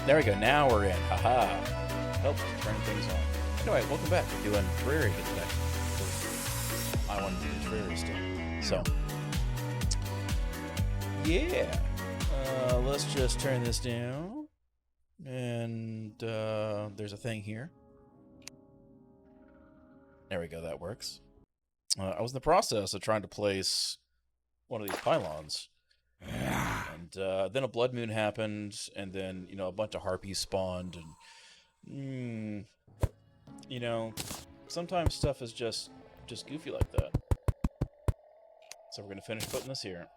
There we go. Now we're in. Haha. Helps to turn things on. Anyway, welcome back. We're doing Terraria today. I wanted to do Terraria still. So, yeah. Let's just turn this down. And there's a thing here. There we go. That works. I was in the process of trying to place one of these pylons. And then a blood moon happened, and then, a bunch of harpies spawned, and, sometimes stuff is just goofy like that. So we're going to finish putting this here.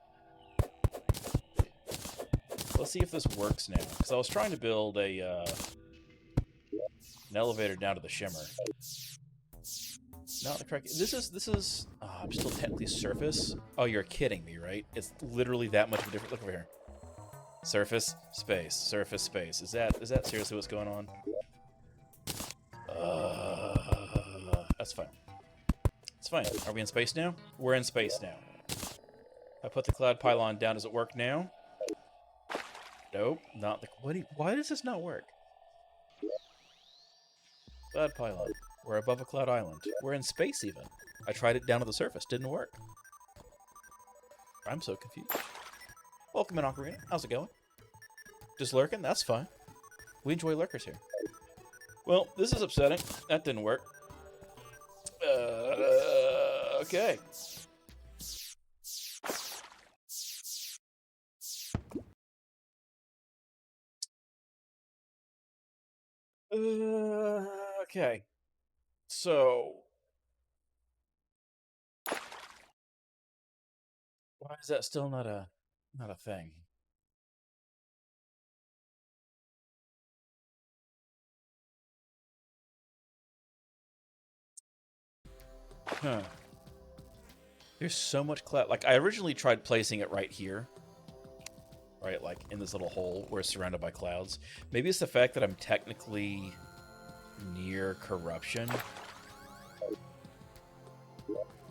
Let's see if this works now, because I was trying to build an elevator down to the shimmer. Not the correct. This is. I'm still technically surface. Oh, you're kidding me, right? It's literally that much of a difference. Look over here. Surface, space, surface, space. Is that seriously what's going on? That's fine. It's fine. Are we in space now? We're in space now. I put the cloud pylon down. Does it work now? Nope, not the. Why does this not work? Cloud pylon. We're above a cloud island. We're in space even. I tried it down to the surface. Didn't work. I'm so confused. Welcome in, Ocarina. How's it going? Just lurking? That's fine. We enjoy lurkers here. Well, this is upsetting. That didn't work. Okay. Okay. So, why is that still not a thing? Huh. There's so much cloud. Like, I originally tried placing it right here. Right, like in this little hole where it's surrounded by clouds. Maybe it's the fact that I'm technically near corruption.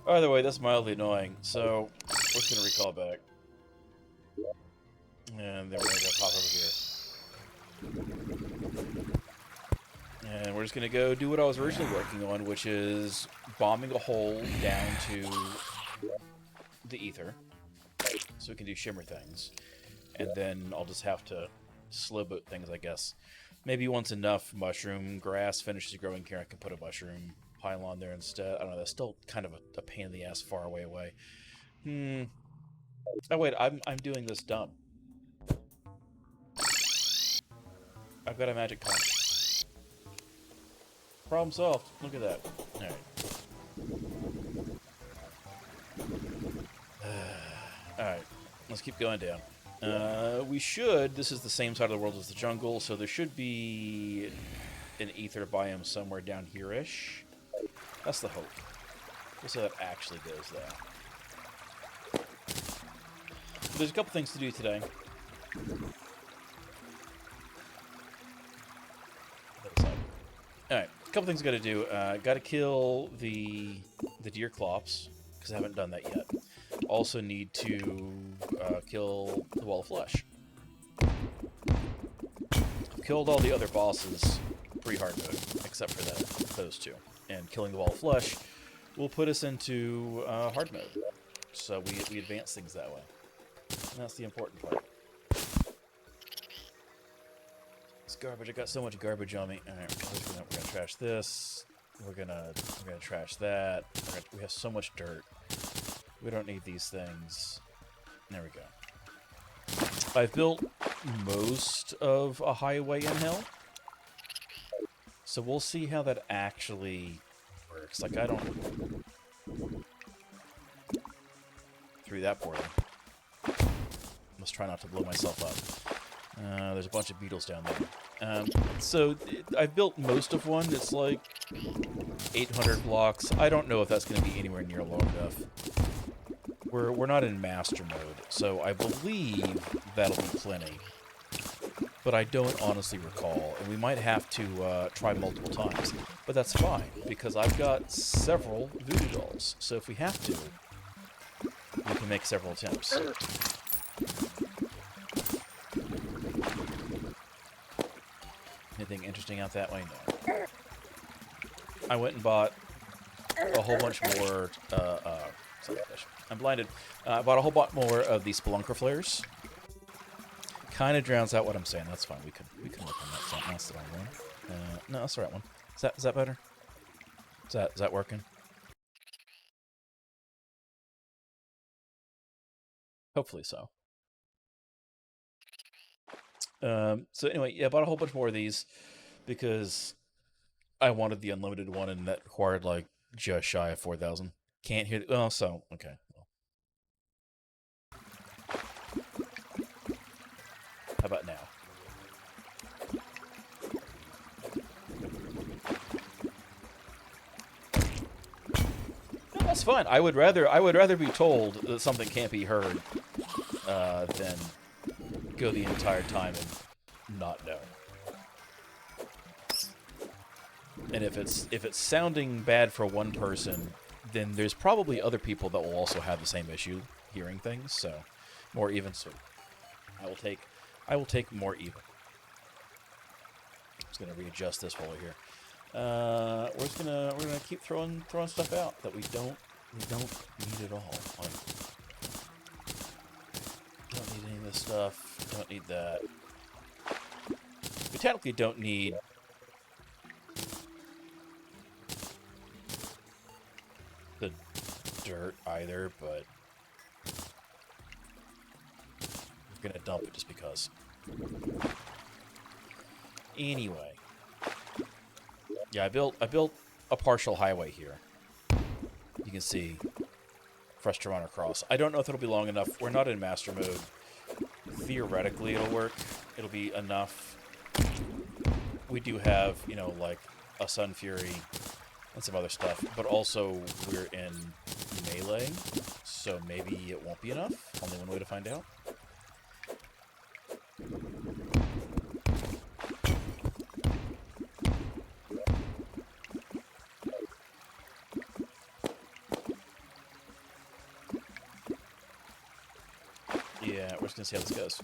Either way, that's mildly annoying. So, we're just going to recall back. And then we're going to go pop over here. And we're just going to go do what I was originally working on, which is bombing a hole down to the ether. So we can do shimmer things. And then I'll just have to slow boot things, I guess. Maybe once enough mushroom grass finishes growing here, I can put a mushroom pylon there instead. I don't know, that's still kind of a pain in the ass far away. Oh wait, I'm doing this dumb. I've got a magic conch. Problem solved. Look at that. Alright, let's keep going down. We should. This is the same side of the world as the jungle, so there should be an ether biome somewhere down here-ish. That's the hope. We'll see how that actually goes, though. There's a couple things to do today. Alright, a couple things I gotta do. Gotta kill the deer clops, because I haven't done that yet. Also need to kill the wall of flesh. I've killed all the other bosses pre-hard mode, except for those two. And killing the wall of flesh will put us into hard mode. So we advance things that way. And that's the important part. It's garbage. I got so much garbage on me. Alright, we're gonna trash this. We're gonna trash that. We have so much dirt. We don't need these things. There we go. I've built most of a highway in hell. So we'll see how that actually works. Like, I don't... Through that portal. Must try not to blow myself up. There's a bunch of beetles down there. So I've built most of one. It's like 800 blocks. I don't know if that's going to be anywhere near long enough. We're not in master mode, so I believe that'll be plenty. But I don't honestly recall, and we might have to try multiple times. But that's fine, because I've got several voodoo dolls, so if we have to, we can make several attempts. Anything interesting out that way? No. I went and bought a whole bunch more... sorry, fish. I'm blinded. I bought a whole lot more of these spelunker flares. Kind of drowns out what I'm saying. That's fine. We can work on that. So that's the wrong one. No, that's the right one. Is that better? Is that working? Hopefully so. So anyway, yeah, I bought a whole bunch more of these because I wanted the unlimited one, and that required like just shy of 4,000. Can't hear. Oh, so okay. How about now? That's fine. I would rather be told that something can't be heard than go the entire time and not know. And if it's sounding bad for one person, then there's probably other people that will also have the same issue hearing things. So, more even. So, I will take more even. I'm just gonna readjust this while we're here. We're gonna keep throwing stuff out that we don't need at all. Like, don't need any of this stuff. Don't need that. We technically don't need the dirt either, but we're gonna dump it just because. Anyway, yeah, I built a partial highway here. You can see for us to run across. I don't know if it'll be long enough. We're not in master mode. Theoretically, it'll work. It'll be enough. We do have, you know, like a Sun Fury and some other stuff, but also we're in melee, so maybe it won't be enough. Only one way to find out. Yeah, we're just gonna see how this goes.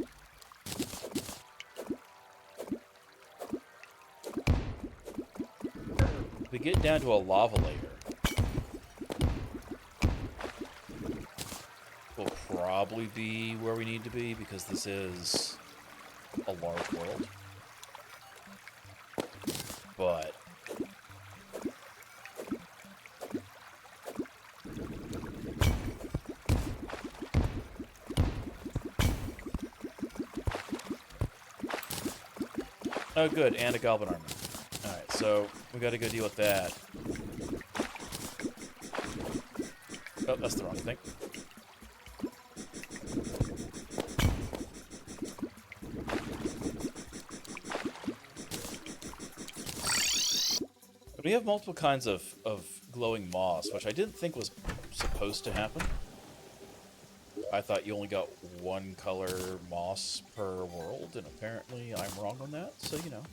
If we get down to a lava layer, we'll probably be where we need to be because this is a large world. But oh, good, and a goblin armor. Alright, so we gotta go deal with that. Oh, that's the wrong thing. But we have multiple kinds of glowing moss, which I didn't think was supposed to happen. I thought you only got one color moss per world, and apparently I'm wrong on that, so you know.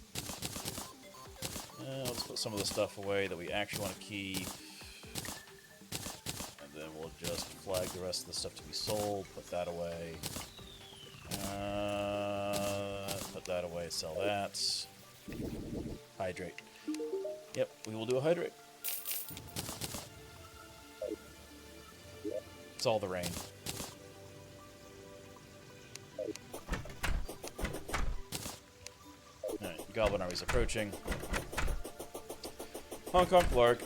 Let's put some of the stuff away that we actually want to keep. And then we'll just flag the rest of the stuff to be sold, put that away. Put that away, sell that. Hydrate. Yep, we will do a hydrate. It's all the rain. Alright, Goblin Army's approaching. Hong Kong Clark.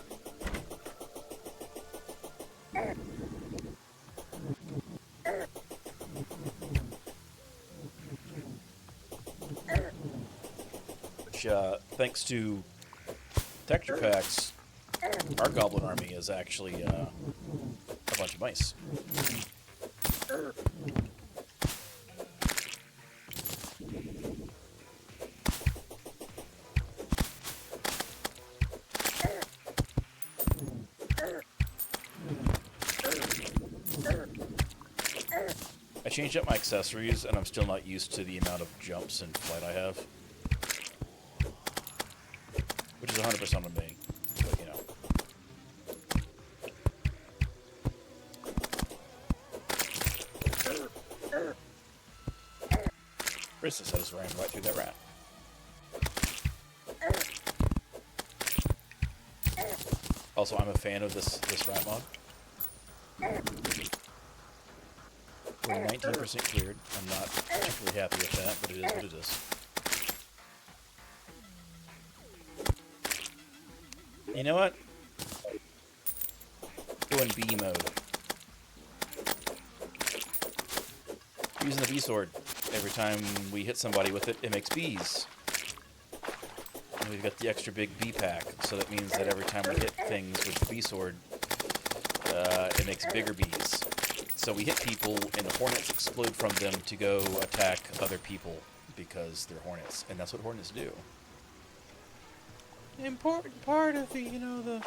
Which, thanks to texture packs, our Goblin Army is actually a bunch of mice. I changed up my accessories, and I'm still not used to the amount of jumps and flight I have. Which is 100% on me, but you know. Christus, I just ran right through that rat. Also, I'm a fan of this rat mod. We're 19% cleared. I'm not particularly happy with that, but it is what it is. You know what? Go in bee mode. Using the bee sword. Every time we hit somebody with it, it makes bees. And we've got the extra big bee pack, so that means that every time we hit things with the bee sword, it makes bigger bees. So we hit people, and the hornets explode from them to go attack other people because they're hornets, and that's what hornets do. Important part of the, you know,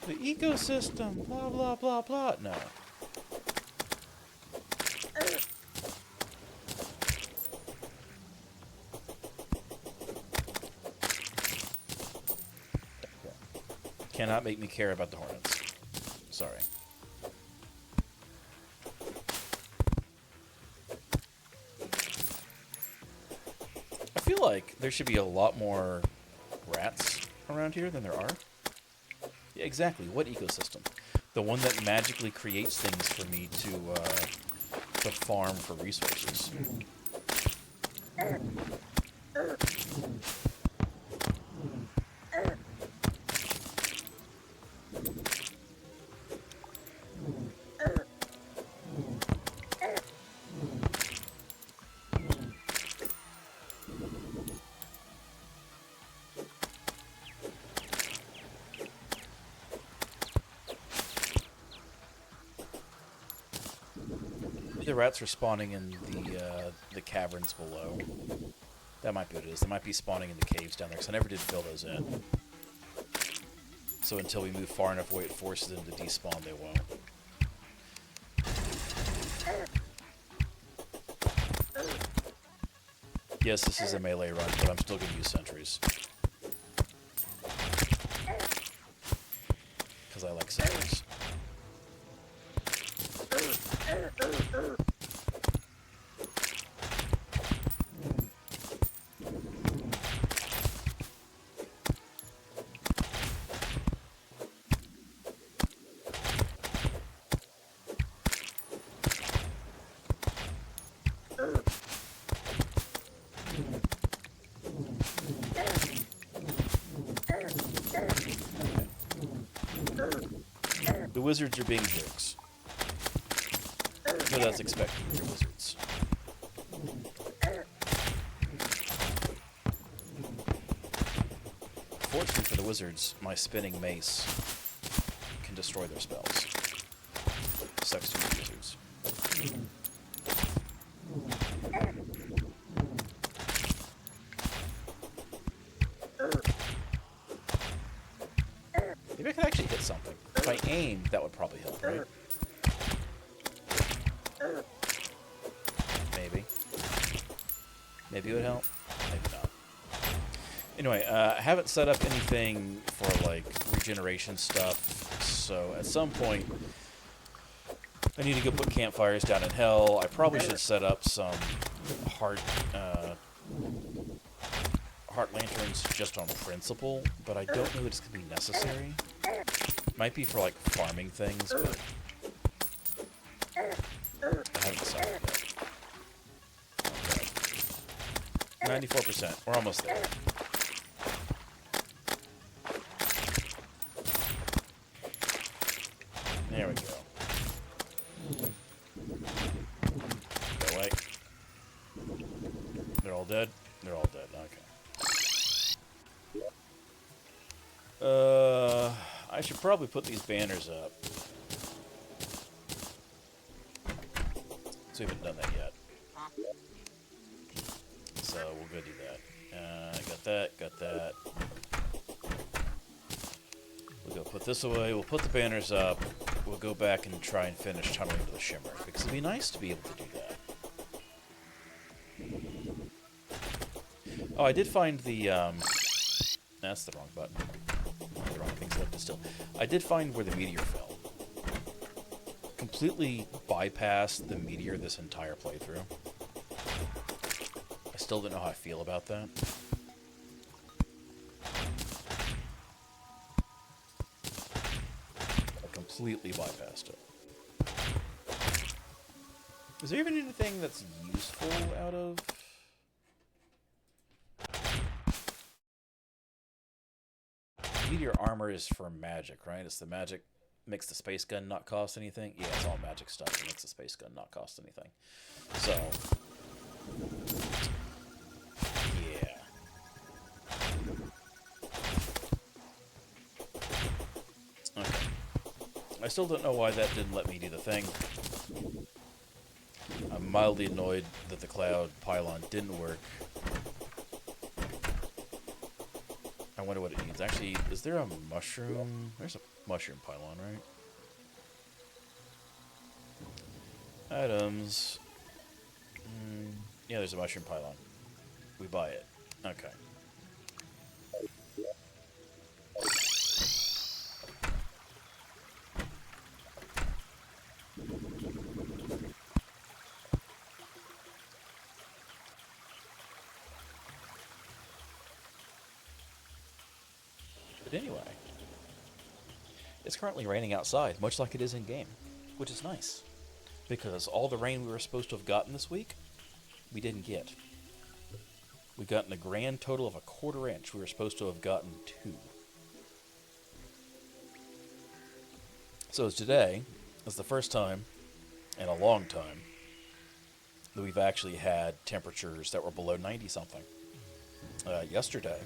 The ecosystem, blah, blah, blah, blah. No. Cannot make me care about the hornets. Sorry. I feel like there should be a lot more rats around here than there are. Yeah, exactly. What ecosystem? The one that magically creates things for me to farm for resources. The rats are spawning in the caverns below. That might be what it is. They might be spawning in the caves down there, because I never did fill those in. So until we move far enough away, it forces them to despawn, they won't. Yes, this is a melee run, but I'm still going to use sentries. Because I like sentries. The wizards are being jerks. So that's expected. They're wizards. Fortunately for the wizards, my spinning mace can destroy their spells. Sucks to the wizards. Maybe I could actually hit something. If I aimed, that would probably help, right? Maybe. Maybe it would help. Maybe not. Anyway, I haven't set up anything for, like, regeneration stuff, so at some point I need to go put campfires down in hell. I probably should set up some heart lanterns just on principle, but I don't know that it's going to be necessary. Might be for, like, farming things, but I haven't decided yet. Okay. 94%. We're almost there. There we go. Go away. They're all dead? They're all dead. Okay. I should probably put these banners up. So we haven't done that yet. So we'll go do that. Got that, got that. We'll go put this away. We'll put the banners up. We'll go back and try and finish tunneling to the shimmer, because it'd be nice to be able to do that. Oh, I did find the, that's the wrong button. The wrong thing selected still. I did find where the meteor fell. Completely bypassed the meteor this entire playthrough. I still don't know how I feel about that. I completely bypassed it. Is there even anything that's useful out of... Meteor armor is for magic, right? It's the magic makes the space gun not cost anything. Yeah, it's all magic stuff that makes the space gun not cost anything. So, yeah. Okay. I still don't know why that didn't let me do the thing. I'm mildly annoyed that the cloud pylon didn't work. I wonder what it needs. Actually, is there a mushroom? There's a mushroom pylon, right? Items. Yeah, there's a mushroom pylon. We buy it. Okay. But anyway, it's currently raining outside, much like it is in-game, which is nice. Because all the rain we were supposed to have gotten this week, we didn't get. We got in a grand total of a 1/4 inch. We were supposed to have gotten 2. So today is the first time in a long time that we've actually had temperatures that were below 90-something. Yesterday,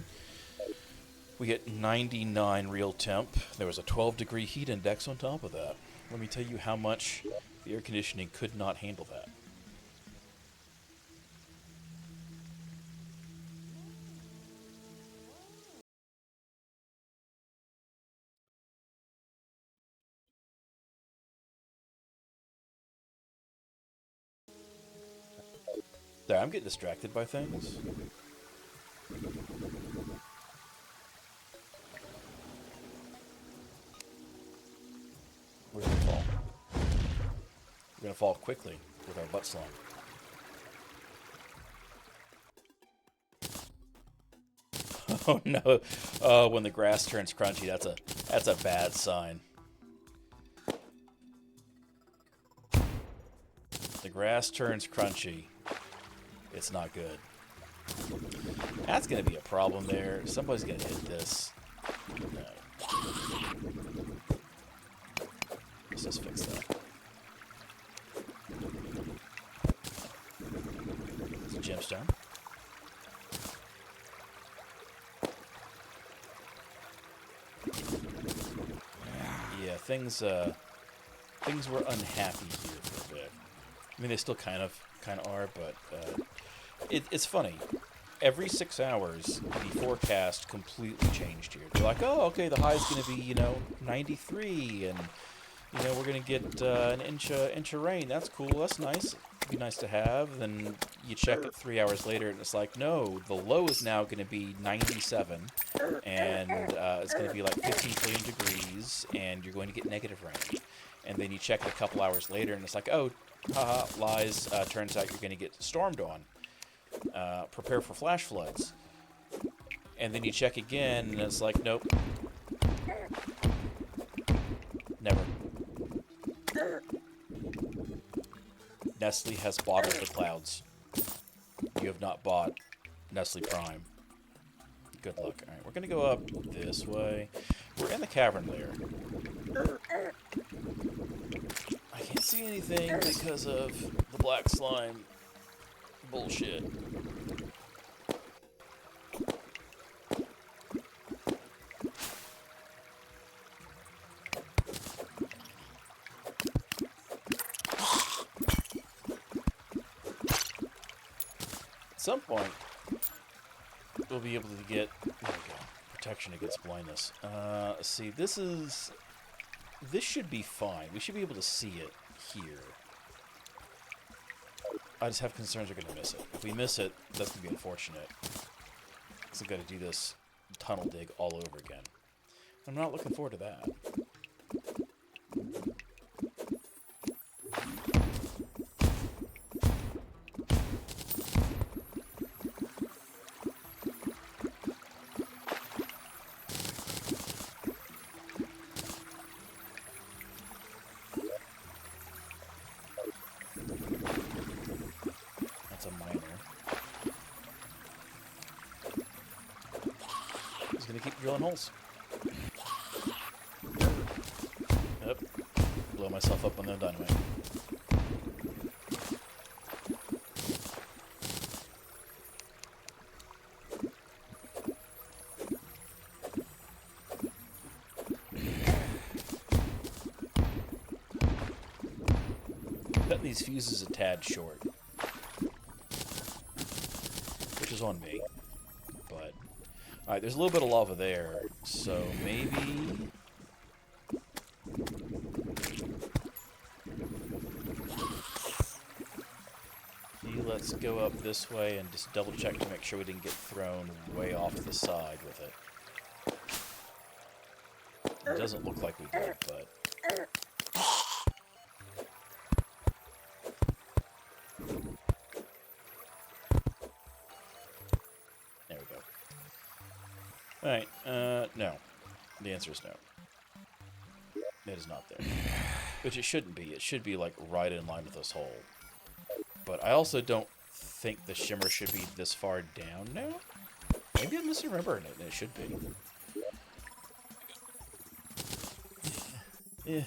we hit 99 real temp. There was a 12-degree heat index on top of that. Let me tell you how much the air conditioning could not handle that. There, I'm getting distracted by things. We're gonna fall. We're gonna fall quickly with our butt slime. Oh no! Oh, when the grass turns crunchy, that's a bad sign. The grass turns crunchy. It's not good. That's gonna be a problem there. Somebody's gonna hit this. No. Let's just fix that. It's a gemstone. Yeah, things were unhappy here for a bit. I mean, they still kind of are, but it's funny. Every 6 hours, the forecast completely changed here. They're like, oh, okay, the high's going to be, 93, and, we're going to get an inch of rain. That's cool. That's nice. It'd be nice to have. Then you check it 3 hours later, and it's like, no, the low is now going to be 97, and it's going to be like 15 trillion degrees, and you're going to get negative rain. And then you check it a couple hours later, and it's like, oh, haha, lies. Turns out you're going to get stormed on. Prepare for flash floods. And then you check again, and it's like, nope. Never. Nestle has bottled the clouds. You have not bought Nestle Prime. Good luck. Alright, we're going to go up this way. We're in the cavern layer. I can't see anything because of the black slime bullshit. At some point, we'll be able to get protection against blindness. Let's see, this should be fine. We should be able to see it here. I just have concerns we're going to miss it. If we miss it, that's going to be unfortunate. Because I've got to do this tunnel dig all over again. I'm not looking forward to that. Drilling holes. Yep. Blow myself up on the dynamite. Cutting these fuses a tad short, which is on me. Alright, there's a little bit of lava there, so maybe... Let's go up this way and just double check to make sure we didn't get thrown way off the side with it. It doesn't look like we did, but... There we go. Alright, no. The answer is no. It is not there. Which it shouldn't be. It should be, like, right in line with this hole. But I also don't think the shimmer should be this far down now. Maybe I'm misremembering it, and it should be. Yeah.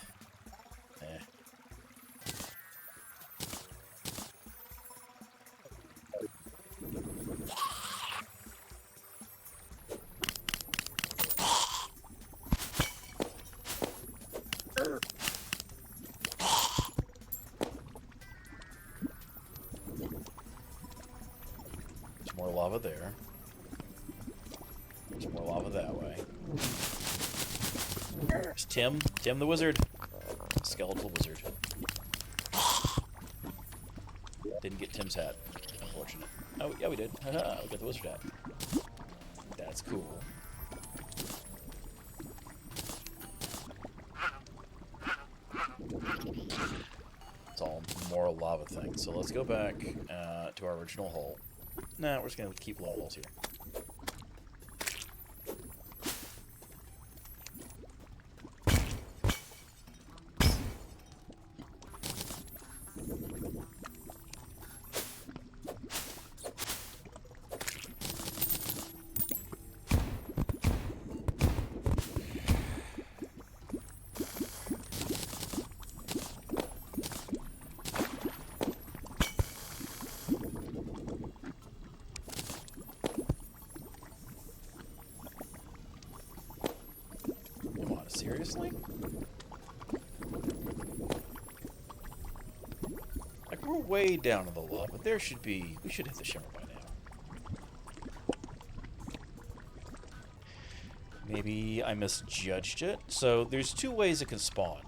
More lava there. There's more lava that way. There's Tim. Tim the wizard. Skeletal wizard. Didn't get Tim's hat. Unfortunate. Oh, yeah, we did. We got the wizard hat. That's cool. It's all more lava things. So let's go back to our original hole. Nah, we're just going to keep low holes here. Seriously? Like, we're way down in the lava, but there should be... We should hit the shimmer by now. Maybe I misjudged it. So, there's two ways it can spawn.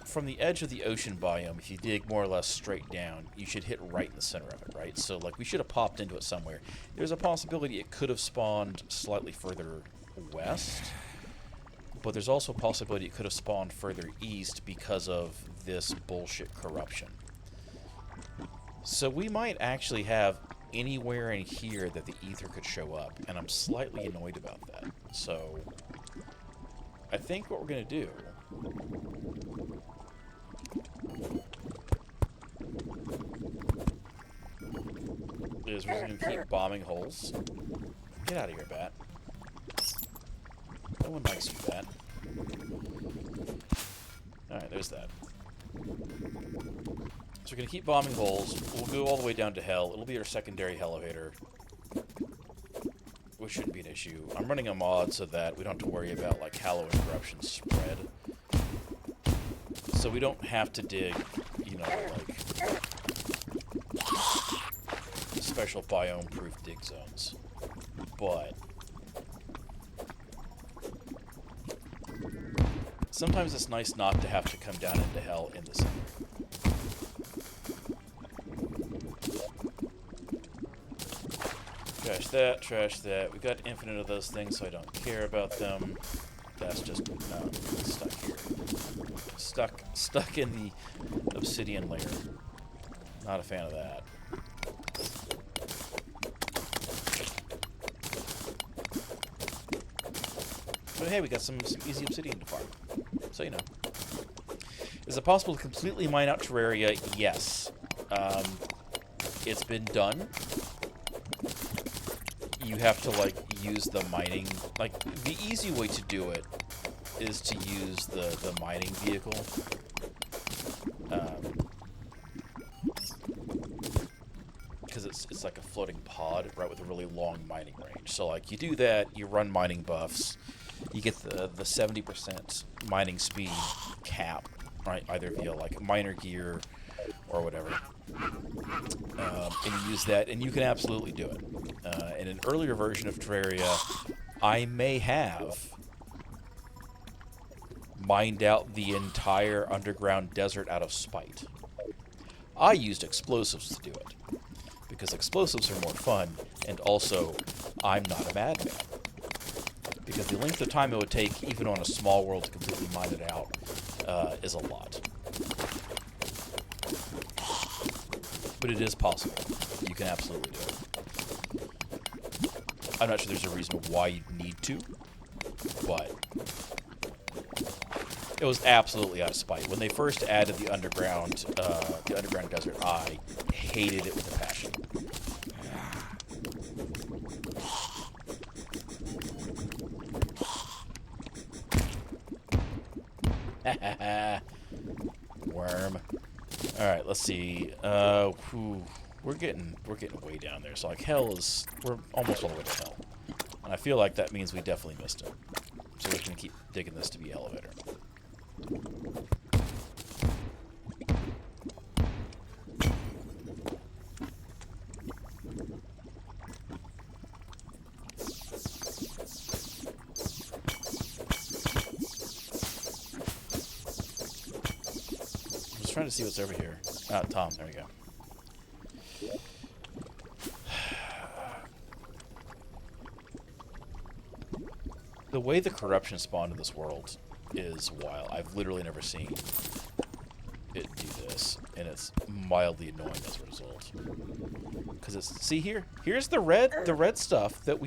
From the edge of the ocean biome, if you dig more or less straight down, you should hit right in the center of it, right? So, like, we should have popped into it somewhere. There's a possibility it could have spawned slightly further west. But there's also a possibility it could have spawned further east because of this bullshit corruption. So we might actually have anywhere in here that the ether could show up, and I'm slightly annoyed about that. So I think what we're going to do is we're going to keep bombing holes. Get out of here, bat. No one likes you, bat. Alright, there's that. So we're going to keep bombing holes. We'll go all the way down to hell. It'll be our secondary elevator, which shouldn't be an issue. I'm running a mod so that we don't have to worry about, like, Hallow and corruption spread. So we don't have to dig, you know, like, special biome-proof dig zones. But sometimes it's nice not to have to come down into hell in the center. Trash that. We got infinite of those things, so I don't care about them. That's just, no, stuck here. Stuck in the obsidian layer. Not a fan of that. But hey, we got some easy obsidian to farm. So, you know. Is it possible to completely mine out Terraria? Yes. It's been done. You have to, like, use the mining... Like, the easy way to do it is to use the mining vehicle. Because it's like a floating pod, right, with a really long mining range. So, like, you do that, you run mining buffs, you get the 70% mining speed cap, right, either via, like, miner gear or whatever. and you use that, and you can absolutely do it. In an earlier version of Terraria, I may have mined out the entire underground desert out of spite. I used explosives to do it, because explosives are more fun, and also, I'm not a madman. Because the length of time it would take, even on a small world, to completely mine it out is a lot. But it is possible. You can absolutely do it. I'm not sure there's a reason why you'd need to, but it was absolutely out of spite. When they first added the underground desert, I hated it with a passion. Worm. All right, let's see. We're getting way down there. So like we're almost all the way to hell, and I feel like that means we definitely missed it. So we're gonna keep digging this to be elevator. I'm just trying to see what's over here. Ah, Tom. There we go. The way the corruption spawned in this world is wild. I've literally never seen it do this, and it's mildly annoying as a result. Because here's the red stuff that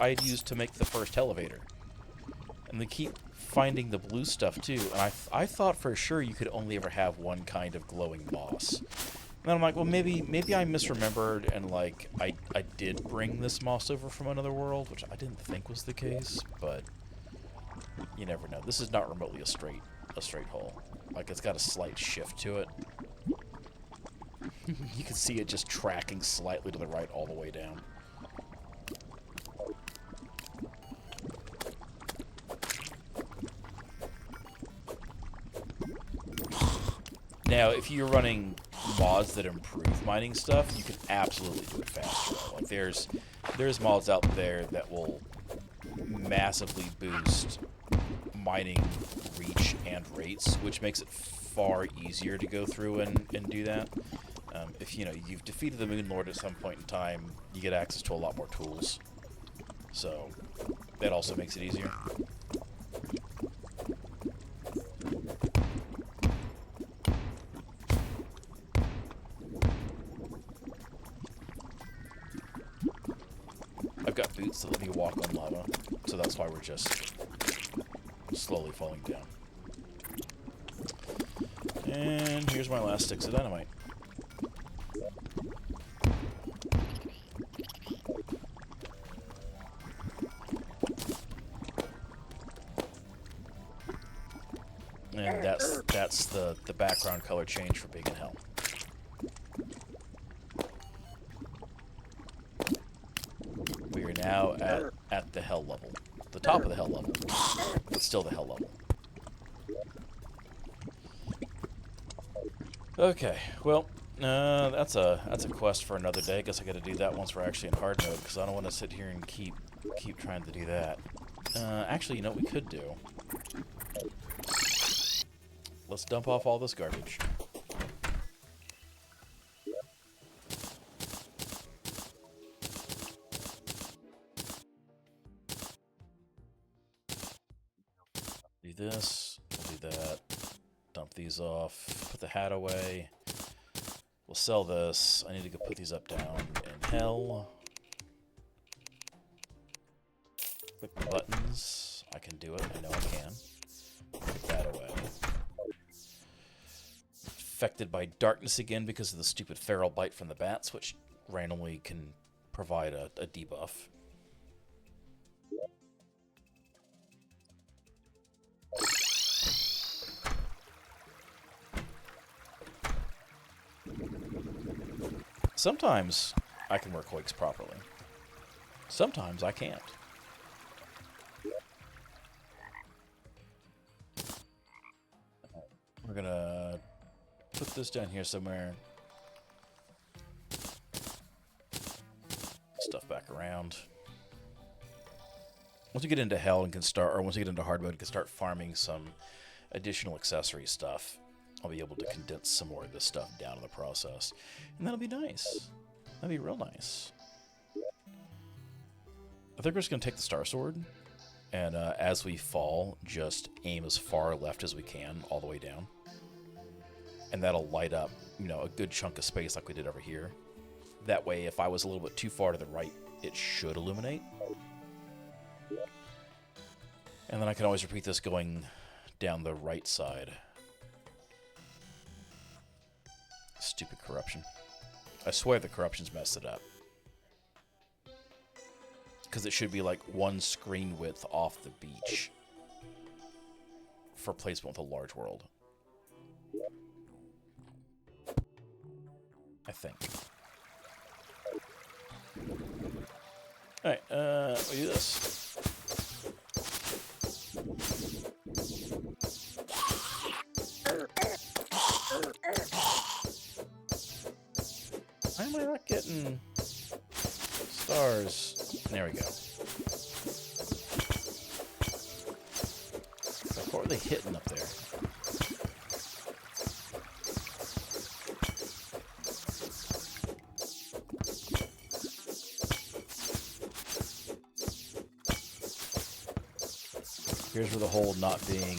I had used to make the first elevator, and they keep finding the blue stuff too. And I thought for sure you could only ever have one kind of glowing moss. And then I'm like, well, maybe I misremembered, and like I did bring this moss over from another world, which I didn't think was the case, but you never know. This is not remotely a straight hole. Like, it's got a slight shift to it. You can see it just tracking slightly to the right all the way down. Now, if you're running mods that improve mining stuff, you can absolutely do it faster. Like, there's mods out there that will massively boost mining reach and rates, which makes it far easier to go through and do that. If you've defeated the Moon Lord at some point in time, you get access to a lot more tools. So that also makes it easier. I've got boots that let me walk on lava, so that's why we're just slowly falling down. And here's my last sticks of dynamite. And that's the background color change for being in hell. We are now at the hell level. The top of the hell level. But still the hell level. Okay, well, that's a quest for another day. I guess I gotta do that once we're actually in hard mode, because I don't want to sit here and keep trying to do that. Actually, you know what we could do? Let's dump off all this garbage. Do this, we'll do that. Dump these off, put the hat away. We'll sell this. I need to go put these up down in hell. Click the buttons. I can do it. I know I can. Put that away. Affected by darkness again because of the stupid feral bite from the bats, which randomly can provide a debuff. Sometimes I can work quakes properly. Sometimes I can't. We're gonna put this down here somewhere. around. Once you get into hell and can start, or once you get into hard mode and can start farming some additional accessory stuff, I'll be able to condense some more of this stuff down in the process. And that'll be nice. That'll be real nice. I think we're just going to take the Star Sword, and as we fall, just aim as far left as we can, all the way down. And that'll light up, you know, a good chunk of space like we did over here. That way, if I was a little bit too far to the right, it should illuminate. And then I can always repeat this going down the right side. Stupid corruption. I swear the corruption's messed it up. Because it should be like one screen width off the beach for placement with a large world. I think. Alright, we do this. Why am I not getting stars? There we go. Like, what were they hitting up there? Here's where the hole not being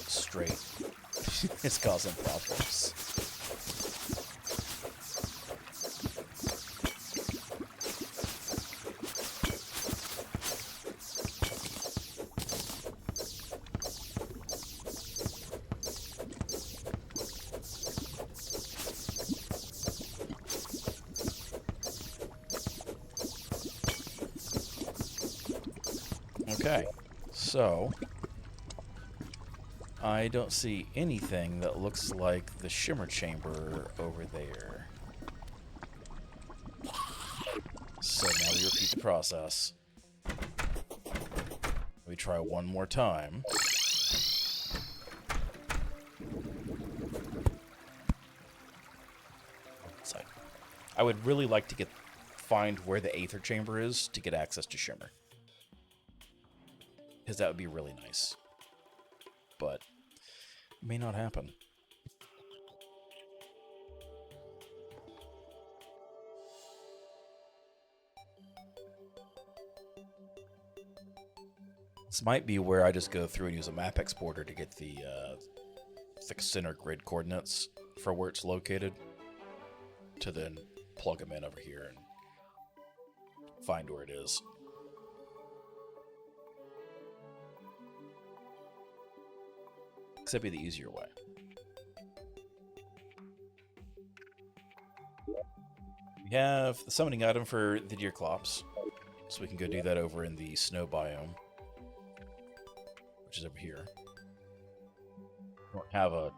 straight is causing problems. Okay, so I don't see anything that looks like the shimmer chamber over there. So now we repeat the process. We try one more time. So I would really like to find where the Aether Chamber is to get access to shimmer. Because that would be really nice. But it may not happen. This might be where I just go through and use a map exporter to get the center grid coordinates for where it's located, to then plug them in over here and find where it is. That'd be the easier way. We have the summoning item for the deer clops, so we can go do that over in the snow biome, which is over here. We don't have a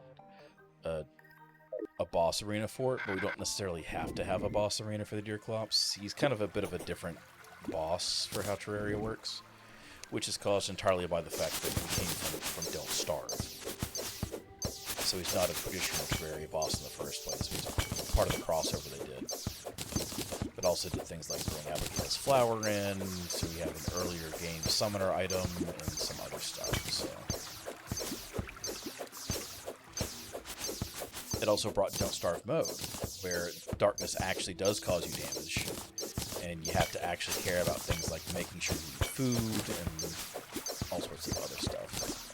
boss arena for it, but we don't necessarily have to have a boss arena for the deer clops. He's kind of a bit of a different boss for how Terraria works, which is caused entirely by the fact that he came from Don't Starve. So he's not a traditional Terraria boss in the first place. He's part of the crossover they did. But also did things like bring Abigail's flower in, so we have an earlier game summoner item, and some other stuff. So it also brought Don't Starve mode, where darkness actually does cause you damage, and you have to actually care about things like making sure you eat food and all sorts of other stuff.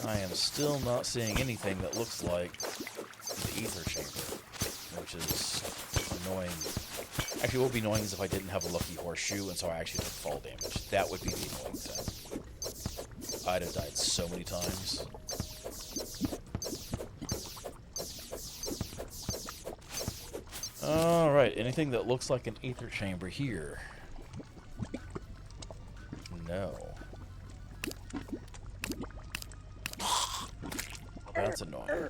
I am still not seeing anything that looks like the Aether Chamber, which is annoying. Actually, what would be annoying is if I didn't have a lucky horseshoe, and so I actually took fall damage. That would be the annoying thing. I'd have died so many times. Alright, anything that looks like an Aether Chamber here? No. That's annoying.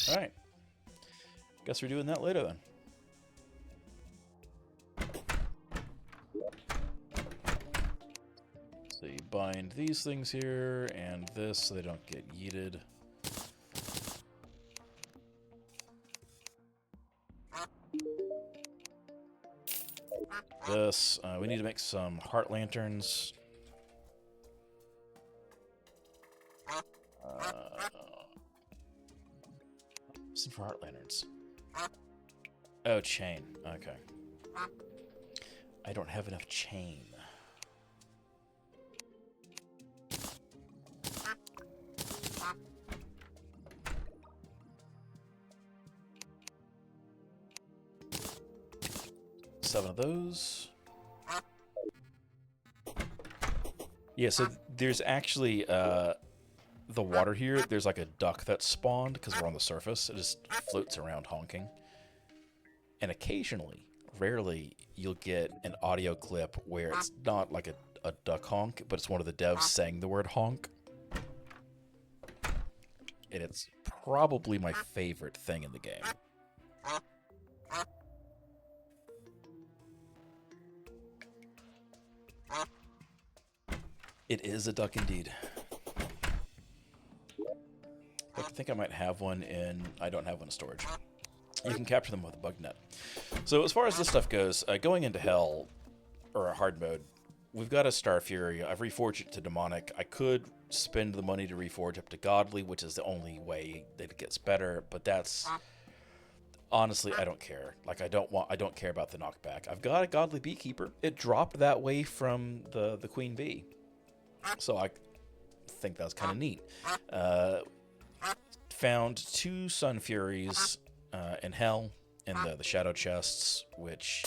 Alright. Guess we're doing that later then. So you bind these things here and this so they don't get yeeted. This. We need to make some heart lanterns. Listen for heart lanterns. Oh, chain. Okay. I don't have enough chain. Seven of those. Yeah, so there's actually the water here. There's like a duck that spawned because we're on the surface. It just floats around honking. And occasionally, rarely, you'll get an audio clip where it's not like a duck honk, but it's one of the devs saying the word honk. And it's probably my favorite thing in the game. It is a duck indeed. I think I might have one in... I don't have one in storage. You can capture them with a bug net. So as far as this stuff goes, going into Hell, or a hard mode, we've got a Star Fury. I've reforged it to Demonic. I could spend the money to reforge up to Godly, which is the only way that it gets better, but that's... Honestly, I don't care. Like, I don't care about the knockback. I've got a Godly Beekeeper. It dropped that way from the Queen Bee. So I think that's kind of neat. Found 2 Sun Furies in Hell in the Shadow Chests, which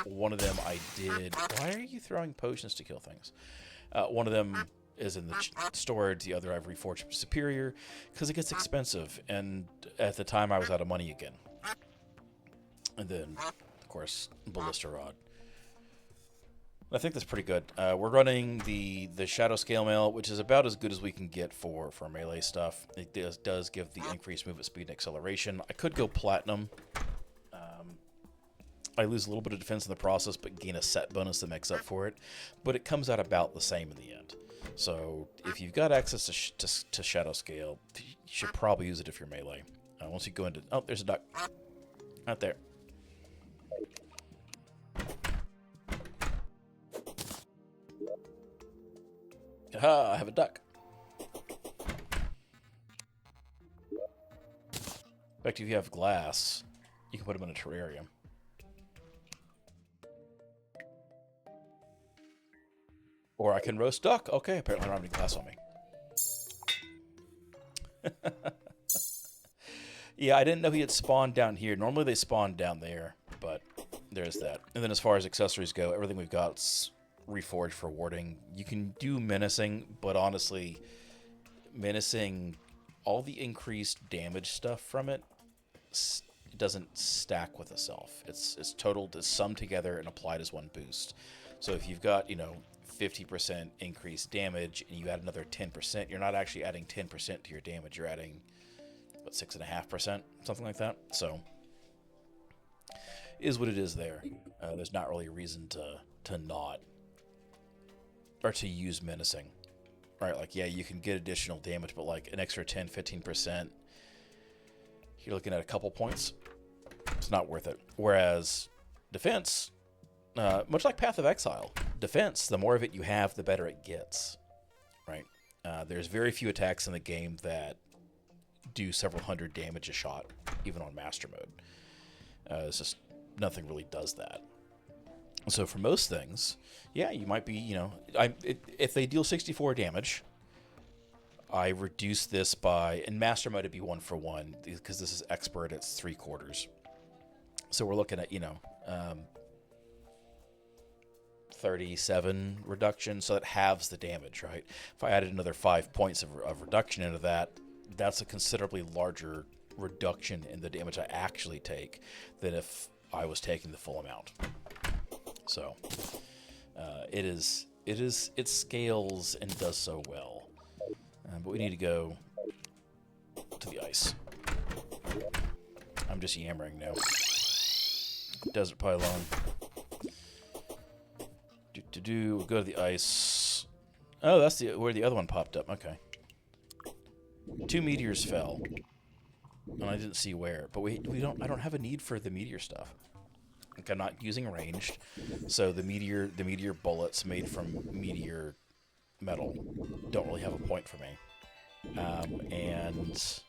one of them I did... Why are you throwing potions to kill things? One of them is in the storage, the other I've reforged Superior, because it gets expensive, and at the time I was out of money again. And then, of course, Ballista Rod. I think that's pretty good. We're running the Shadow Scale Mail, which is about as good as we can get for melee stuff. It does give the increased movement speed and acceleration. I could go Platinum. I lose a little bit of defense in the process, but gain a set bonus that makes up for it. But it comes out about the same in the end. So if you've got access to Shadow Scale, you should probably use it if you're melee. Once you go into... Oh, there's a duck. Out there. Aha, I have a duck. In fact, if you have glass, you can put them in a terrarium. Or I can roast duck. Okay, apparently I don't have any glass on me. Yeah, I didn't know he had spawned down here. Normally they spawn down there, but there's that. And then as far as accessories go, everything we've got's reforged for warding. You can do menacing, but honestly, menacing, all the increased damage stuff from it doesn't stack with itself. It's total to sum together and applied as one boost. So if you've got, 50% increased damage and you add another 10%, you're not actually adding 10% to your damage. You're adding, 6.5%, something like that. So, is what it is there. There's not really a reason to not, or to use menacing. Right, like, yeah, you can get additional damage, but like an extra 10, 15%, you're looking at a couple points. It's not worth it. Whereas defense, much like Path of Exile, defense, the more of it you have, the better it gets. Right? There's very few attacks in the game that do several hundred damage a shot, even on Master Mode. It's just, nothing really does that. So for most things, yeah, you might be, if they deal 64 damage, I reduce this by, in Master Mode it'd be 1 for 1, because this is Expert, it's 3/4. So we're looking at, 37 reduction, so that halves the damage, right? If I added another 5 points of reduction into that, that's a considerably larger reduction in the damage I actually take than if I was taking the full amount. So, it scales and does so well. But we need to go to the ice. I'm just yammering now. Desert Pylon. We'll go to the ice. Oh, that's where the other one popped up. Okay. 2 meteors fell. And I didn't see where. But we don't. I don't have a need for the meteor stuff. Like, I'm not using ranged, so the meteor bullets made from meteor metal don't really have a point for me. And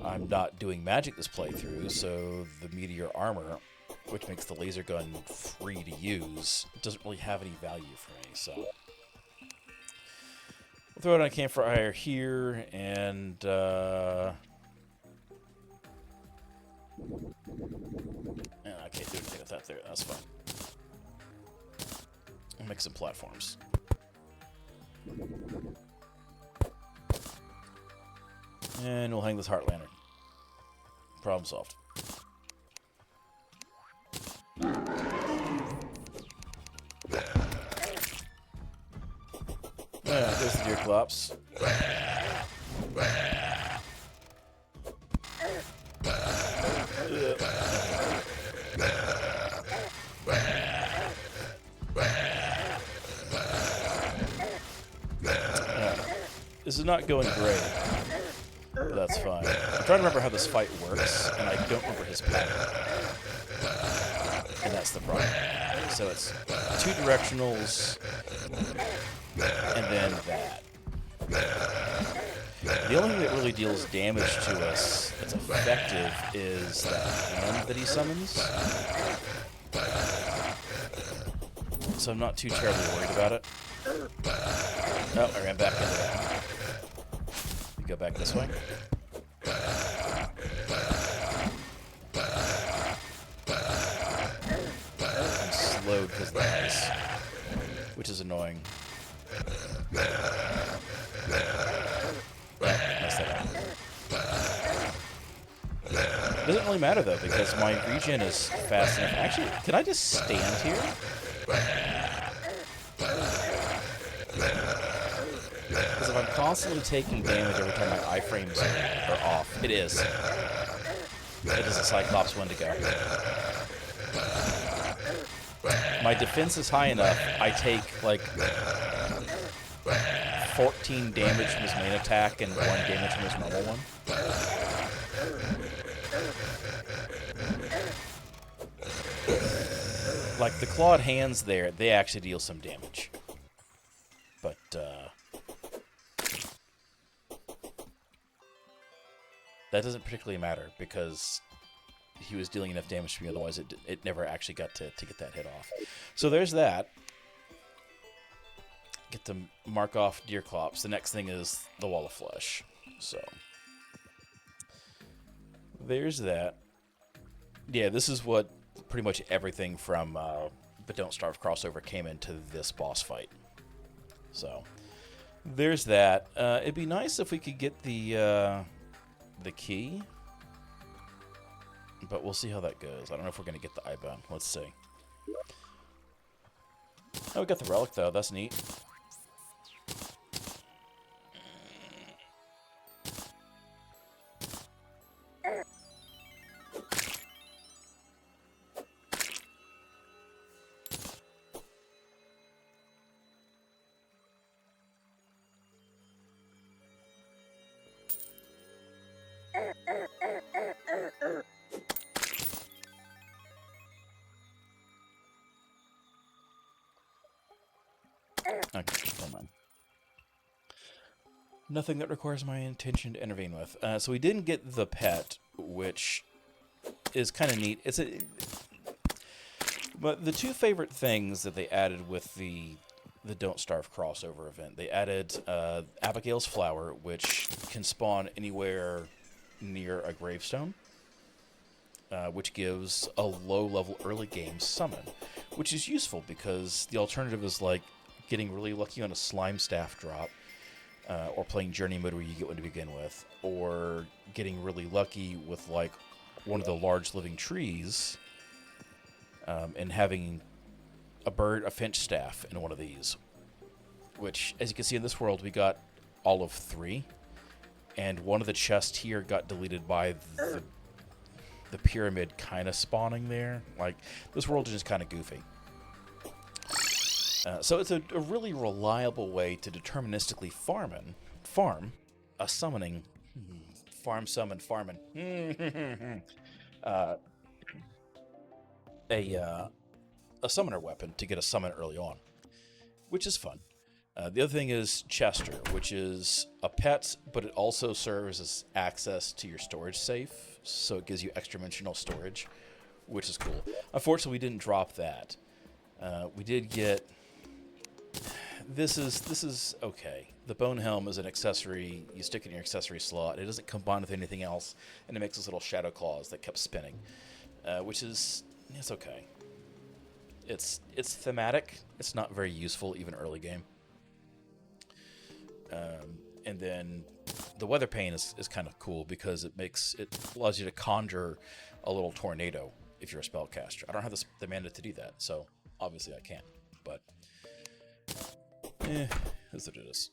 I'm not doing magic this playthrough, so the meteor armor, which makes the laser gun free to use, doesn't really have any value for me. So we'll throw it on a campfire here, and I can't do anything with that there. That's fine. I'll make some platforms. And we'll hang this heart lantern. Problem solved. There's the deer clops. This is not going great, but that's fine. I'm trying to remember how this fight works, and I don't remember his pattern. And that's the problem. So it's 2 directionals, and then that. The only thing that really deals damage to us that's effective is that hand that he summons. So I'm not too terribly worried about it. Oh, I ran back into that. We go back this way. I'm slowed because of the ice, which is annoying. Messed that up. Doesn't really matter though, because my regen is fast enough. Actually, can I just stand here? Because if I'm constantly taking damage every time my iframes are off, it is. It is a Cyclops Wendigo. My defense is high enough, I take like 14 damage from his main attack and 1 damage from his normal one. Like the clawed hands there, they actually deal some damage. But, that doesn't particularly matter because he was dealing enough damage to me, otherwise it never actually got to get that hit off. So there's that. Get to mark off deer clops. The next thing is the wall of flesh. So there's that. Yeah, this is what pretty much everything from the Don't Starve crossover came into this boss fight. So there's that. It'd be nice if we could get the key, but we'll see how that goes. I don't know if we're gonna get the Eyebone. Let's see. Oh, we got the relic though. That's neat. Okay, never mind. Nothing that requires my intention to intervene with. So we didn't get the pet, which is kind of neat. But the 2 favorite things that they added with the Don't Starve crossover event, they added Abigail's Flower, which can spawn anywhere near a gravestone, which gives a low-level early game summon, which is useful because the alternative is like getting really lucky on a slime staff drop, or playing journey mode where you get one to begin with, or getting really lucky with like one of the large living trees, and having a finch staff in one of these, which, as you can see in this world, we got all of 3, and one of the chests here got deleted by the pyramid kind of spawning there. Like, this world is just kind of goofy. So it's a really reliable way to deterministically farm a summoning farm summon farming. uh, a summoner weapon to get a summon early on, which is fun. The other thing is Chester, which is a pet, but it also serves as access to your storage safe, so it gives you extra-dimensional storage, which is cool. Unfortunately, we didn't drop that. We did get... This is okay. The Bone Helm is an accessory. You stick it in your accessory slot. It doesn't combine with anything else, and it makes this little shadow claws that kept spinning, which is... It's okay. It's thematic. It's not very useful, even early game. And then the weather pane is kind of cool because it allows you to conjure a little tornado if you're a spellcaster. I don't have the mana to do that, so obviously I can't. But that's what it is.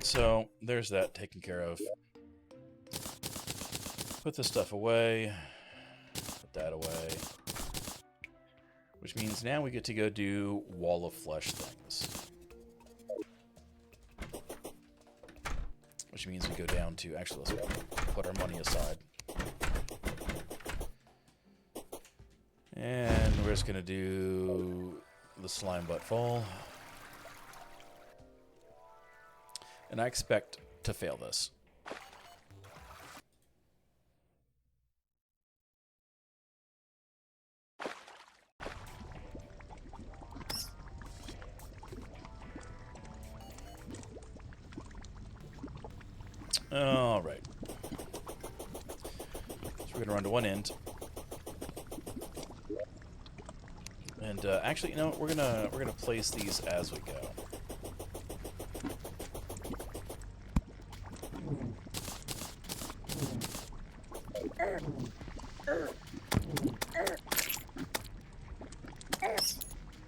So there's that taken care of. Put this stuff away. Put that away. Which means now we get to go do Wall of Flesh things. Which means we go down to... Actually, let's put our money aside. And we're just going to do the Slime Butt Fall. And I expect to fail this. Alright. So we're going to run to one end. And actually, you know, we're gonna place these as we go.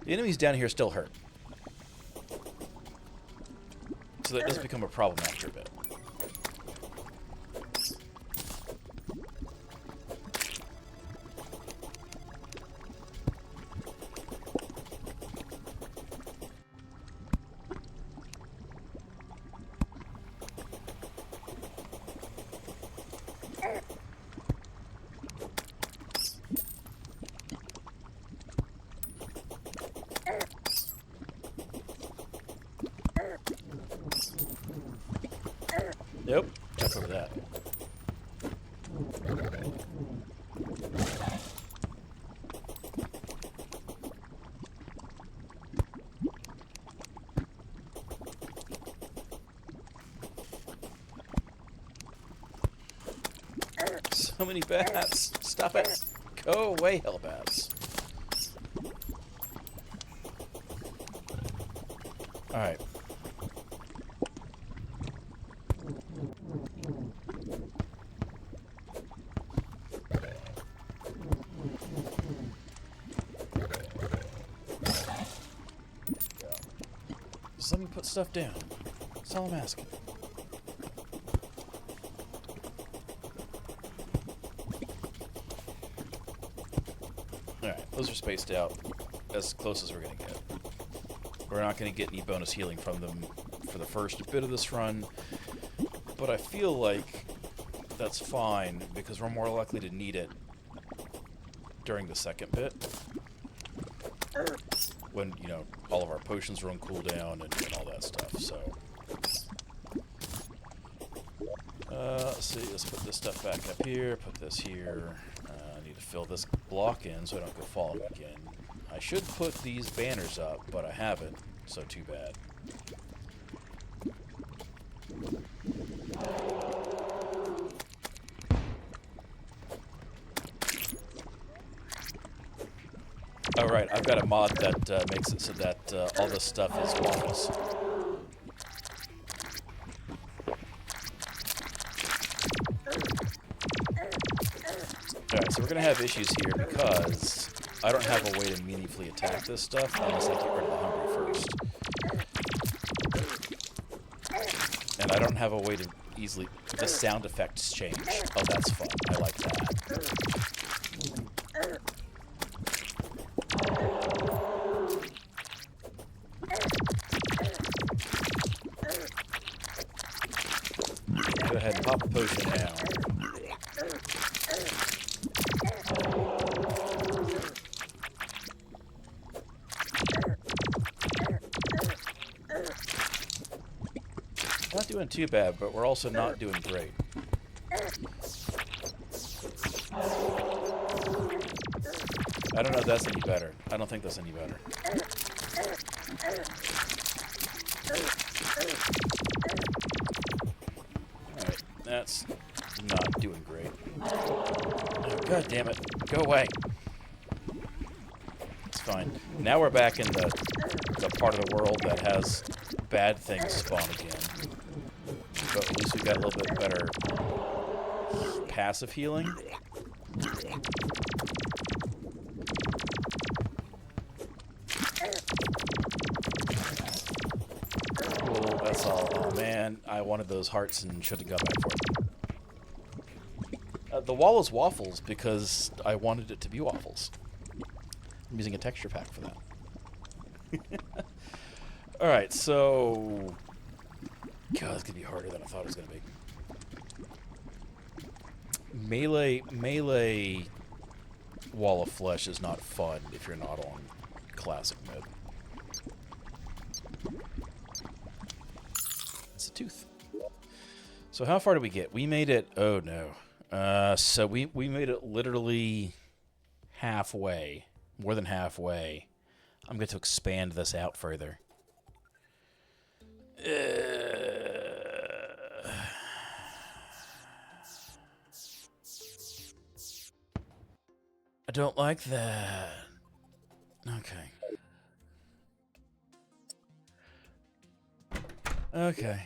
The enemies down here still hurt. So that does become a problem after a bit. Nope, jump over that. So many bats! Stop it! Go away, hell bats! Alright. Just let me put stuff down. That's all I'm asking. Alright, those are spaced out as close as we're going to get. We're not going to get any bonus healing from them for the first bit of this run, but I feel like that's fine because we're more likely to need it during the second bit. When, you know, all of our potions are on cooldown and all that stuff, so... let's see, let's put this stuff back up here, put this here. I need to fill this block in so I don't go falling again. I should put these banners up, but I haven't, so too bad. Alright, I've got a mod that makes it so that all this stuff is waffles. Alright, so we're going to have issues here because I don't have a way to meaningfully attack this stuff unless I get rid of the hungry first. And I don't have a way to easily... The sound effects change. Oh, that's fun. I like that. ahead and pop a potion now. Not doing too bad, but we're also not doing great. I don't know if that's any better. I don't think that's any better. Alright, that's not doing great. Oh, God damn it. Go away. It's fine. Now we're back in the part of the world that has bad things spawn again. But at least we got a little bit better passive healing. Cool, that's all. Oh man, I wanted those hearts and should have got back for it. The wall is waffles because I wanted it to be waffles. I'm using a texture pack for that. Alright, so... God, it's gonna be harder than I thought it was gonna be. Melee Wall of Flesh is not fun if you're not on classic mode. It's a tooth. So how far did we get? We made it... Oh, no. So we made it literally halfway. More than halfway. I'm going to expand this out further. I don't like that. Okay. Okay.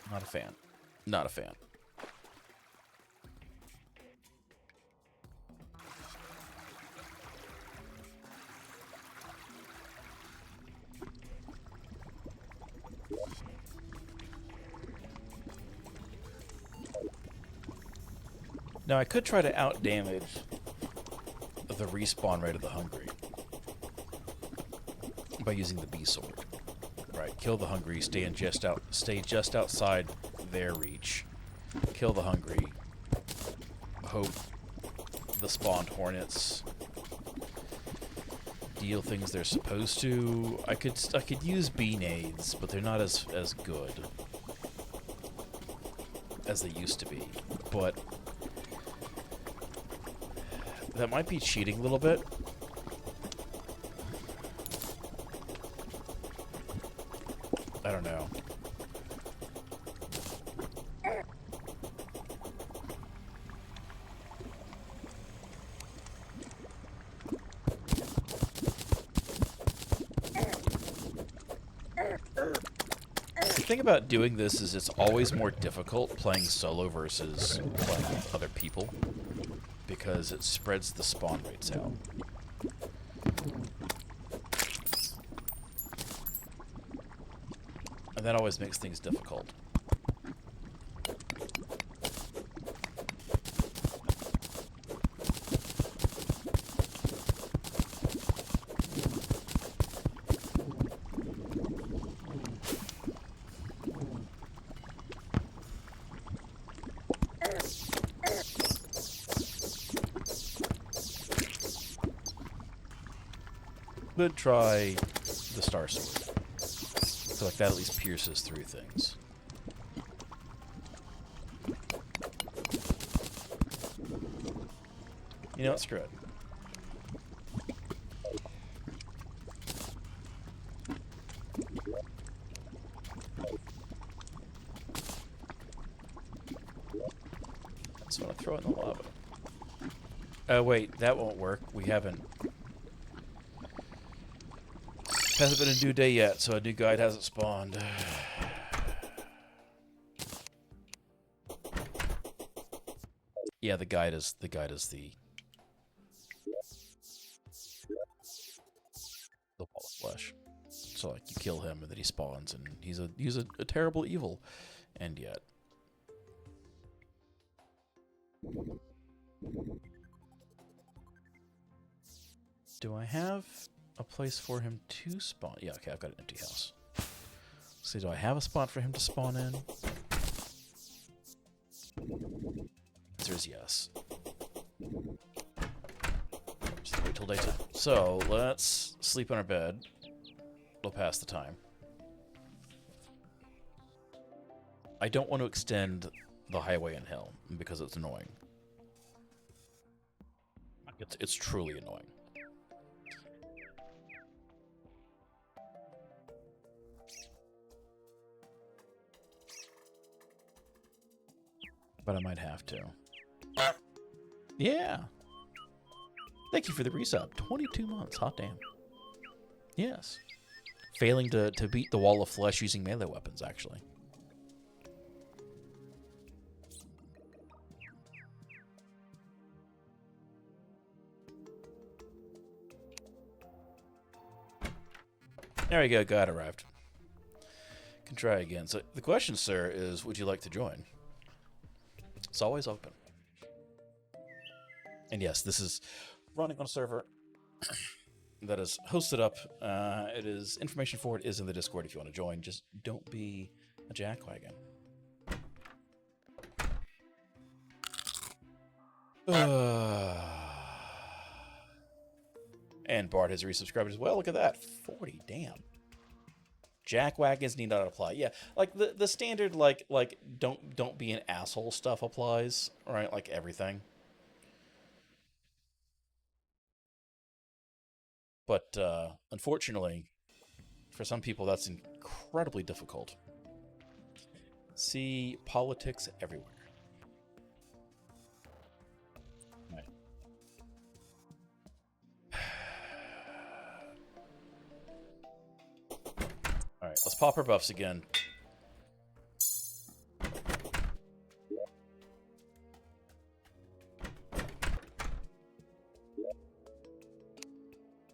Not a fan. Not a fan. Now I could try to outdamage the respawn rate of the Hungry by using the bee sword. Right, kill the Hungry, stay just outside their reach. Kill the Hungry. Hope the spawned hornets deal things they're supposed to. I could use bee nades, but they're not as good as they used to be. But that might be cheating a little bit. I don't know. The thing about doing this is it's always more difficult playing solo versus playing with other people because it spreads the spawn rates out. And that always makes things difficult. Could try the Star Sword. I feel like that at least pierces through things. You know what? Screw it. Just want to throw it in the lava. Oh wait, that won't work. We haven't. Hasn't been a new day yet, so a new guide hasn't spawned. Yeah, the guide is the wall of flesh. So like you kill him and then he spawns and he's a terrible evil, and yet. Do I have a place for him to spawn? Yeah, okay, I've got an empty house. Let's see, do I have a spot for him to spawn in? The answer is yes. Just wait till daytime. So, let's sleep in our bed. We'll pass the time. I don't want to extend the highway and hill because it's annoying. It's truly annoying. But I might have to. Yeah. Thank you for the resub. 22 months. Hot damn. Yes. Failing to beat the wall of flesh using melee weapons, actually. There we go. God arrived. Can try again. So the question, sir, is would you like to join? It's always open. And yes, this is running on a server that is hosted up. It is information for it is in the Discord if you want to join. Just don't be a jackwagon. And Bart has resubscribed as well. Look at that. 40, damn. Jackwagons need not apply. Yeah, like the standard like don't be an asshole stuff applies, right? Like everything. But unfortunately, for some people that's incredibly difficult. See politics everywhere. Right. Alright, let's pop our buffs again.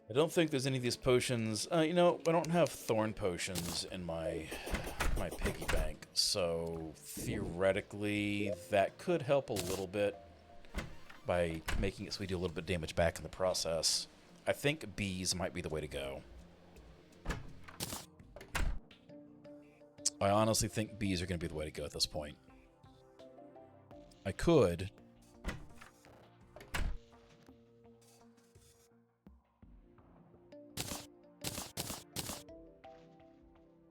I don't think there's any of these potions. You know, I don't have thorn potions in my piggy bank, so theoretically that could help a little bit by making it so we do a little bit of damage back in the process. I think bees might be the way to go. I honestly think bees are going to be the way to go at this point. I could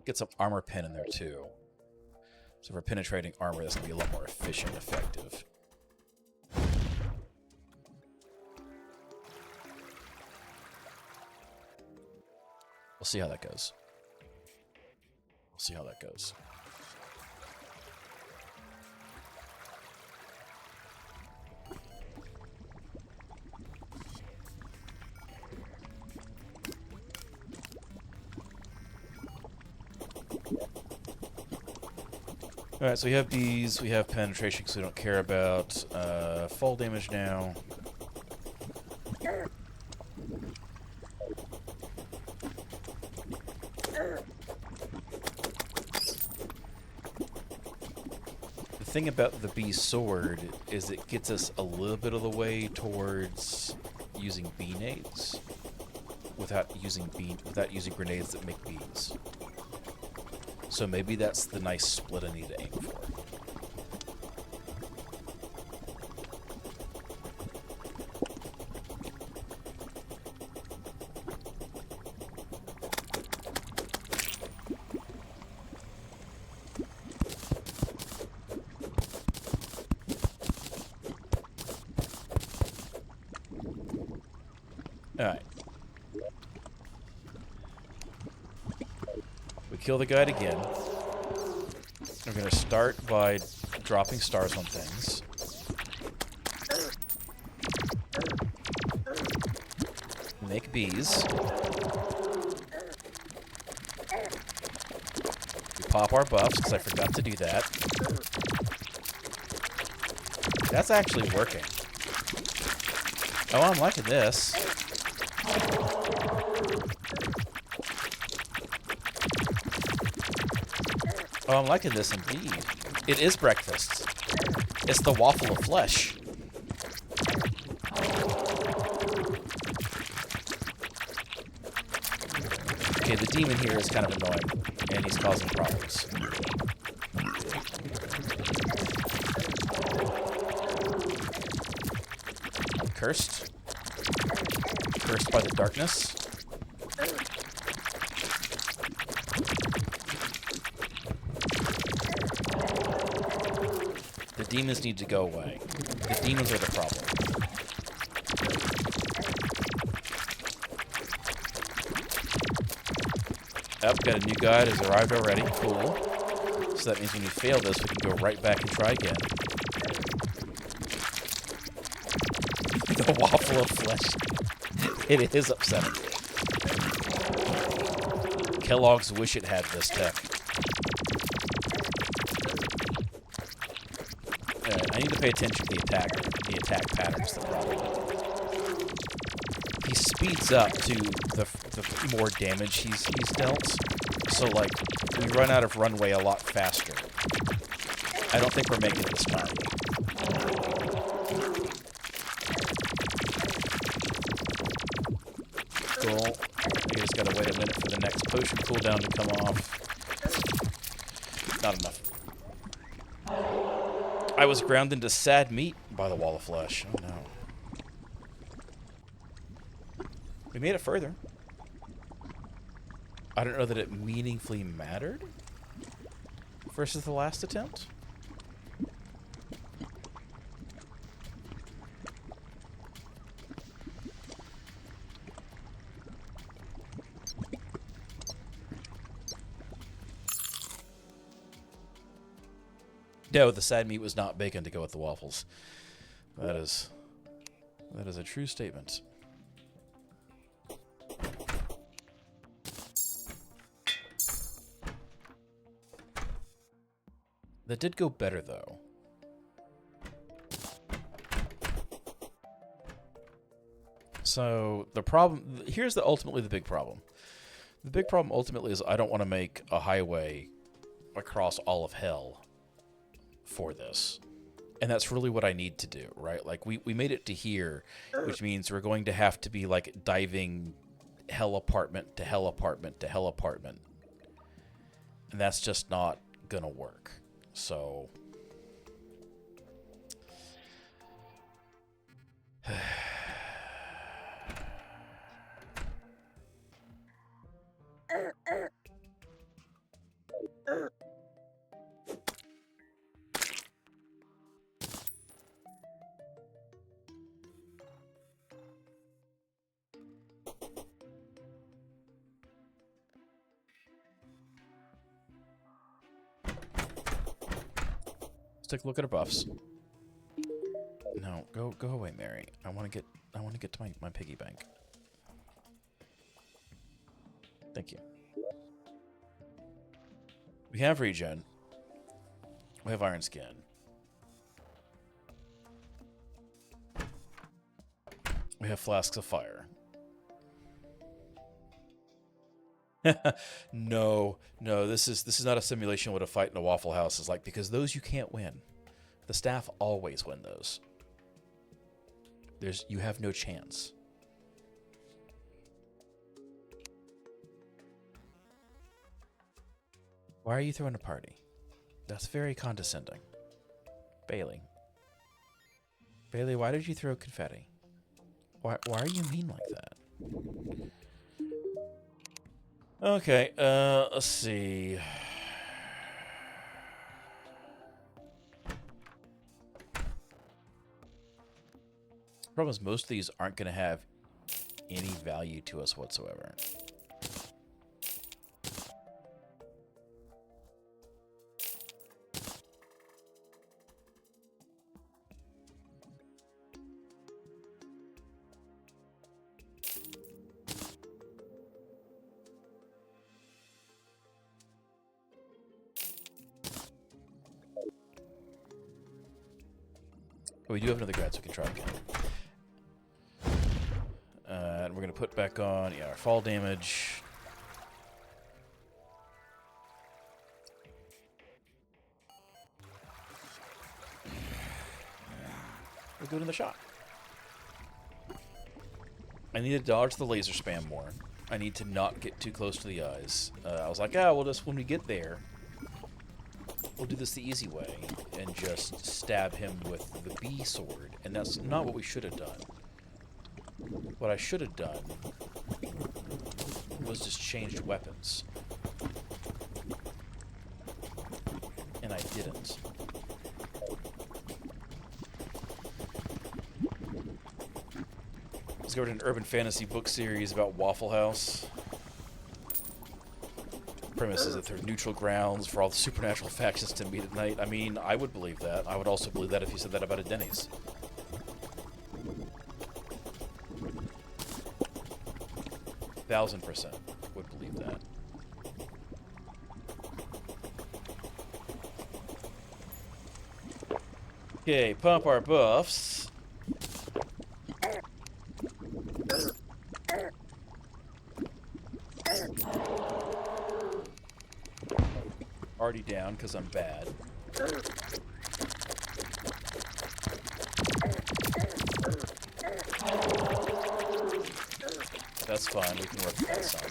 get some armor pen in there too. So for penetrating armor, that's going to be a lot more efficient and effective. We'll see how that goes. We'll see how that goes. Alright, so we have bees, we have penetration because we don't care about fall damage now. The thing about the bee sword is it gets us a little bit of the way towards using bee nades without using grenades that make bees. So maybe that's the nice split I need to aim for. Alright. We kill the guide again. We're going to start by dropping stars on things. Make bees. We pop our buffs because I forgot to do that. That's actually working. Oh, I'm liking this. Oh, I'm liking this indeed. It is breakfast. It's the waffle of flesh. Yeah, the demon here is kind of annoying, and he's causing problems. I'm cursed. Cursed by the darkness. The demons need to go away. The demons are the problem. Yep, got a new guide has arrived already. Cool. So that means when we fail this, we can go right back and try again. The waffle of flesh. It is upsetting. Kellogg's wish it had this tech. I need to pay attention to the attack patterns. The problem. He speeds up to the more damage he's dealt. So like we run out of runway a lot faster. I don't think we're making it this time. Cool. I just gotta wait a minute for the next potion cooldown to come off. Not enough. I was ground into sad meat by the wall of flesh. Oh no. We made it further. I don't know that it meaningfully mattered versus the last attempt. No, the sad meat was not bacon to go with the waffles. That is a true statement. That did go better, though. So, the problem... Here's ultimately the big problem. The big problem ultimately is I don't want to make a highway across all of hell for this. And that's really what I need to do, right? Like, we made it to here, which means we're going to have to be, like, diving hell apartment to hell apartment to hell apartment. And that's just not gonna work. So... Let's take a look at our buffs. No, go away, Mary. I want to get to my piggy bank. Thank you. We have regen. We have iron skin. We have flasks of fire. No, this is not a simulation of what a fight in a Waffle House is like, because those you can't win. The staff always win those. You have no chance. Why are you throwing a party? That's very condescending. Bailey. Bailey, why did you throw confetti? Why are you mean like that? Okay, let's see. The problem is most of these aren't going to have any value to us whatsoever. We do have another grad, so we can try again. And we're going to put back on, our fall damage. We'll do another shot. I need to dodge the laser spam more. I need to not get too close to the eyes. I was like, we'll just, when we get there, we'll do this the easy way and just stab him with the B sword. And that's not what we should have done. What I should have done was just changed weapons. And I didn't. Let's go to an urban fantasy book series about Waffle House. Premise is that they're neutral grounds for all the supernatural factions to meet at night. I mean, I would believe that. I would also believe that if you said that about a Denny's. %1,000% would believe that. Okay, pump our buffs. Already down because I'm bad. That's fine, we can work with that some.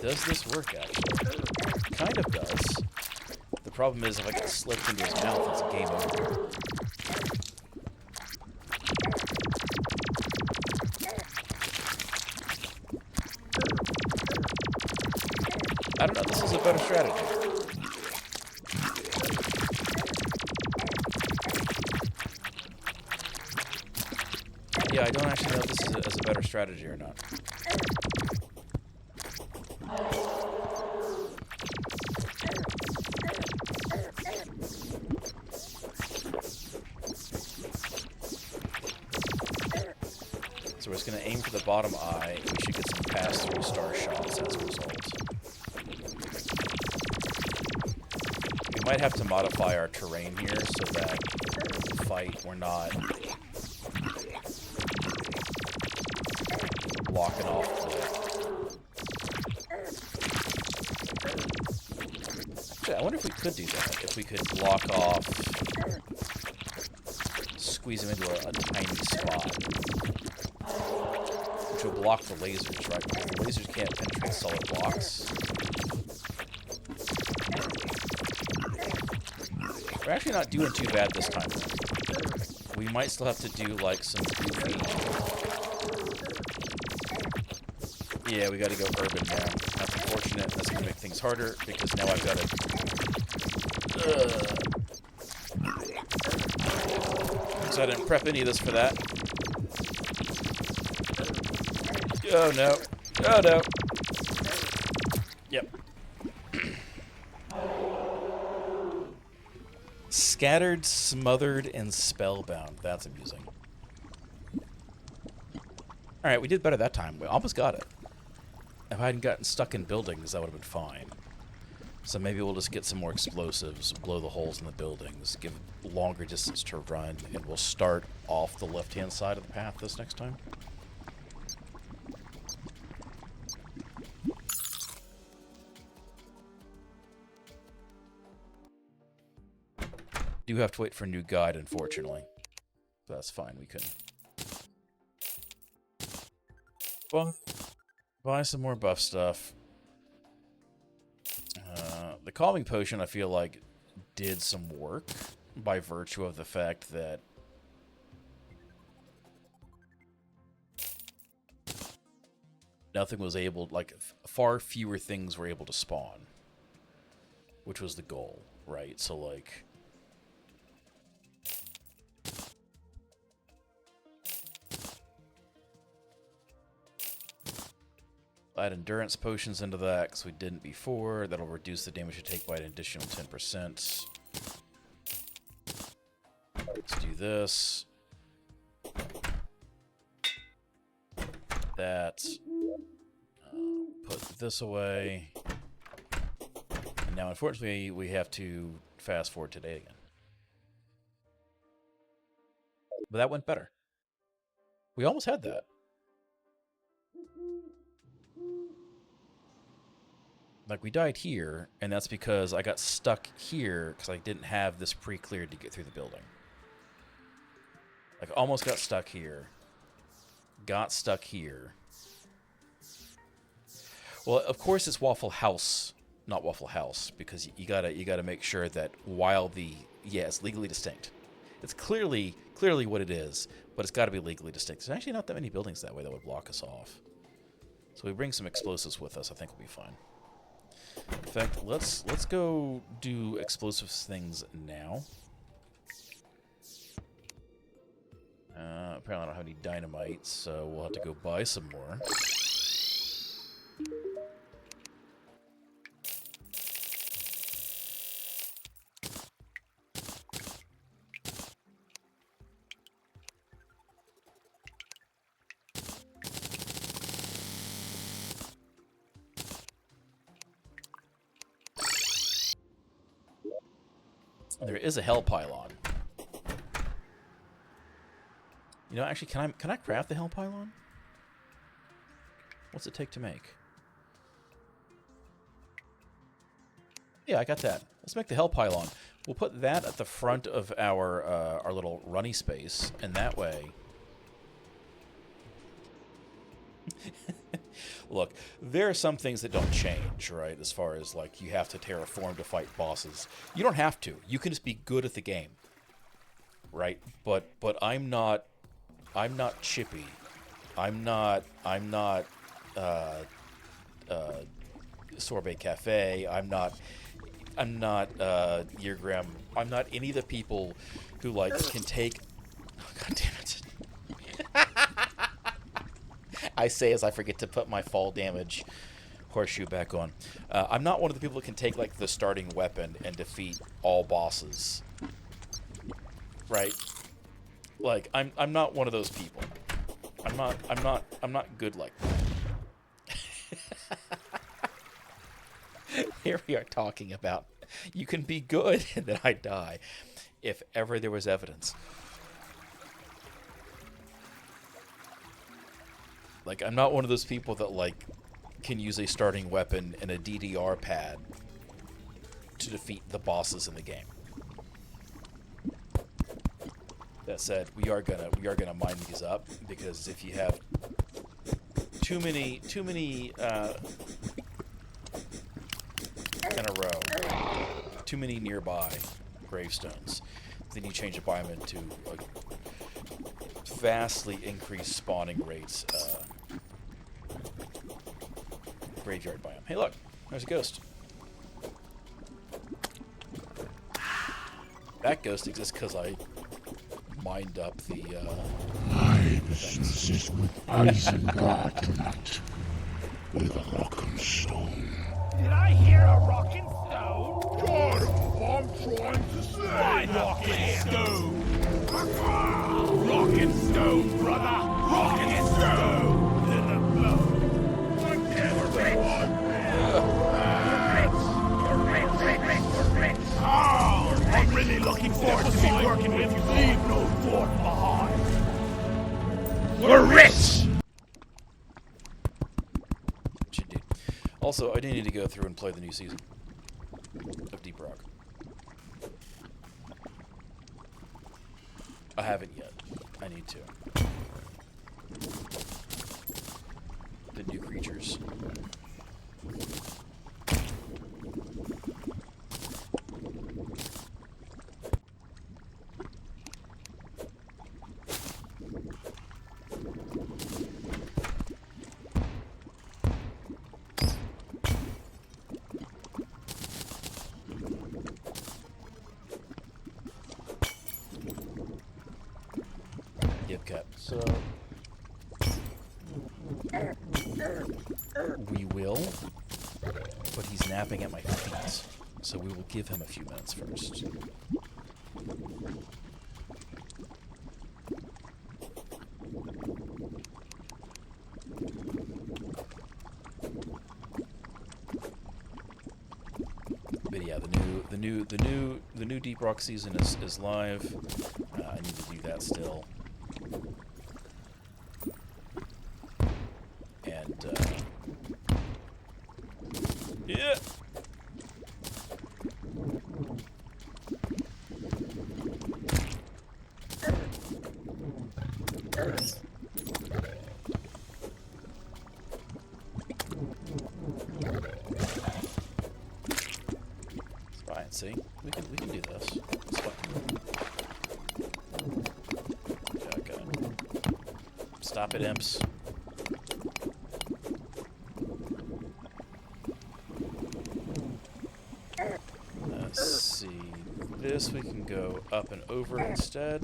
Does this work, actually? Kind of does. The problem is, if I get slipped into his mouth, it's a game over. I don't know, this is a better strategy. Yeah, I don't actually know if this is a better strategy or not. So we're just going to aim for the bottom eye. We should get some pass-through star shots as a result. We might have to modify our terrain here so that in the fight we're not blocking off the... Actually, I wonder if we could do that. If we could block off... Squeeze him into a tiny spot. Which will block the lasers, right? Because the lasers can't penetrate solid blocks. We're actually not doing too bad this time. We might still have to do, like, some goofy... Yeah, we gotta go urban now. That's unfortunate. That's gonna make things harder, because now I've gotta... So I didn't prep any of this for that. Oh no. Oh no. Yep. Scattered, smothered, and spellbound. That's amusing. Alright, we did better that time. We almost got it. If I hadn't gotten stuck in buildings, that would have been fine. So maybe we'll just get some more explosives, blow the holes in the buildings, give longer distance to run, and we'll start off the left-hand side of the path this next time. Do have to wait for a new guide, unfortunately. But that's fine, we can... Well, buy some more buff stuff. The calming potion, I feel like, did some work by virtue of the fact that nothing was able, like, far fewer things were able to spawn, which was the goal, right? So, like, add endurance potions into that, because we didn't before. That'll reduce the damage you take by an additional 10%. Let's do this. That. Put this away. And now, unfortunately, we have to fast forward today again. But that went better. We almost had that. Like, we died here, and that's because I got stuck here because I didn't have this pre-cleared to get through the building. Like, almost got stuck here. Got stuck here. Well, of course it's Waffle House, not Waffle House, because you gotta make sure that while it's legally distinct. It's clearly what it is, but it's got to be legally distinct. There's actually not that many buildings that way that would block us off. So we bring some explosives with us. I think we'll be fine. In fact, let's go do explosives things now. Apparently I don't have any dynamite, so we'll have to go buy some more. There is a hell pylon. You know, actually, can I craft the hell pylon? What's it take to make? Yeah, I got that. Let's make the hell pylon. We'll put that at the front of our little runny space, and that way. Look, there are some things that don't change, right? As far as, like, you have to terraform to fight bosses. You don't have to. You can just be good at the game, right? But I'm not Chippy. I'm not Sorbet Cafe. I'm not Yeargram. I'm not any of the people who, like, can take. Oh, God damn it! I say as I forget to put my fall damage horseshoe back on. I'm not one of the people that can take, like, the starting weapon and defeat all bosses. Right? Like, I'm not one of those people. I'm not good like that. Here we are talking about you can be good and then I die. If ever there was evidence. Like, I'm not one of those people that, like, can use a starting weapon and a DDR pad to defeat the bosses in the game. That said, we are gonna mine these up, because if you have too many in a row, too many nearby gravestones, then you change the biome into vastly increased spawning rates. Graveyard biome. Hey, look, there's a ghost. That ghost exists because I mined up the. My business is with Isengard tonight, with a rock and stone. Did I hear a rockin' stone? Shut up! I'm trying to say. Fine, rockin' stone. Rockin' stone, brother. Rockin' stone. To the blow. Oh, I'm really looking forward to be working with you. Leave no fort behind. We're rich. Should do. Also, I do need to go through and play the new season of Deep Rock. I haven't yet. I need to. The new creatures. So we will, but he's napping at my feet, so we will give him a few minutes first. But yeah, the new Deep Rock season is live. I need to do that still. Yeah. It's fine. See, we can do this. It's fine. Okay. Stop it, imps. Let's see. This we can go up and over instead.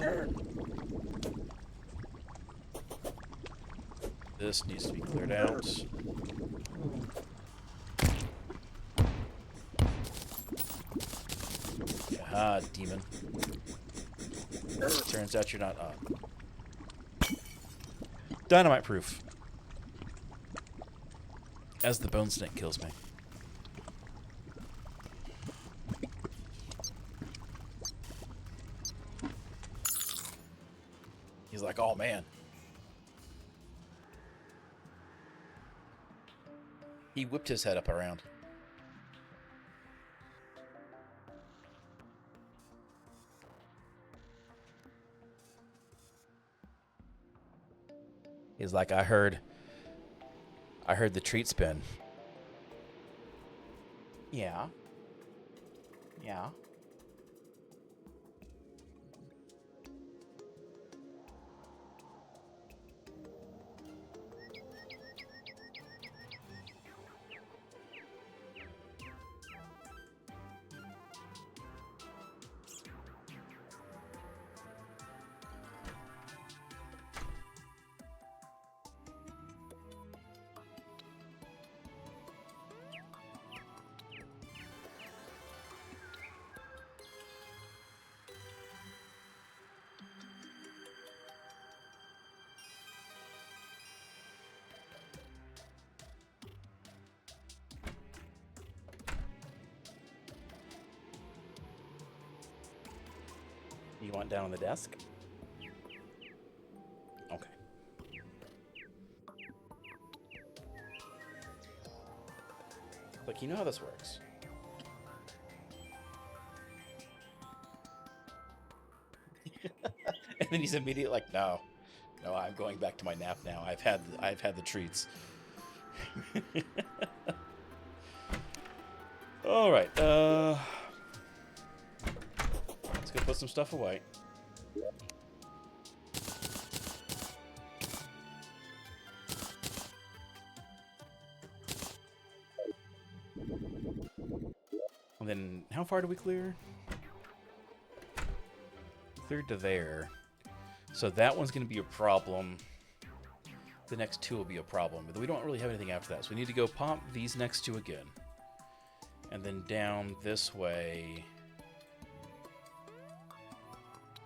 This needs to be cleared out. Ah, demon. Turns out you're not up. Dynamite proof. As the bone snake kills me. He's like, oh man. He whipped his head up around. He's like, I heard the treat spin. Yeah. Yeah. You want down on the desk? Okay. Look, you know how this works. And then he's immediately like, no, I'm going back to my nap now. I've had the treats. All right. Let's go put some stuff away. And then, how far do we clear? Cleared to there. So that one's going to be a problem. The next two will be a problem. But we don't really have anything after that. So we need to go pop these next two again. And then down this way.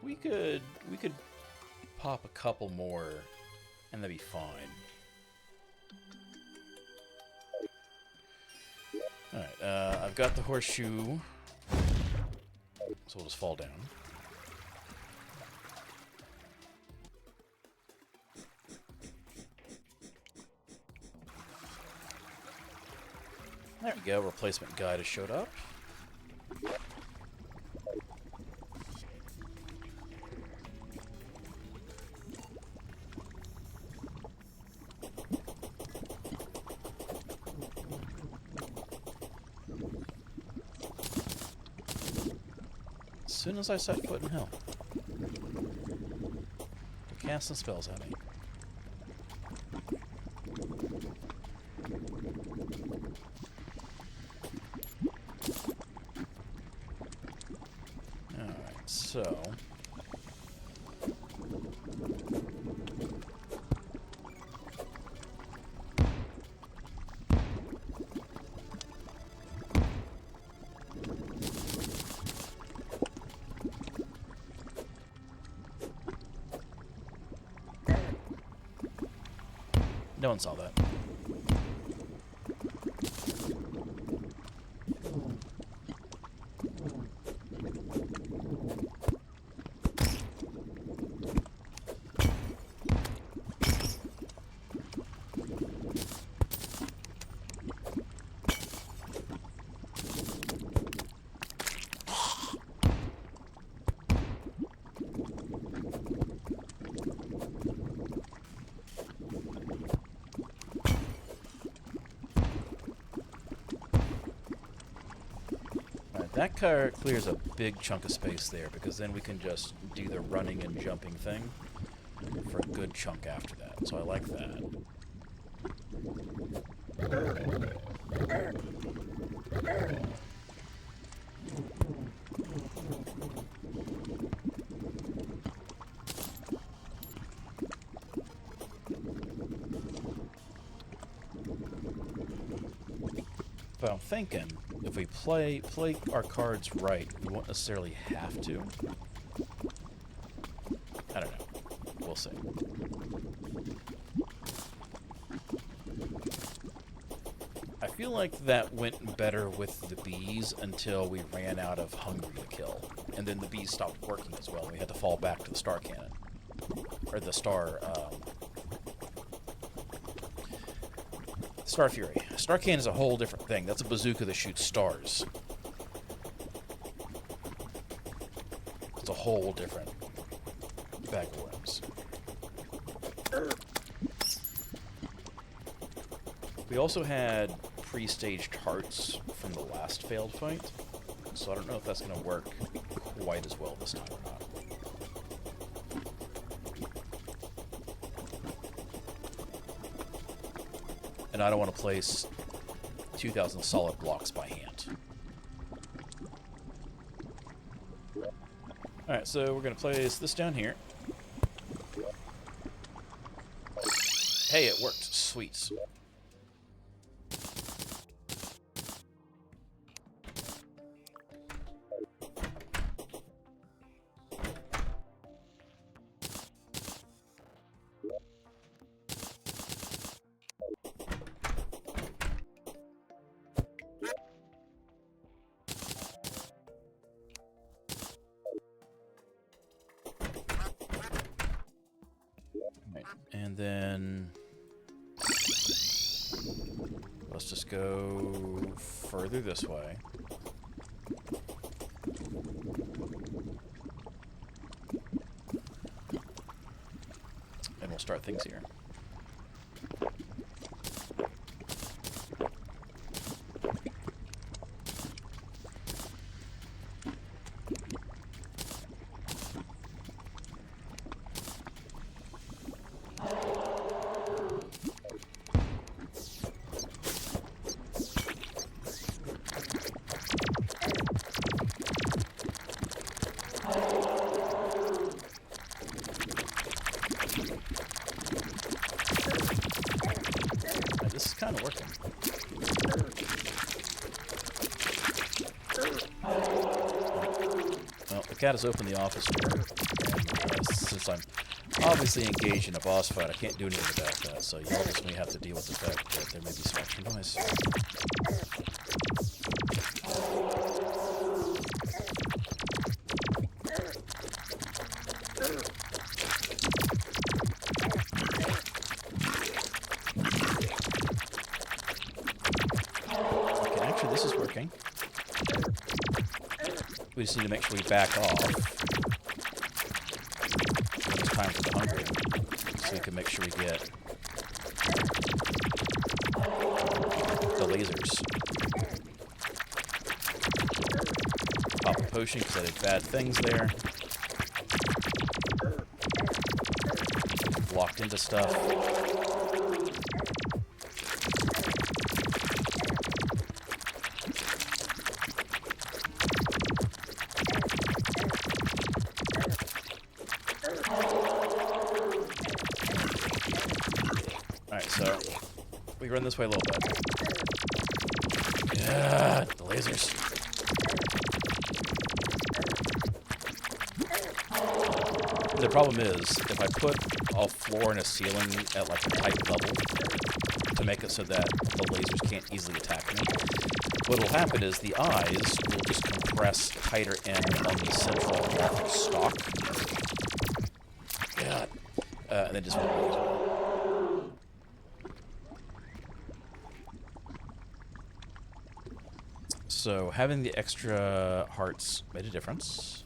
We could pop a couple more. And that'd be fine. Alright, I've got the horseshoe. So we'll just fall down. There we go, replacement guide has showed up. As soon as I set foot in hell, they're casting spells at me. So, no one saw that. That car clears a big chunk of space there, because then we can just do the running and jumping thing for a good chunk after that. So I like that. But I'm thinking, if we play our cards right, we won't necessarily have to. I don't know. We'll see. I feel like that went better with the bees until we ran out of hungry to kill. And then the bees stopped working as well, and we had to fall back to the star cannon. Or the star Fury. Star cannon is a whole different thing. That's a bazooka that shoots stars. It's a whole different bag of worms. We also had pre-staged hearts from the last failed fight, so I don't know if that's going to work quite as well this time or not. And I don't want to place 2,000 solid blocks by hand. Alright, so we're going to place this down here. Hey, it worked. Sweet. And then let's just go further this way. And we'll start things here. This is kind of working. Well, the cat has opened the office door, and since I'm obviously engaged in a boss fight, I can't do anything about that, so y'all just may have to deal with the fact that there may be some extra noise. Actually, this is working. We just need to make sure we back off when it's time for the hungry, so we can make sure we get the lasers. Pop a potion because I did bad things there. Blocked into stuff. Alright, so we run this way a little bit. Yeah, the lasers. The problem is, if I put a floor and a ceiling at like a tight level to make it so that the lasers can't easily attack me, what will happen is the eyes will just compress tighter in on the central graphic stock. God. And then just won't go as well. So having the extra hearts made a difference.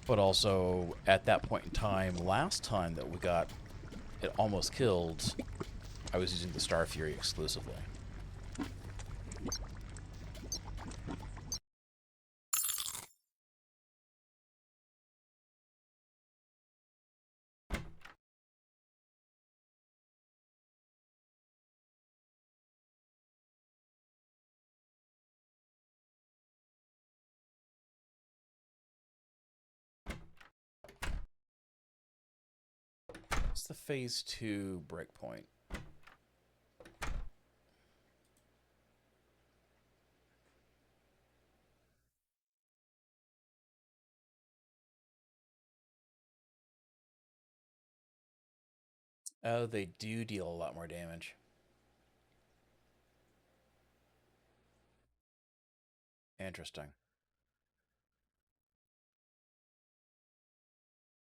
But also, at that point in time, last time that we got it almost killed, I was using the Star Fury exclusively. What's the phase 2 breakpoint? Oh, they do deal a lot more damage. Interesting.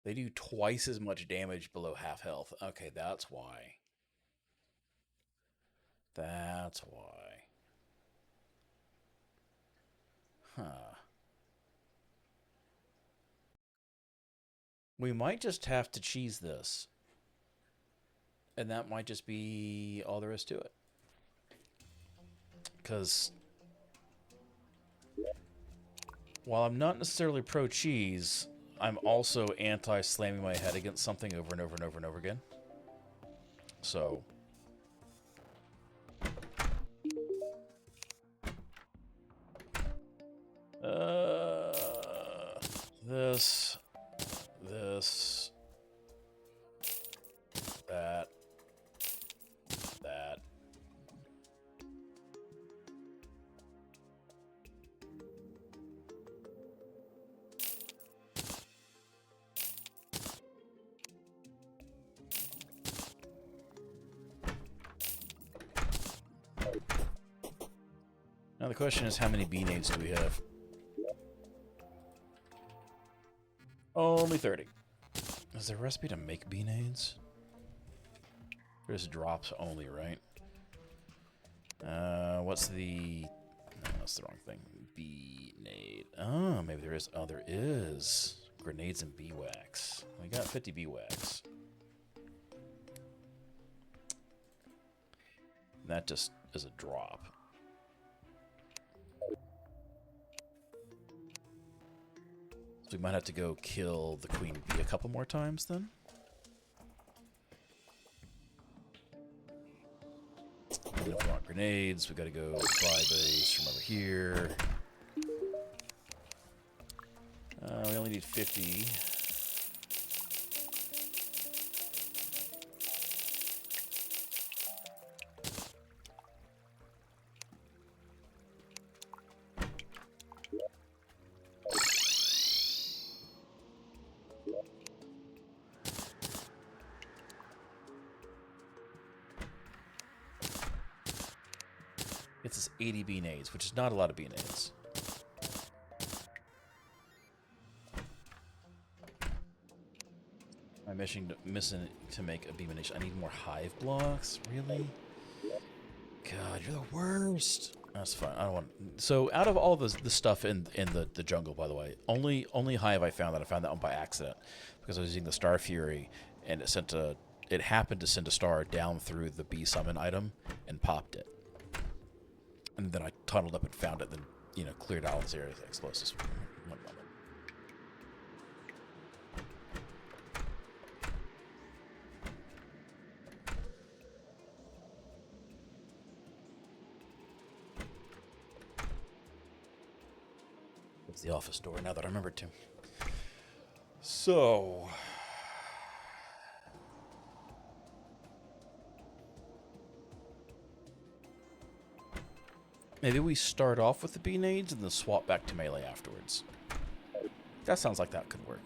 They do twice as much damage below half health. Okay, that's why. That's why. Huh. We might just have to cheese this. And that might just be all there is to it. Because while I'm not necessarily pro-cheese, I'm also anti-slamming my head against something over and over and over and over again. So... this... that... Now the question is, how many B-nades do we have? Only 30. Is there a recipe to make B-nades? There's drops only, right? What's the... No, that's the wrong thing. B-nade. Oh, maybe there is. Oh, there is. Grenades and bee-wax. We got 50 bee-wax. That just is a drop. So we might have to go kill the queen bee a couple more times then. And if we want grenades, we gotta go buy those from over here. We only need 50. It's this 80 B-nades, which is not a lot of B-nades. I'm missing to make a B-nade. I need more hive blocks? Really? God, you're the worst. That's fine. I don't want... So, out of all the stuff in the jungle, by the way, only hive I found that one by accident. Because I was using the Star Fury, and it happened to send a star down through the bee summon item, and popped it. And then I tunneled up and found it, then, you know, cleared out all this area with explosives. One moment. It's the office door now that I remembered to. So... maybe we start off with the B-nades and then swap back to melee afterwards. That sounds like that could work.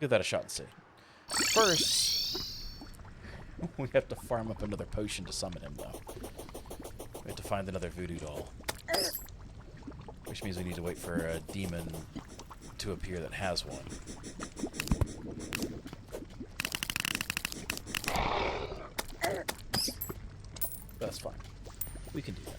Give that a shot and see. First, we have to farm up another potion to summon him, though. We have to find another voodoo doll. Which means we need to wait for a demon to appear that has one. That's fine. We can do that.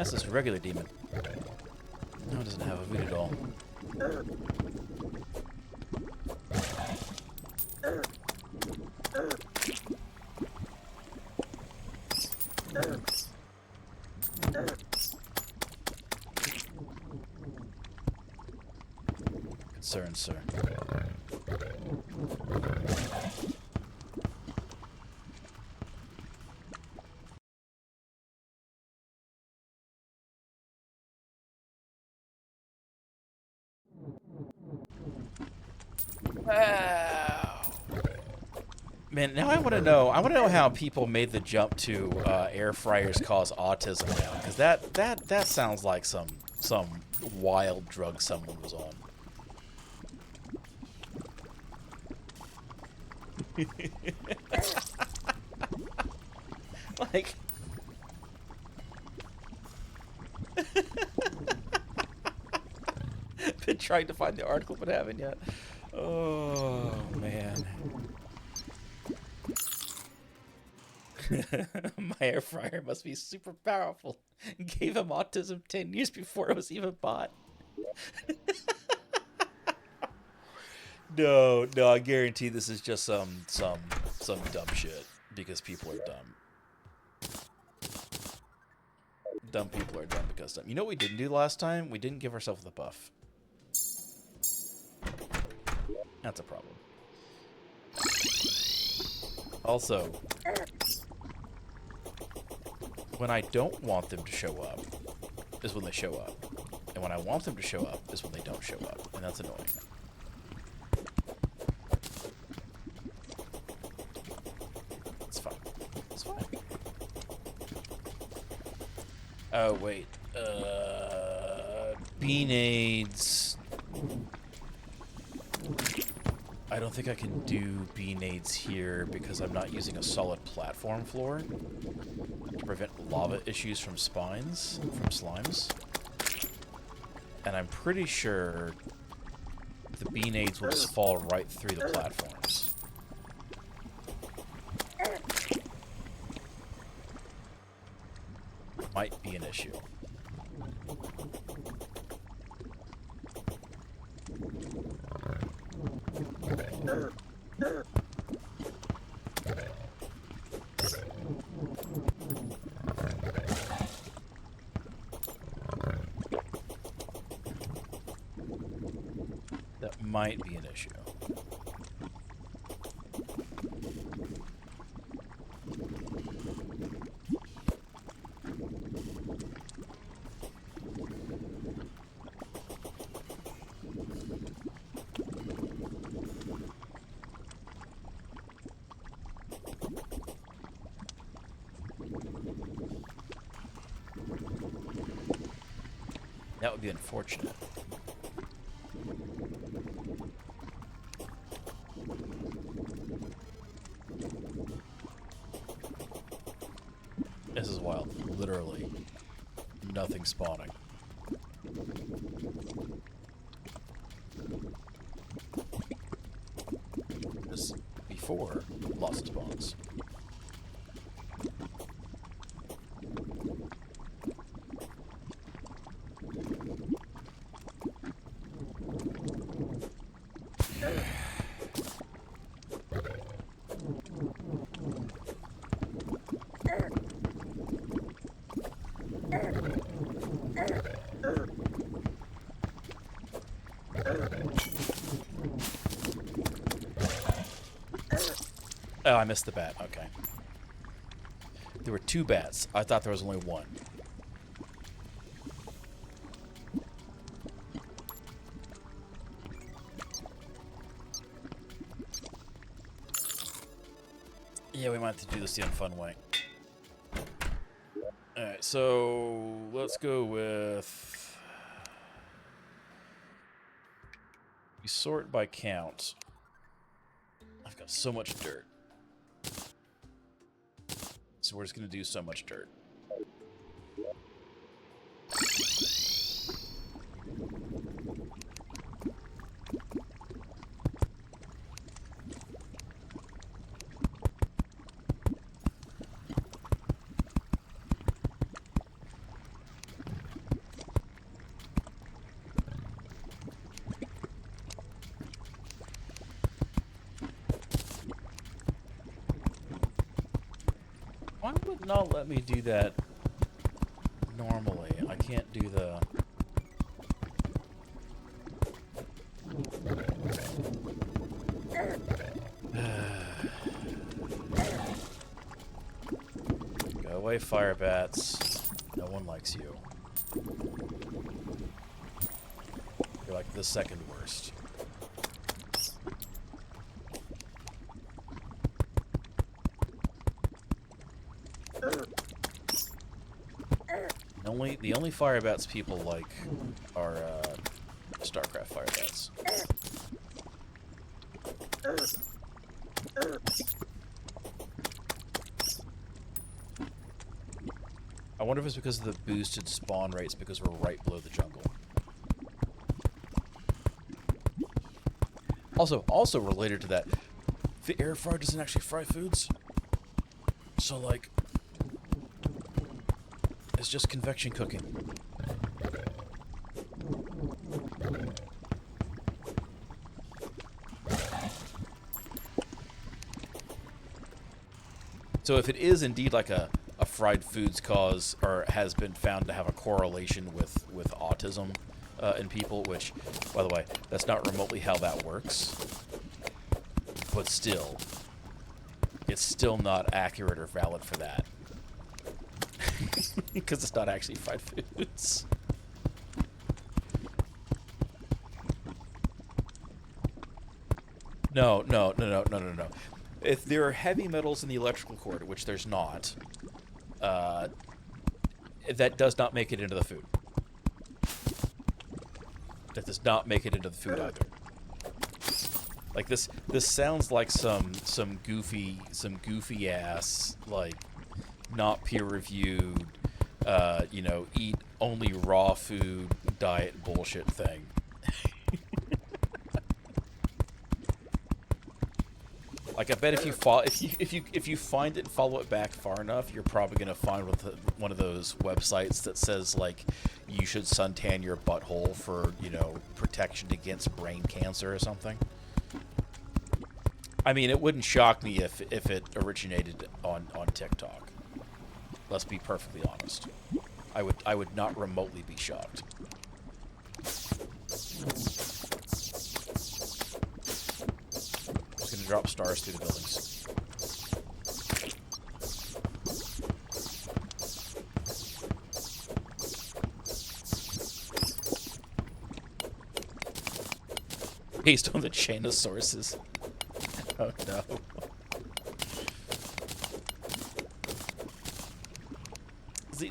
That's this regular demon. No, it doesn't have a voodoo doll. Concern, sir. Wow. Man, now I want to know. I want to know how people made the jump to air fryers cause autism now, because that sounds like some wild drug someone was on. Like. Been trying to find the article, but haven't yet. Oh man. My air fryer must be super powerful. Gave him autism 10 years before it was even bought. No, I guarantee this is just some dumb shit because people are dumb. Dumb people are dumb because dumb. You know what we didn't do last time? We didn't give ourselves the buff. That's a problem. Also, when I don't want them to show up is when they show up. And when I want them to show up is when they don't show up. And that's annoying. It's fine. It's fine. Oh, wait. Beanades. I don't think I can do beanades here because I'm not using a solid platform floor to prevent lava issues from slimes. And I'm pretty sure the beanades will just fall right through the platforms. Might be an issue. That might be an issue. That would be unfortunate. This is wild. Literally nothing spawning. This before lost spawns. Oh, I missed the bat. Okay. There were 2 bats. I thought there was only 1. Yeah, we might have to do this the unfun way. Alright, so let's go with... We sort by count. I've got so much dirt. So we're just going to do so much dirt. Why would it not let me do that normally? I can't do the... Go away, fire bats. No one likes you. You're like the second worst. The only fire bats people like are StarCraft fire bats. I wonder if it's because of the boosted spawn rates because we're right below the jungle. Also related to that, the air fryer doesn't actually fry foods. So like, it's just convection cooking. So if it is indeed like a fried foods cause, or has been found to have a correlation with autism in people, which, by the way, that's not remotely how that works. But still, it's still not accurate or valid for that. Because it's not actually fried foods. No. If there are heavy metals in the electrical cord, which there's not, that does not make it into the food. That does not make it into the food either. Like this sounds like some goofy ass, like, not peer-reviewed, you know, eat only raw food diet bullshit thing. Like, I bet if you find it and follow it back far enough, you're probably gonna find one of those websites that says, like, you should suntan your butthole for, you know, protection against brain cancer or something. I mean, it wouldn't shock me if it originated on TikTok. Let's be perfectly honest. I would not remotely be shocked. It's gonna drop stars through the buildings. Based on the chain of sources. Oh no.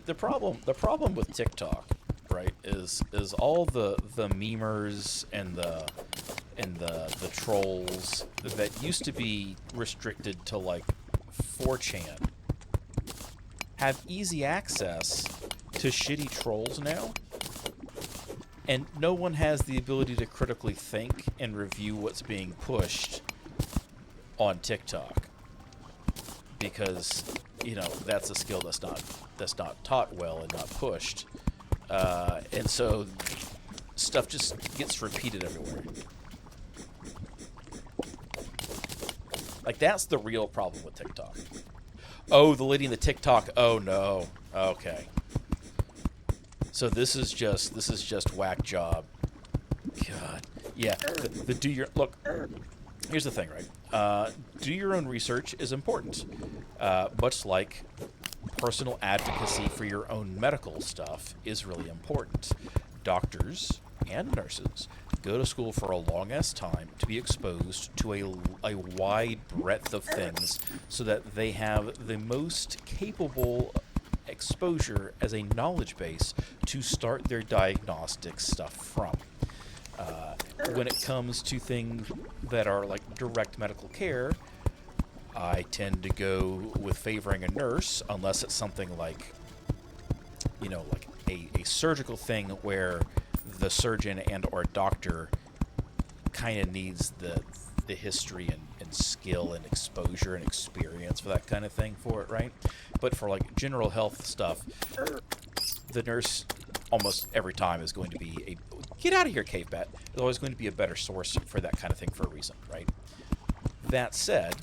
The problem with TikTok, right, is all the memers and the trolls that used to be restricted to like 4chan have easy access to shitty trolls now. And no one has the ability to critically think and review what's being pushed on TikTok, because, you know, that's a skill that's not taught well and not pushed, and so stuff just gets repeated everywhere. Like, that's the real problem with TikTok. Oh, the lady in the TikTok. Oh no. Okay. So this is just whack job. God. Yeah. The do your look. Here's the thing, right? Do your own research is important. Much like personal advocacy for your own medical stuff is really important. Doctors and nurses go to school for a long-ass time to be exposed to a wide breadth of things so that they have the most capable exposure as a knowledge base to start their diagnostic stuff from. When it comes to things that are like direct medical care, I tend to go with favoring a nurse, unless it's something like, you know, like a surgical thing where the surgeon and or doctor kind of needs the history and skill and exposure and experience for that kind of thing for it, right? But for like general health stuff, the nurse almost every time is going to be a get out of here, cave bat. Is always going to be a better source for that kind of thing for a reason, right? That said,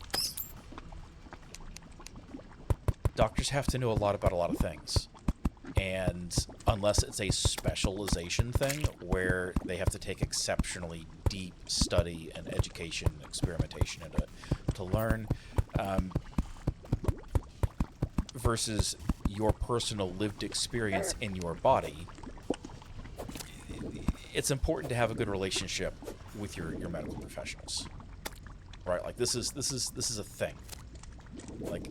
doctors have to know a lot about a lot of things. And unless it's a specialization thing where they have to take exceptionally deep study and education and experimentation into it to learn, versus your personal lived experience in your body, it's important to have a good relationship with your medical professionals, right? Like this is a thing. Like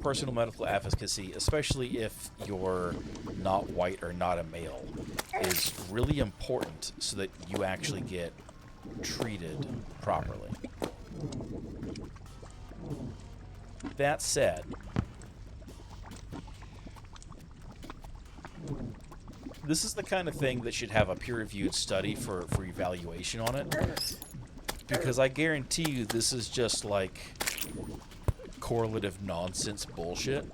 personal medical advocacy, especially if you're not white or not a male, is really important so that you actually get treated properly. That said, this is the kind of thing that should have a peer-reviewed study for evaluation on it, because I guarantee you this is just like correlative nonsense bullshit.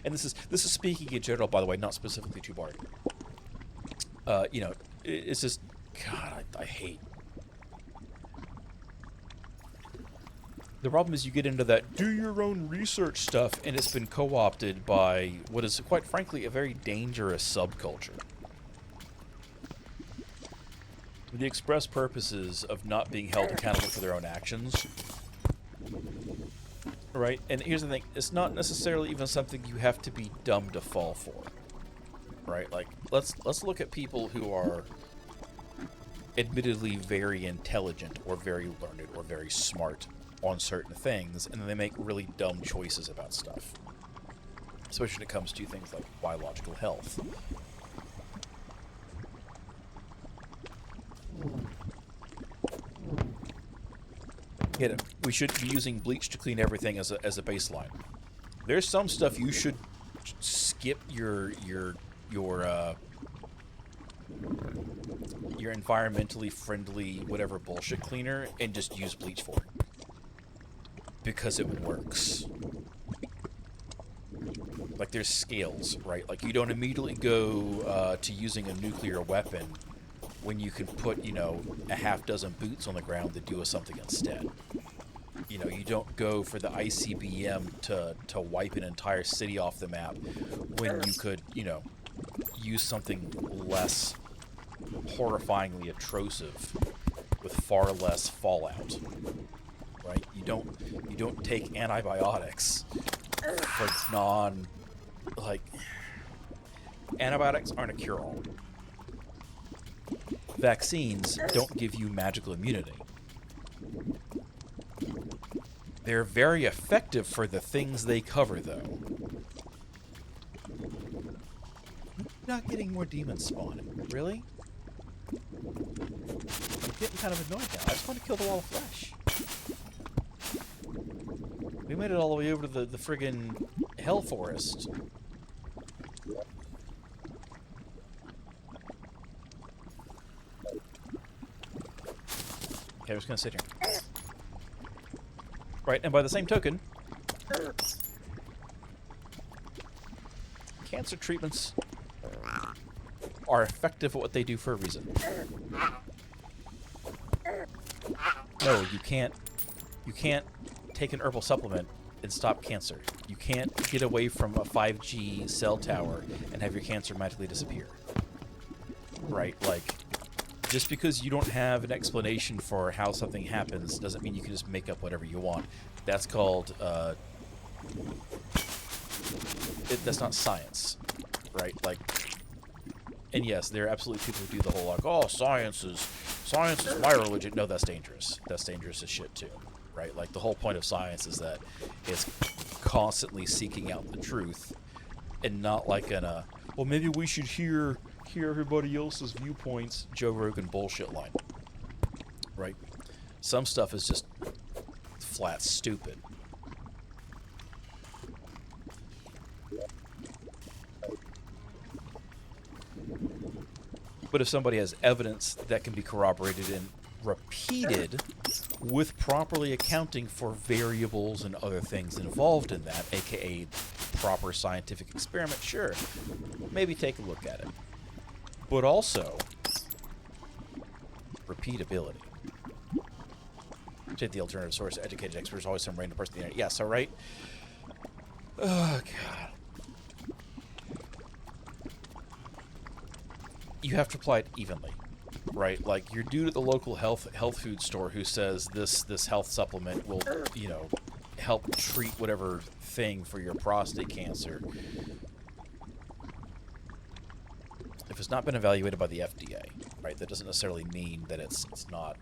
And this is speaking in general, by the way, not specifically to Bard. You know, it's just, God, I hate. The problem is you get into that do your own research stuff, and it's been co-opted by what is, quite frankly, a very dangerous subculture. The express purposes of not being held accountable for their own actions. Right? And here's the thing, it's not necessarily even something you have to be dumb to fall for. Right? Like, let's look at people who are admittedly very intelligent or very learned or very smart on certain things, and then they make really dumb choices about stuff. Especially when it comes to things like biological health. Get it. We should be using bleach to clean everything as a baseline. There's some stuff you should skip your environmentally friendly whatever bullshit cleaner and just use bleach for it. Because it works. Like there's scales, right? Like you don't immediately go to using a nuclear weapon when you can put, you know, a half dozen boots on the ground to do something instead. You know, you don't go for the ICBM to wipe an entire city off the map when you could, you know, use something less horrifyingly atrocive with far less fallout. Right? You don't take antibiotics for antibiotics aren't a cure-all. Vaccines don't give you magical immunity. They're very effective for the things they cover, though. Not getting more demons spawning. Really? I'm getting kind of annoyed now. I just want to kill the wall of flesh. We made it all the way over to the friggin' hell forest. Okay, I'm just gonna sit here. Right, and by the same token, cancer treatments are effective at what they do for a reason. No, you can't take an herbal supplement and stop cancer. You can't get away from a 5G cell tower and have your cancer magically disappear. Right? Like, just because you don't have an explanation for how something happens doesn't mean you can just make up whatever you want. That's called, that's not science. Right? Like, and yes, there are absolutely people who do the whole, like, oh, science is my religion. No, that's dangerous. That's dangerous as shit, too. Right? Like, the whole point of science is that it's constantly seeking out the truth and not like well, maybe we should hear everybody else's viewpoints, Joe Rogan bullshit line. Right? Some stuff is just flat stupid. But if somebody has evidence that can be corroborated and repeated with properly accounting for variables and other things involved in that, aka proper scientific experiment, sure, maybe take a look at it. But also, repeatability. Take the alternative source. Educated experts, always some random person. Yeah, so right. Oh god. You have to apply it evenly, right? Like your dude at the local health food store who says this health supplement will, you know, help treat whatever thing for your prostate cancer. If it's not been evaluated by the FDA, right, that doesn't necessarily mean that it's not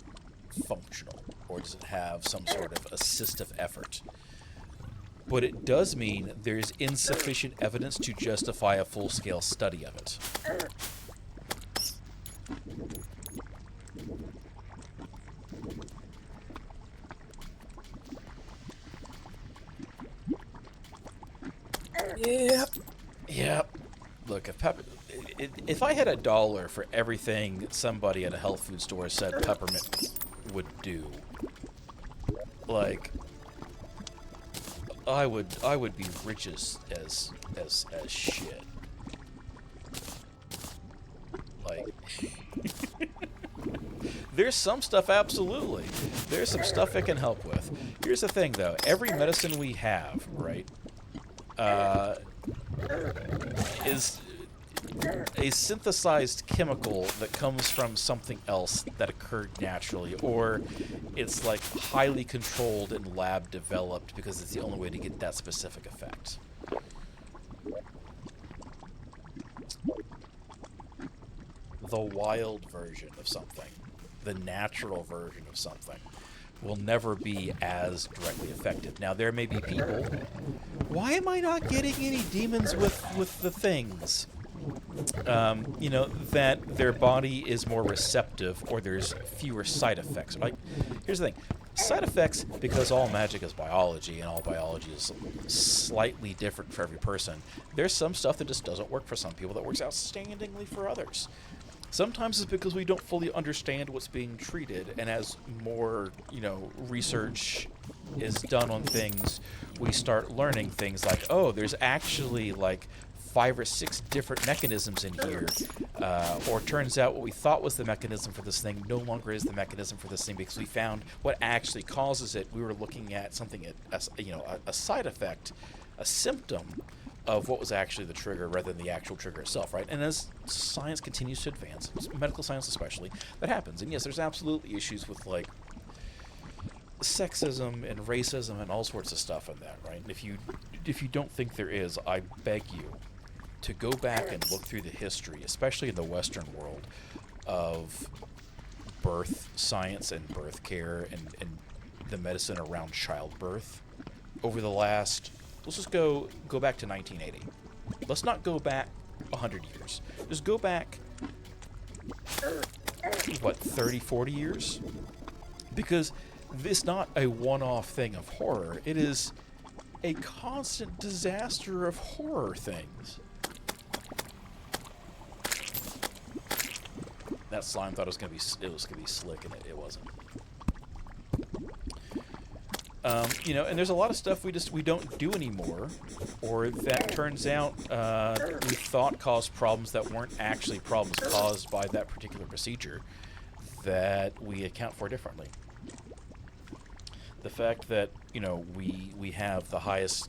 functional or doesn't have some sort of assistive effort. But it does mean there's insufficient evidence to justify a full-scale study of it. Yep. Look, if I had $1 for everything somebody at a health food store said peppermint would do, like, I would be rich as shit. Like, there's some stuff, absolutely. There's some stuff it can help with. Here's the thing, though. Every medicine we have, right, is a synthesized chemical that comes from something else that occurred naturally, or it's like highly controlled and lab developed because it's the only way to get that specific effect. The wild version of something, the natural version of something, will never be as directly effective. Now, there may be people... Why am I not getting any demons with the things? You know, that their body is more receptive or there's fewer side effects. Like, here's the thing. Side effects, because all magic is biology and all biology is slightly different for every person, there's some stuff that just doesn't work for some people that works outstandingly for others. Sometimes it's because we don't fully understand what's being treated, and as more, you know, research is done on things, we start learning things like, oh, there's actually like 5 or 6 different mechanisms in here, or turns out what we thought was the mechanism for this thing no longer is the mechanism for this thing because we found what actually causes it. We were looking at something, you know, a side effect, a symptom of what was actually the trigger rather than the actual trigger itself, right? And as science continues to advance, medical science especially, that happens. And yes, there's absolutely issues with, like, sexism and racism and all sorts of stuff in that, right? And if you don't think there is, I beg you to go back and look through the history, especially in the Western world, of birth science and birth care and the medicine around childbirth over the last... Let's just go back to 1980. Let's not go back 100 years. Just go back, what, 30, 40 years? Because it's not a one-off thing of horror. It is a constant disaster of horror things. That slime thought it was gonna be slick, and it wasn't. You know, and there's a lot of stuff we don't do anymore, or that turns out we thought caused problems that weren't actually problems caused by that particular procedure that we account for differently. The fact that, you know, we have the highest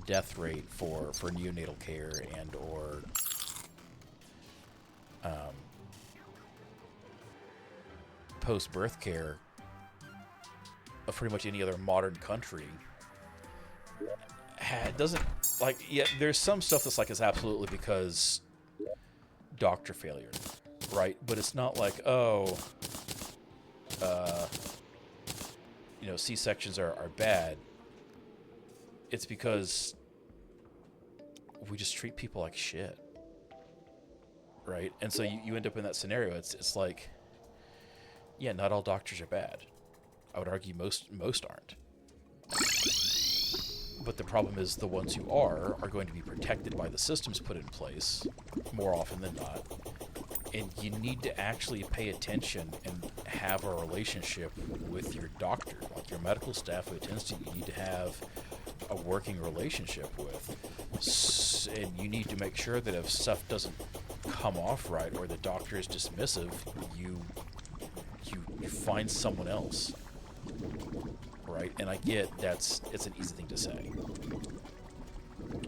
death rate for neonatal care and or post-birth care of pretty much any other modern country, it doesn't, like, yeah, there's some stuff that's like, it's absolutely because doctor failure, right? But it's not like, oh, you know, C-sections are bad. It's because we just treat people like shit, right? And so you end up in that scenario. It's like, yeah, not all doctors are bad. I would argue most aren't. But the problem is the ones who are going to be protected by the systems put in place more often than not. And you need to actually pay attention and have a relationship with your doctor, like your medical staff who attends to you. You need to have a working relationship with. And you need to make sure that if stuff doesn't come off right or the doctor is dismissive, you you find someone else, right? And I get it's an easy thing to say,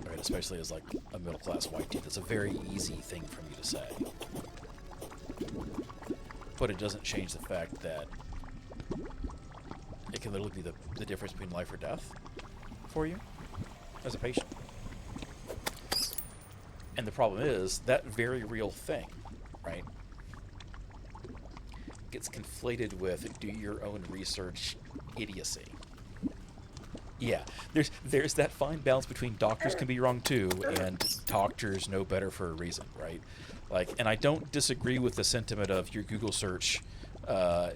right? Especially as like a middle-class white dude, that's a very easy thing for me to say. But it doesn't change the fact that it can literally be the difference between life or death for you as a patient. And the problem is that very real thing, right, gets conflated with do your own research idiocy. Yeah, there's that fine balance between doctors can be wrong too, and doctors know better for a reason, right? Like, and I don't disagree with the sentiment of your Google search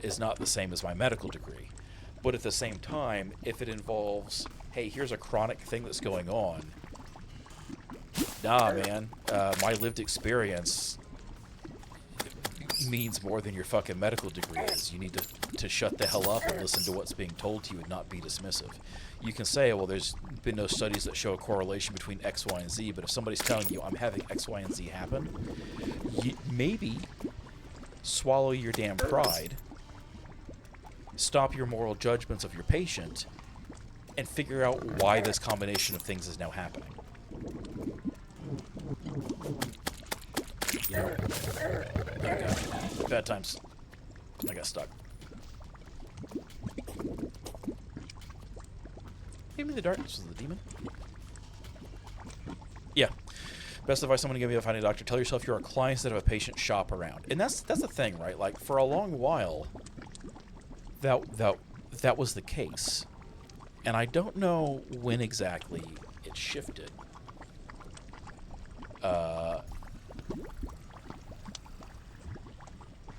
is not the same as my medical degree. But at the same time, if it involves, hey, here's a chronic thing that's going on, nah, man, my lived experience means more than your fucking medical degree is. You need to shut the hell up and listen to what's being told to you and not be dismissive. You can say, well, there's been no studies that show a correlation between X, Y, and Z, but if somebody's telling you, I'm having X, Y, and Z happen, maybe swallow your damn pride, stop your moral judgments of your patient, and figure out why this combination of things is now happening. You know, okay. Bad times. I got stuck. Give me the dart. This was the demon. Yeah. Best advice someone gave me about finding a doctor: tell yourself you're a client instead of a patient. Shop around. And that's the thing, right? Like, for a long while, that was the case. And I don't know when exactly it shifted.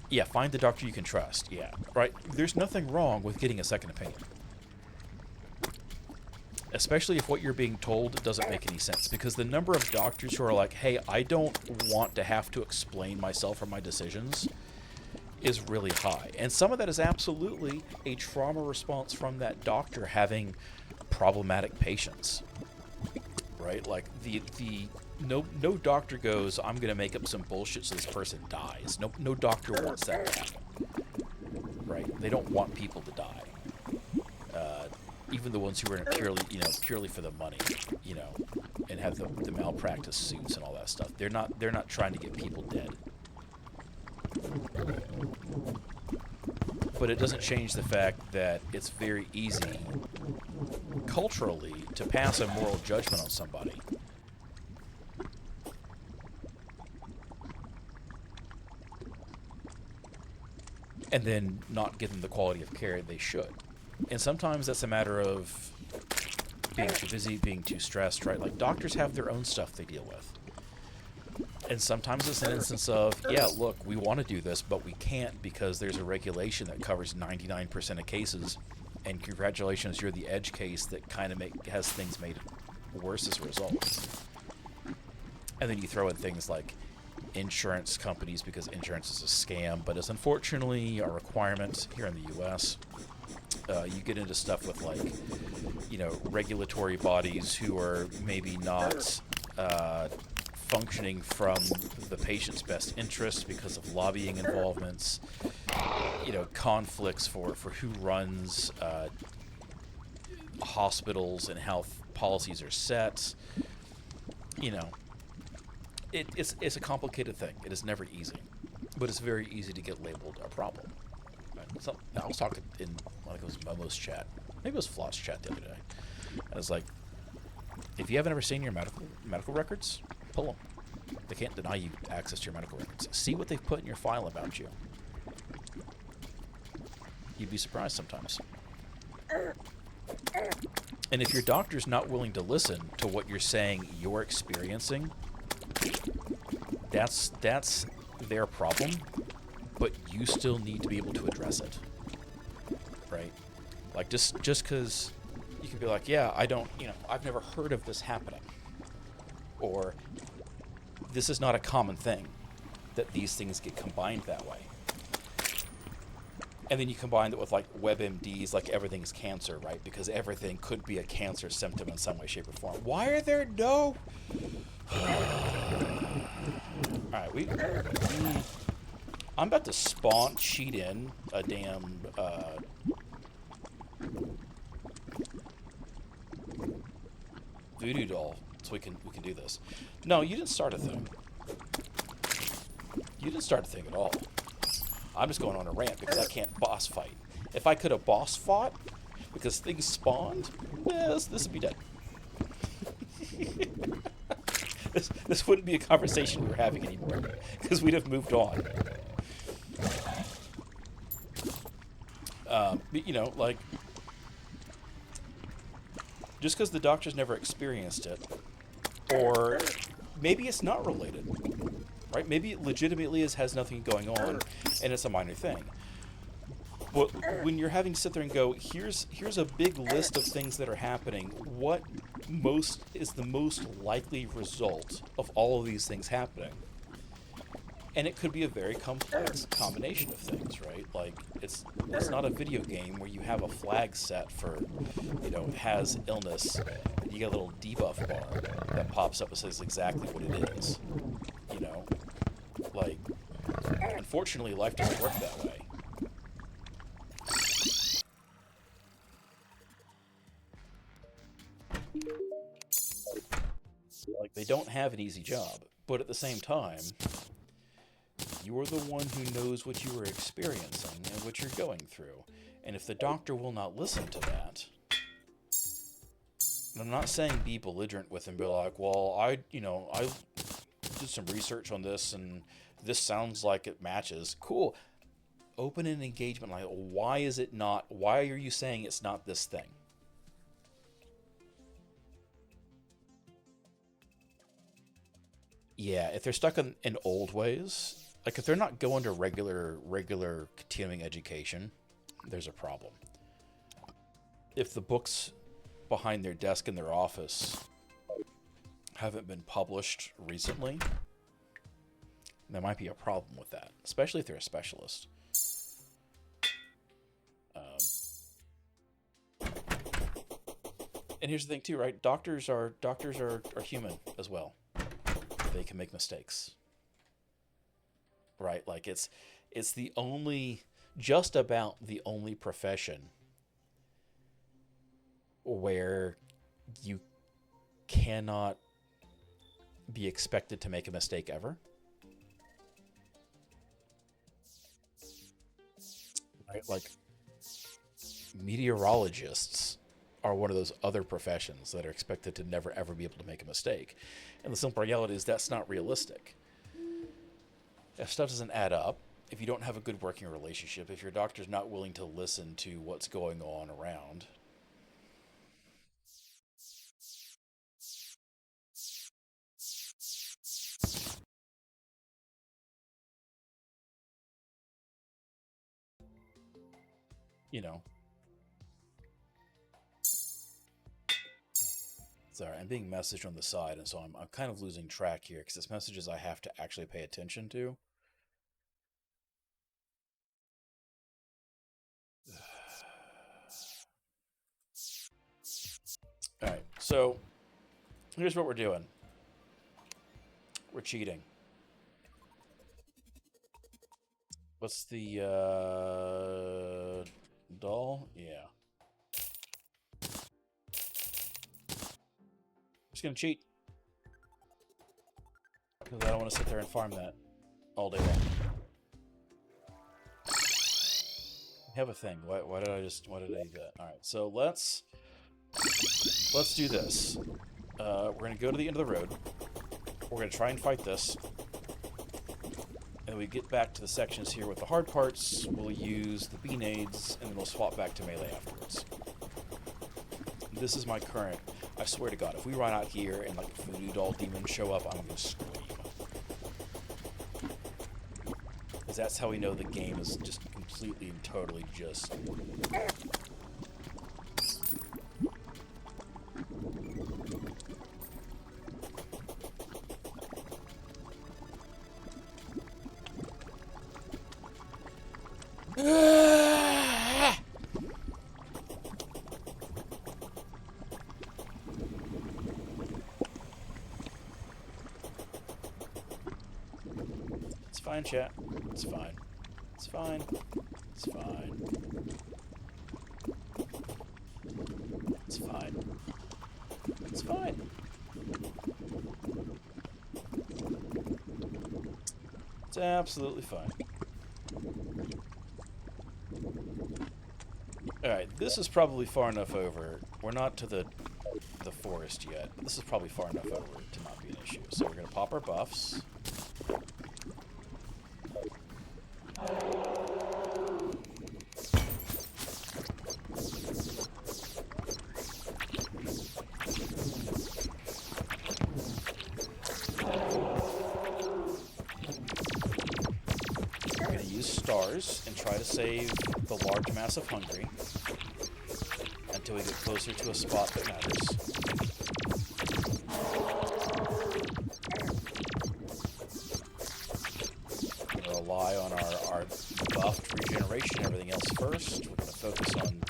Yeah, find the doctor you can trust. Yeah, right. There's nothing wrong with getting a second opinion. Especially if what you're being told doesn't make any sense. Because the number of doctors who are like, hey, I don't want to have to explain myself or my decisions is really high. And some of that is absolutely a trauma response from that doctor having problematic patients. Right? Like, no doctor goes, I'm going to make up some bullshit so this person dies. No doctor wants that to happen. Right? They don't want people to die. Even the ones who are in it purely for the money, and have the malpractice suits and all that stuff. They're not trying to get people dead. But it doesn't change the fact that it's very easy culturally to pass a moral judgment on somebody. And then not give them the quality of care they should. And sometimes that's a matter of being too busy, being too stressed, right? Like, doctors have their own stuff they deal with. And sometimes it's an instance of, yeah, look, we want to do this, but we can't because there's a regulation that covers 99% of cases. And congratulations, you're the edge case that kind of has things made worse as a result. And then you throw in things like insurance companies, because insurance is a scam, but it's unfortunately a requirement here in the U.S. You get into stuff with, like, regulatory bodies who are maybe not functioning from the patient's best interest because of lobbying involvements, conflicts for who runs hospitals and how policies are set. It's a complicated thing. It is never easy, but it's very easy to get labeled a problem. So, I was talking in, I think it was Momo's chat, maybe it was Floss chat the other day. I was like, if you haven't ever seen your medical records, pull them. They can't deny you access to your medical records. See what they've put in your file about you. You'd be surprised sometimes. And if your doctor's not willing to listen to what you're saying you're experiencing, that's their problem, but you still need to be able to address it. Right? Like, just because you can be like, yeah, I've never heard of this happening. Or, this is not a common thing that these things get combined that way. And then you combine it with, like, WebMDs, like everything's cancer, right? Because everything could be a cancer symptom in some way, shape, or form. Why are there no... Alright, I'm about to cheat in a damn, voodoo doll so we can do this. No, you didn't start a thing. You didn't start a thing at all. I'm just going on a rant because I can't boss fight. If I could have boss fought, because things spawned, this would be dead. This wouldn't be a conversation we were having anymore, because we'd have moved on. But, you know, like, just because the doctor's never experienced it, or maybe it's not related, right? Maybe it legitimately has nothing going on, and it's a minor thing. But when you're having to sit there and go, here's a big list of things that are happening, what is the most likely result of all of these things happening? And it could be a very complex combination of things, right? Like, it's not a video game where you have a flag set for, you know, has illness, and you get a little debuff bar that pops up and says exactly what it is. You know? Like, unfortunately, life doesn't work that way. Like, they don't have an easy job, but at the same time, you're the one who knows what you are experiencing and what you're going through. And if the doctor will not listen to that, and I'm not saying be belligerent with him, be like, well, I did some research on this and this sounds like it matches. Cool. Open an engagement like, why is it not? Why are you saying it's not this thing? Yeah, if they're stuck in old ways, like if they're not going to regular continuing education, there's a problem. If the books behind their desk in their office haven't been published recently, there might be a problem with that, especially if they're a specialist. And here's the thing too, right? Doctors are human as well. They can make mistakes. Right? Like it's just about the only profession where you cannot be expected to make a mistake ever. Right? Like meteorologists are one of those other professions that are expected to never ever be able to make a mistake. And the simple reality is that's not realistic. If stuff doesn't add up, if you don't have a good working relationship, if your doctor's not willing to listen to what's going on around, you know. Sorry, I'm being messaged on the side, and so I'm kind of losing track here because it's messages I have to actually pay attention to. Alright, so here's what we're doing. We're cheating. What's the doll? Yeah. Just gonna cheat. Because I don't want to sit there and farm that all day long. I have a thing. Why did I do that? Alright, so let's do this. We're gonna go to the end of the road. We're gonna try and fight this. And we get back to the sections here with the hard parts, we'll use the B-nades, and then we'll swap back to melee afterwards. This is my current. I swear to God, if we run out here and like voodoo doll demons show up, I'm gonna scream. Because that's how we know the game is just completely and totally just... It's fine, chat. It's fine. It's fine. It's fine. It's fine. It's fine. It's absolutely fine. Alright, this is probably far enough over. We're not to the forest yet, but this is probably far enough over to not be an issue. So we're going to pop our buffs. We're going to use stars and try to save the large mass of hungry until we get closer to a spot that matters. We're going to rely on our buffed regeneration and everything else first. We're going to focus on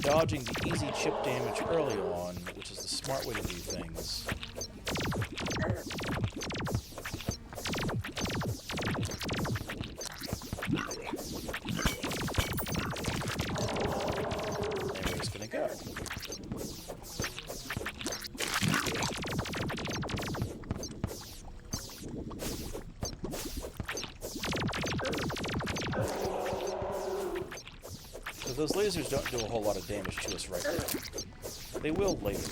dodging the easy chip damage early on, which is the smart way to do things. Those lasers don't do a whole lot of damage to us right now. They will later.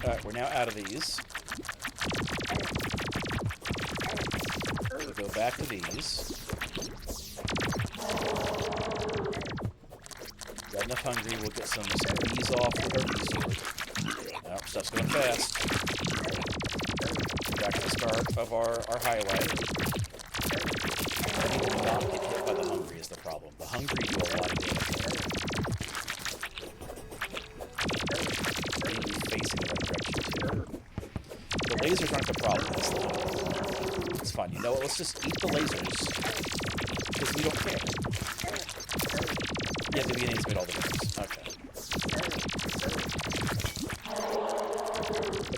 Alright, we're now out of these. We'll go back to these. Got enough hungry, we'll get some bees off with our bee sword. Oh, stuff's going fast. Back to the start of our highway. We will not get hit by the hungry is the problem. The hungry do a lot of damage. Facing the right direction too. The lasers aren't the problem, it's the hungry. It's fine. You know what? Let's just eat the lasers. Because we don't care. Yeah, the BNA's made all the difference. Okay.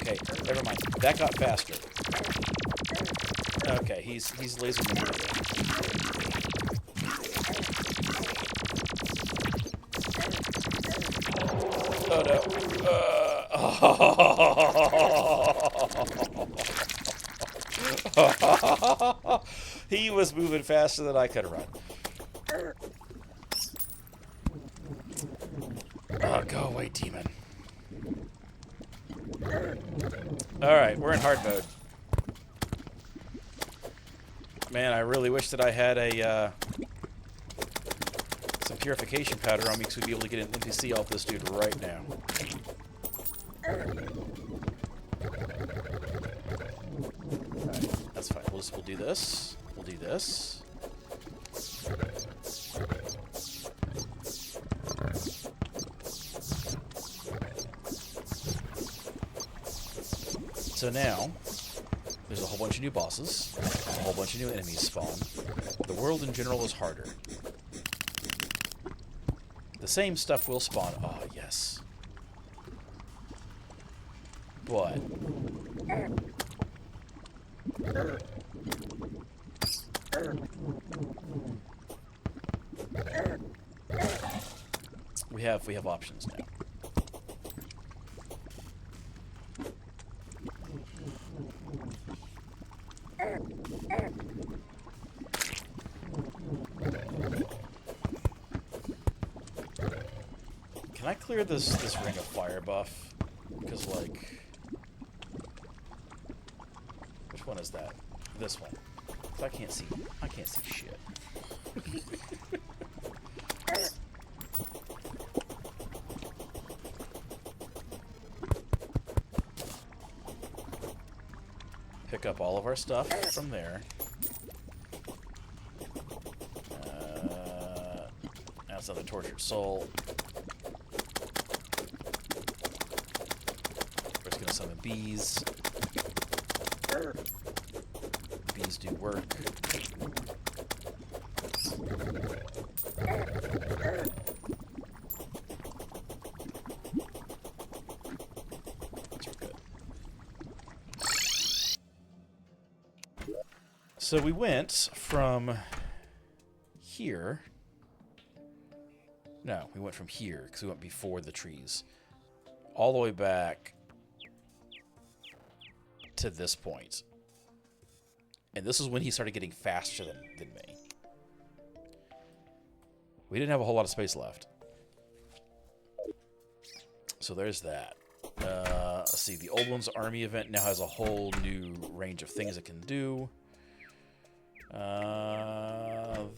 Okay, never mind. That got faster. Okay, he's laser maneuverable. Oh no. He was moving faster than I could run. Oh, go away, demon. Alright, we're in hard mode. Man, I really wish that I had a some purification powder on me, because we'd be able to get an NPC off this dude right now. Alright, that's fine. We'll do this. We'll do this. So now, there's a whole bunch of new bosses, a whole bunch of new enemies spawn. The world in general is harder. The same stuff will spawn. Oh, yes. What? We have options now. Can I clear this ring of fire buff? Because, like, which one is that? This one. 'Cause I can't see shit. Pick up all of our stuff from there. That's another tortured soul. We're just gonna summon bees. Bees do work. So we went from here. No, we went from here because we went before the trees. All the way back to this point. And this is when he started getting faster than me. We didn't have a whole lot of space left. So there's that. Let's see, the old one's army event now has a whole new range of things it can do.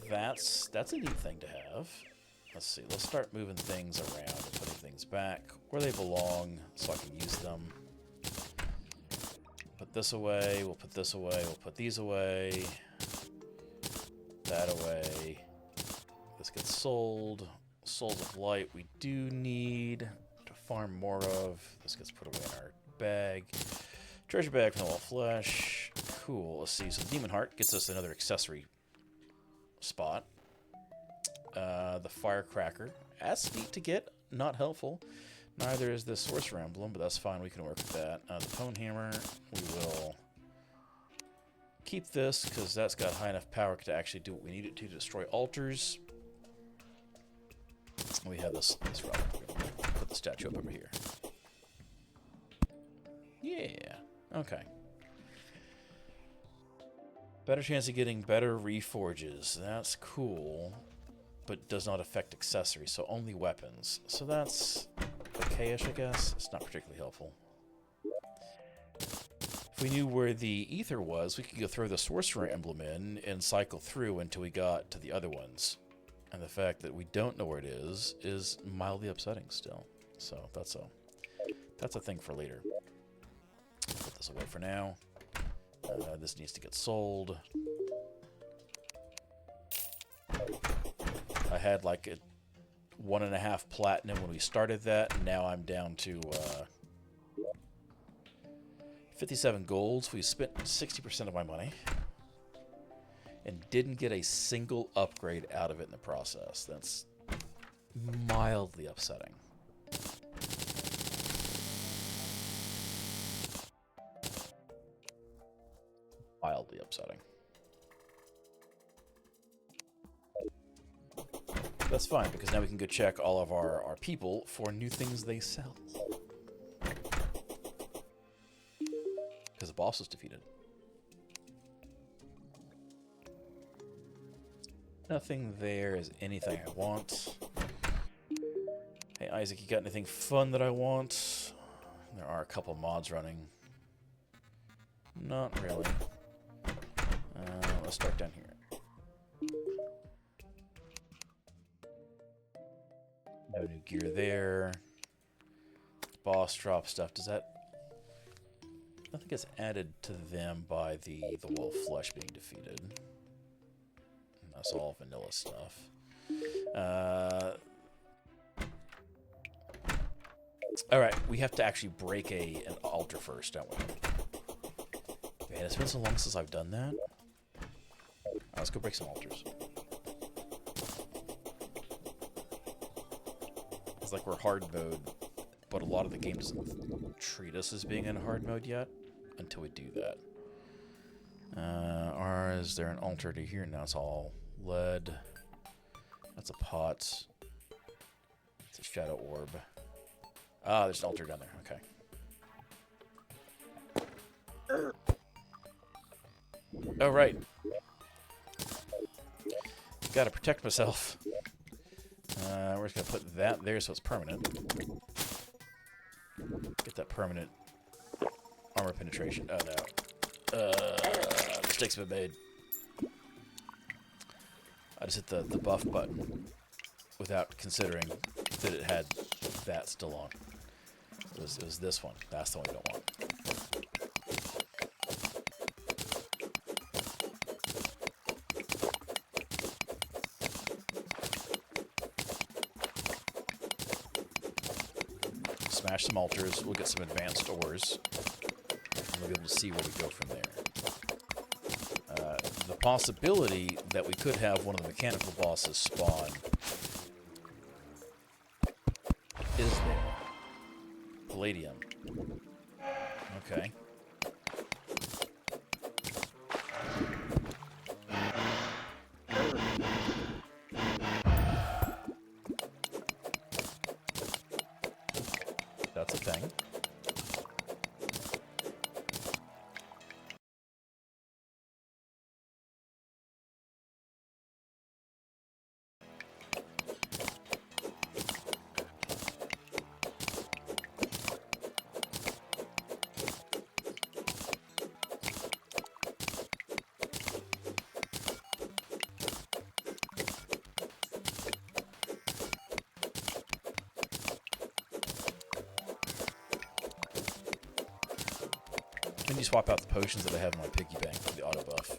That's a neat thing to have. Let's see, let's start moving things around and putting things back where they belong so I can use them. Put this away, we'll put this away, we'll put these away. That away. This gets sold. Souls of Light we do need to farm more of. This gets put away in our bag. Treasure bag from the Wall of Flesh. Cool, let's see. So the Demon Heart gets us another accessory spot. The Firecracker. That's neat to get, not helpful. Neither is the Sorcerer Emblem, but that's fine, we can work with that. The Pone Hammer, we will keep this, because that's got high enough power to actually do what we need it to destroy altars. We have this relic. Put the statue up over here. Yeah, okay. Better chance of getting better reforges. That's cool, but does not affect accessories, so only weapons. So that's okay-ish, I guess. It's not particularly helpful. If we knew where the ether was, we could go throw the Sorcerer Emblem in and cycle through until we got to the other ones. And the fact that we don't know where it is mildly upsetting still. So that's a thing for later. Put this away for now. This needs to get sold. I had like a 1.5 platinum when we started that, and now I'm down to 57 golds. We spent 60% of my money and didn't get a single upgrade out of it in the process. That's mildly upsetting. Mildly upsetting. That's fine, because now we can go check all of our people for new things they sell. Because the boss was defeated. Nothing there is anything I want. Hey Isaac, you got anything fun that I want? There are a couple mods running. Not really. Let's start down here. No new gear there. Boss drop stuff. Does that... I think it's added to them by the Wall of Flesh being defeated. That's all vanilla stuff. Alright, we have to actually break an altar first, don't we? Man, it's been so long since I've done that. Let's go break some altars. It's like we're hard mode, but a lot of the game doesn't treat us as being in hard mode yet until we do that. Is there an altar to here? Now it's all lead. That's a pot. It's a shadow orb. Ah, there's an altar down there. Okay. Oh, right. Gotta protect myself. We're just gonna put that there so it's permanent. Get that permanent armor penetration. Oh no. Mistakes have been made. I just hit the buff button without considering that it had that still on. It was this one. That's the one you don't want. smash some altars. We'll get some advanced ores. And we'll be able to see where we go from there. The possibility that we could have one of the mechanical bosses spawn is there. Palladium. Okay. That's a thing. Then you swap out the potions that I have in my piggy bank for the auto buff.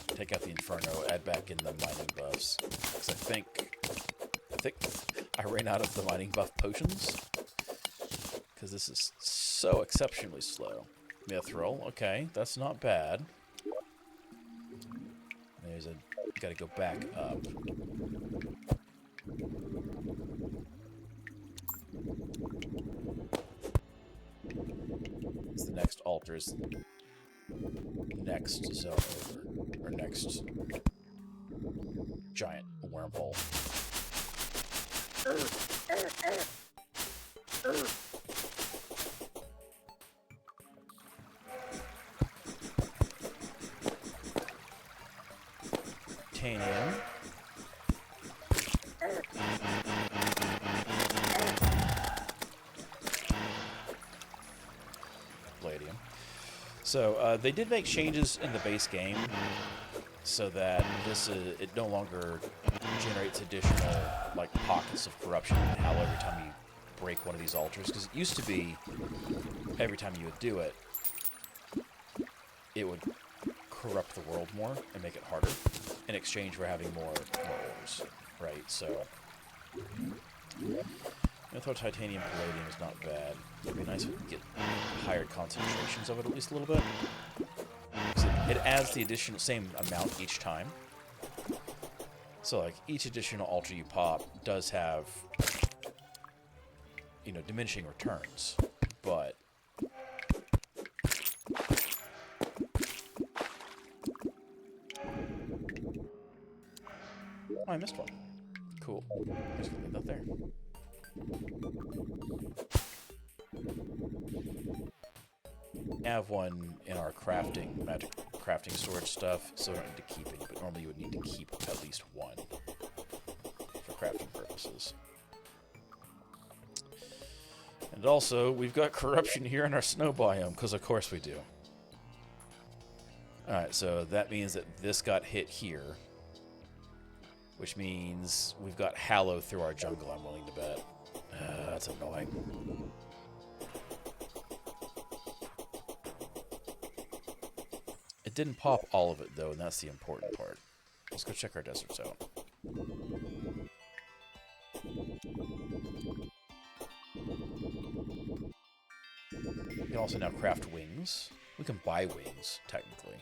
Take out the Inferno, add back in the mining buffs. Because I think I ran out of the mining buff potions. Because this is so exceptionally slow. Mithril, okay, that's not bad. There's a... gotta go back up. The next altar is next zone over, or next giant wormhole. Titanium. Palladium. So they did make changes in the base game so that this it no longer generates additional like pockets of corruption and hell every time you break one of these altars. Because it used to be every time you would do it, it would corrupt the world more and make it harder in exchange for having more ores, right? So. Throw titanium palladium is not bad. It'd be nice if we could get higher concentrations of it at least a little bit. It adds the additional same amount each time. So like each additional altar you pop does have, you know, diminishing returns, but oh, I missed one. Cool. I'm just gonna leave that there. Have one in our crafting, magic crafting storage stuff, so we don't need to keep any, but normally you would need to keep at least one for crafting purposes. And also, we've got corruption here in our snow biome, because of course we do. Alright, so that means that this got hit here, which means we've got Hallow through our jungle, I'm willing to bet. That's annoying. It didn't pop all of it, though, and that's the important part. Let's go check our deserts out. We can also now craft wings. We can buy wings, technically.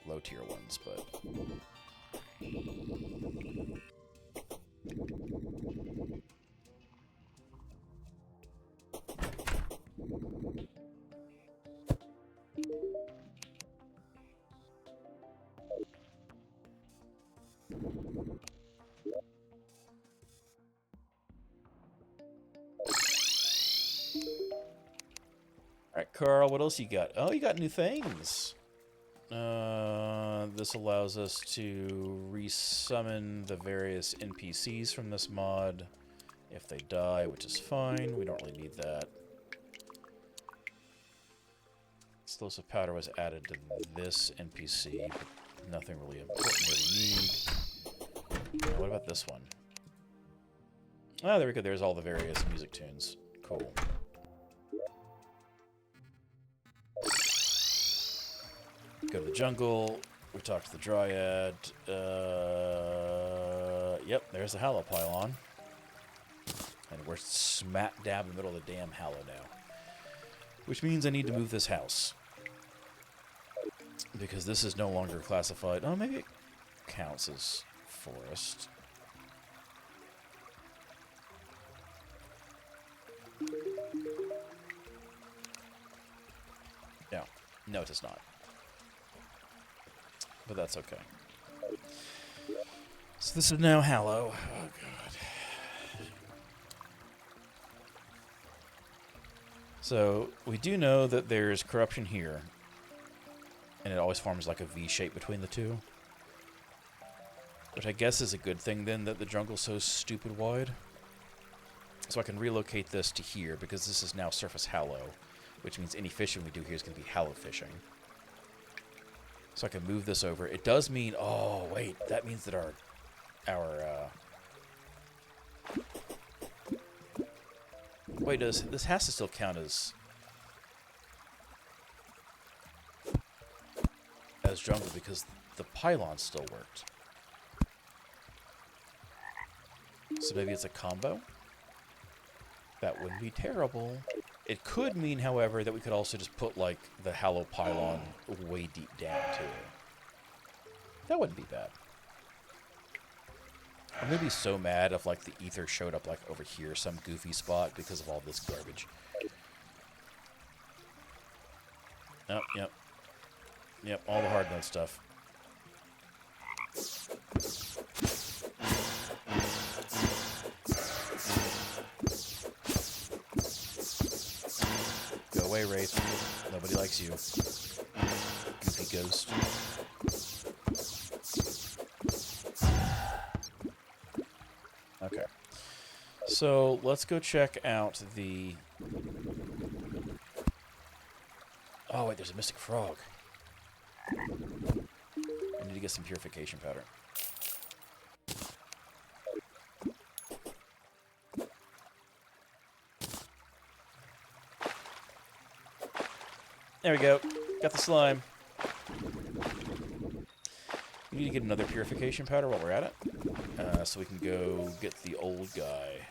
Low-tier ones, but... Alright, Carl, what else you got? Oh, you got new things. This allows us to resummon the various NPCs from this mod if they die, which is fine. We don't really need that. Explosive powder was added to this NPC, but nothing really important that we need. What about this one? Oh, there we go. There's all the various music tunes. Cool. Go to the jungle. We talk to the Dryad. Yep, there's the Hallow pylon. And we're smack dab in the middle of the damn Hallow now. Which means I need to move this house. Because this is no longer classified. Oh, maybe it counts as forest. No. No, it is not. But that's okay. So this is now Hallow. Oh, God. So, we do know that there's corruption here. And it always forms like a V shape between the two. Which I guess is a good thing then, that the jungle's so stupid wide. So I can relocate this to here, because this is now surface Hallow. Which means any fishing we do here is going to be Hallow fishing. So I can move this over. It does mean... Oh, wait. That means that our wait, this has to still count as jungle because the pylon still worked. So maybe it's a combo? That wouldn't be terrible. It could mean, however, that we could also just put, like, the Hallow pylon way deep down, too. That wouldn't be bad. I'm gonna be so mad if, like, the ether showed up, like, over here, some goofy spot, because of all this garbage. Oh, yep. Yep, all the hard mode stuff. Go away, Wraith. Nobody likes you. Goofy ghost. Okay. So, let's go check out the... Oh, wait, there's a mystic frog. I need to get some purification powder. There we go. Got the slime. We need to get another purification powder while we're at it. So we can go get the old guy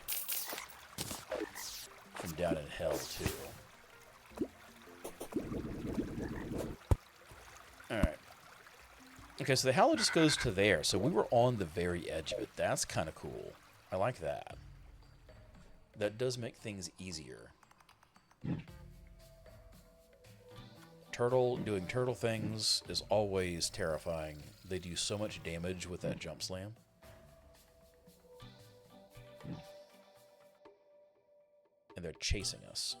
from down in hell, too. Alright. Okay, so the Hallow just goes to there. So we were on the very edge of it. That's kind of cool. I like that. That does make things easier. Turtle doing turtle things is always terrifying. They do so much damage with that jump slam. And they're chasing us.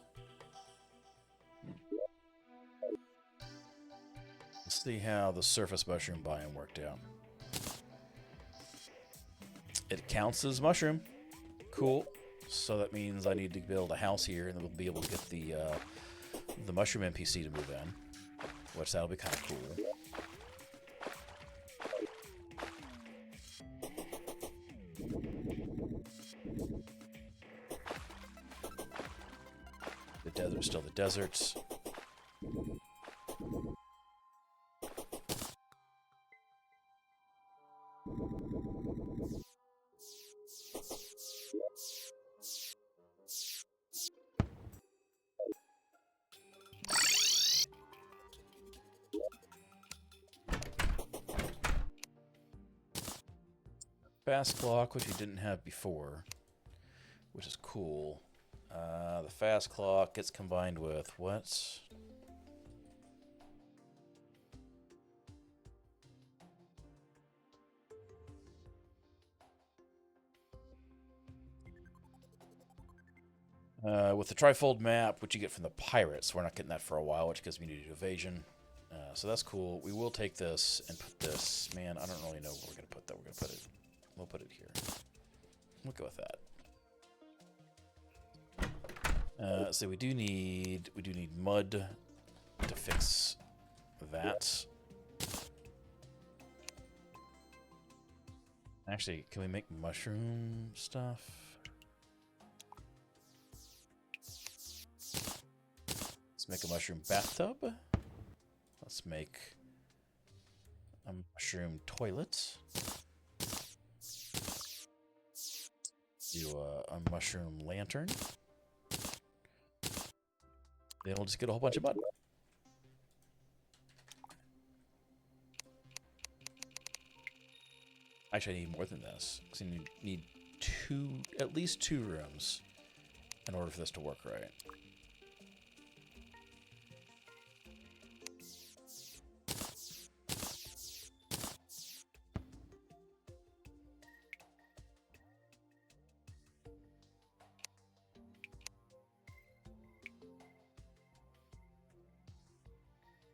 Let's see how the surface mushroom biome worked out. It counts as mushroom. Cool. So that means I need to build a house here, and then we'll be able to get the mushroom NPC to move in. Which that'll be kind of cool. The desert's still the deserts. Fast clock, which we didn't have before, which is cool. The fast clock gets combined with what? With the trifold map, which you get from the pirates. We're not getting that for a while, which gives me needed evasion. So that's cool. We will take this and put this. Man, I don't really know where we're going to put that. We're going to put it. We'll put it here. We'll go with that. So we do need mud to fix that. Actually, can we make mushroom stuff? Let's make a mushroom bathtub. Let's make a mushroom toilet. Do a mushroom lantern. Then we'll just get a whole bunch of mud. Actually, I need more than this. Because I need at least two rooms in order for this to work right.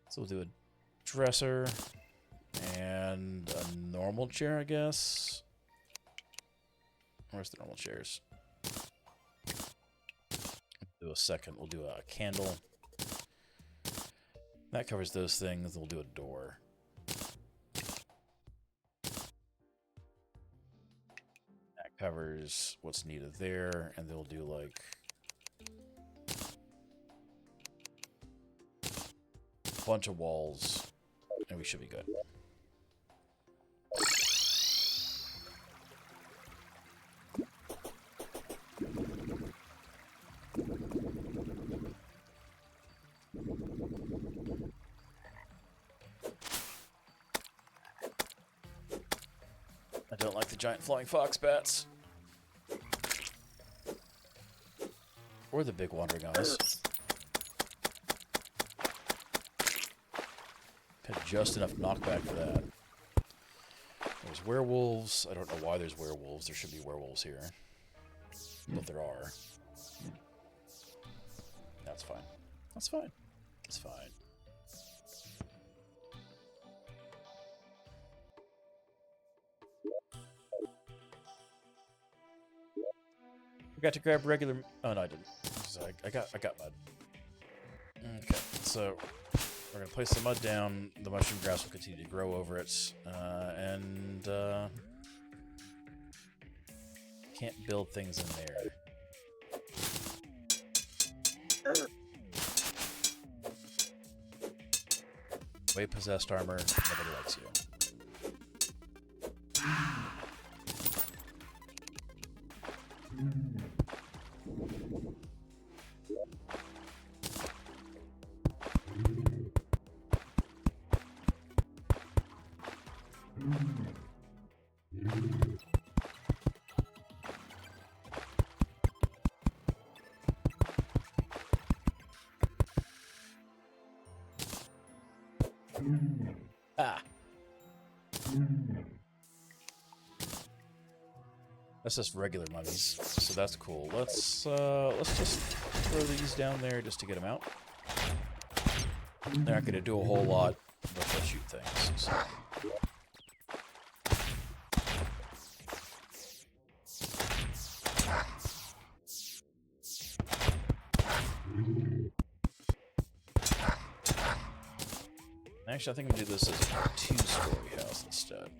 So we'll do a dresser and a normal chair, I guess. Where's the normal chairs? Do a second. We'll do a candle. That covers those things. We'll do a door. That covers what's needed there, and then we'll do like a bunch of walls, and we should be good. I don't like the giant flying fox bats. Or the big wandering eyes. Had just enough knockback for that. There's werewolves. I don't know why there's werewolves. There should be werewolves here. But there are. That's fine. That's fine. It's fine. Forgot to grab regular. Oh no, I didn't. So I got mud. Okay, so we're gonna place the mud down. The mushroom grass will continue to grow over it, and can't build things in there. Way possessed armor. Nobody likes you. Ah. That's just regular mummies, so that's cool. Let's just throw these down there just to get them out. They're not going to do a whole lot, but they'll shoot things. So. Actually, I think I'm going to do this as a two-story house instead.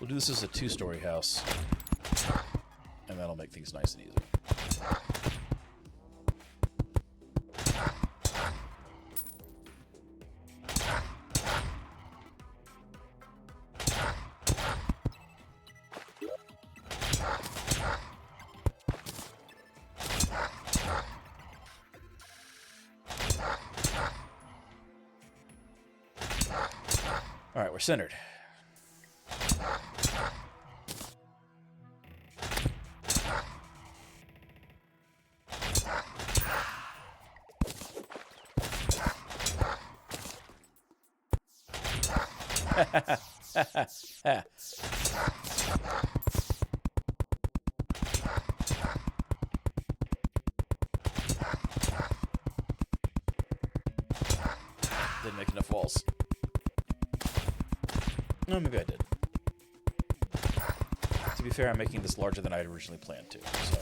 We'll do this as a two-story house, and that'll make things nice and easy. All right, we're centered. Didn't make enough walls. No, maybe I did. To be fair, I'm making this larger than I had originally planned to. So,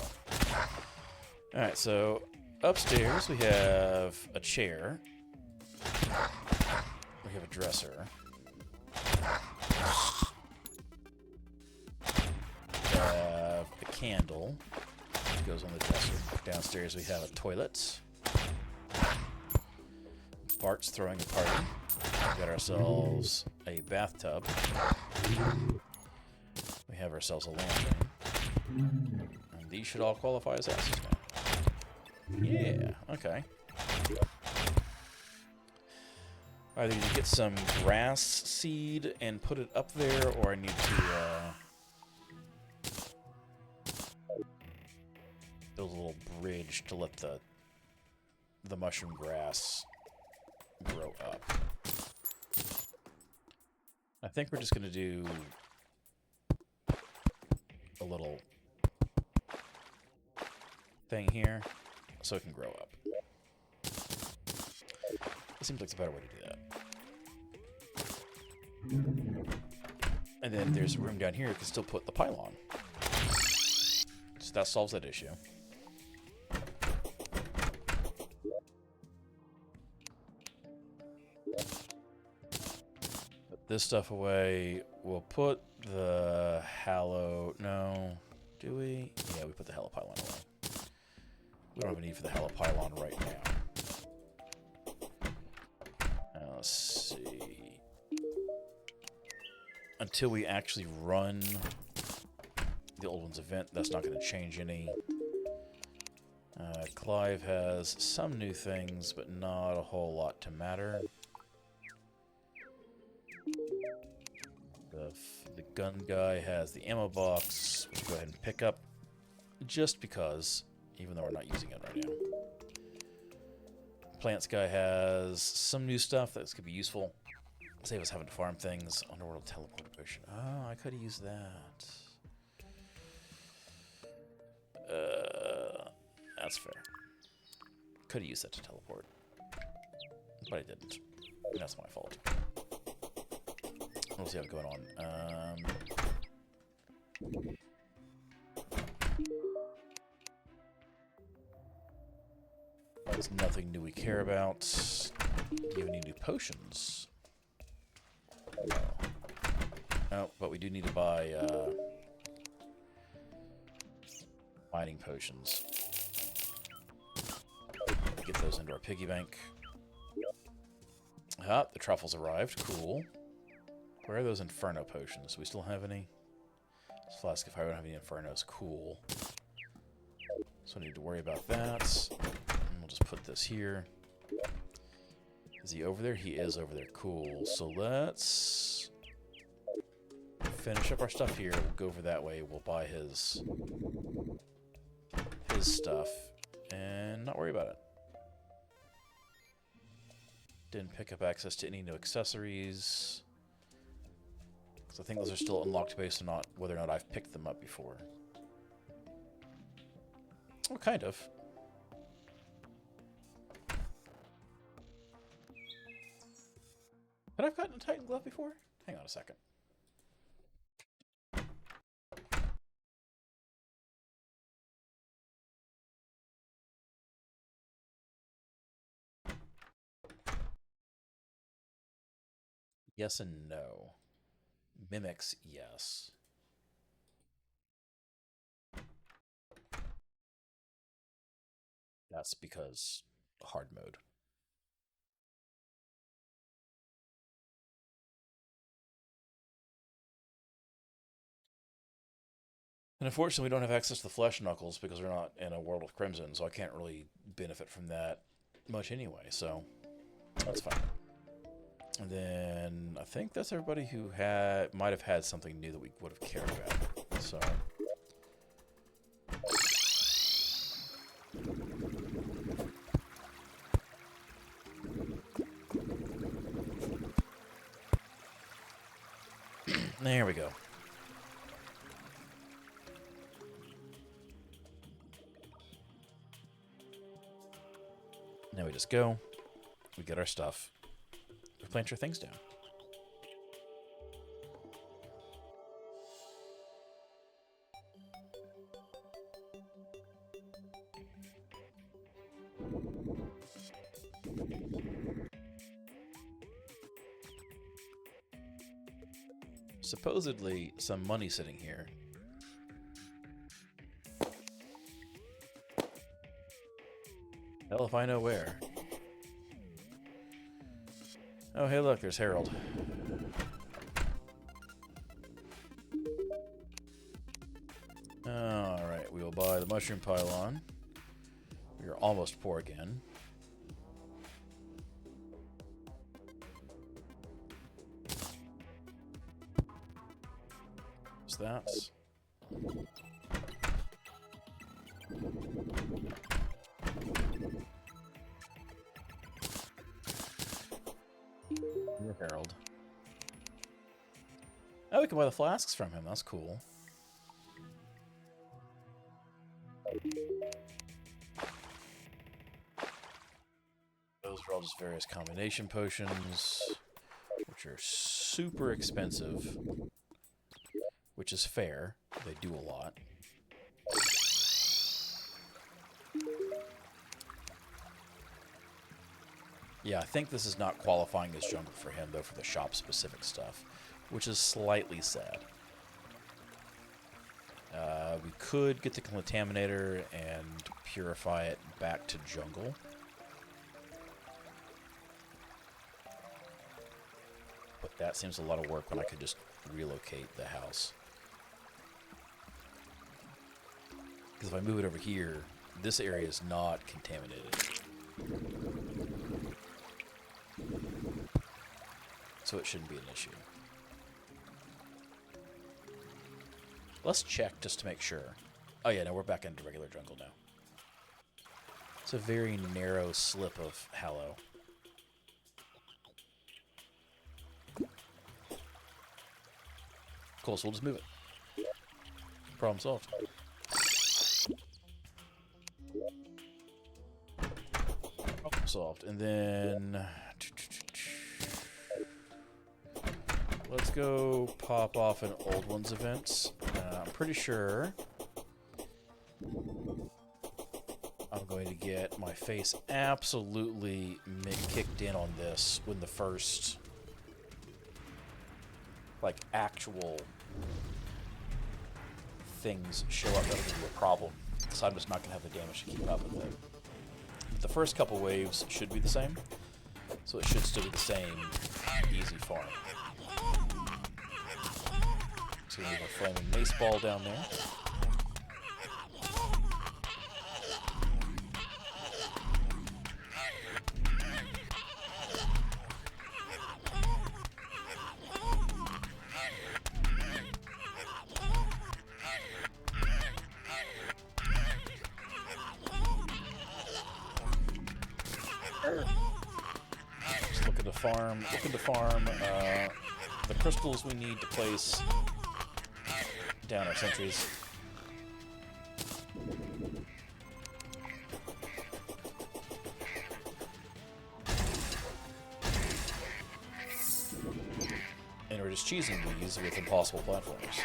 all right. So upstairs we have a chair. We have a dresser. We have a candle to goes on the dresser. Downstairs we have a toilet. Bart's throwing a party. We got ourselves a bathtub. We have ourselves a lantern. And these should all qualify as houses now. Yeah, okay. Either you get some grass seed and put it up there, or I need to build a little bridge to let the mushroom grass grow up. I think we're just going to do a little thing here so it can grow up. It seems like the better way to do that. And then there's room down here you can still put the pylon. So that solves that issue. Put this stuff away. We'll put the hallow... No. Do we? Yeah, we put the hallow pylon away. We don't have a need for the hallow pylon right now. Let's see. Until we actually run the old one's event, that's not going to change any. Clive has some new things, but not a whole lot to matter. The gun guy has the ammo box, which we'll go ahead and pick up, just because, even though we're not using it right now. Plants guy has some new stuff that could be useful. Save us having to farm things. Underworld teleport potion. Oh, I could have used that. That's fair. Could have used that to teleport. But I didn't. That's my fault. We'll see how it's going on. There's nothing new we care about. Do you have any new potions? No. Oh, but we do need to buy mining potions. Get those into our piggy bank. Ah, the truffles arrived. Cool. Where are those Inferno potions? Do we still have any? This flask of fire, we don't have any Infernos. Cool. So I need to worry about that. And we'll just put this here. Is he over there? He is over there. Cool. So let's finish up our stuff here. We'll go over that way. We'll buy his stuff and not worry about it. Didn't pick up access to any new accessories. Because I think those are still unlocked based on whether or not I've picked them up before. Well, kind of. Had I gotten a Titan glove before? Hang on a second. Yes and no. Mimics, yes. That's because hard mode. And unfortunately, we don't have access to the flesh knuckles because we're not in a world of Crimson, so I can't really benefit from that much anyway, so that's fine. And then I think that's everybody who might have had something new that we would have cared about. So there we go. Now we just go, we get our stuff, we plant your things down. Supposedly some money sitting here. Hell if I know where. Oh, hey, look, there's Harold. Alright, we will buy the mushroom pylon. We are almost poor again. What's that? Harold. Oh, we can buy the flasks from him. That's cool. Those are all just various combination potions, which are super expensive, which is fair. They do a lot. Yeah, I think this is not qualifying as jungle for him, though, for the shop-specific stuff, which is slightly sad. We could get the Contaminator and purify it back to jungle. But that seems a lot of work when I could just relocate the house. Because if I move it over here, this area is not contaminated. So it shouldn't be an issue. Let's check just to make sure. Oh yeah, no, we're back into regular jungle now. It's a very narrow slip of Hallow. Cool, so we'll just move it. Problem solved. Problem solved. And then... let's go pop off an Old Ones event. I'm pretty sure I'm going to get my face absolutely kicked in on this when the first, like, actual things show up that'll give you a problem. So I'm just not going to have the damage to keep up with it. But the first couple waves should be the same, so it should still be the same easy farm. So we have a flaming mace ball down there. Just looking to farm the crystals we need to place down our sentries. And we're just cheesing these with impossible platforms.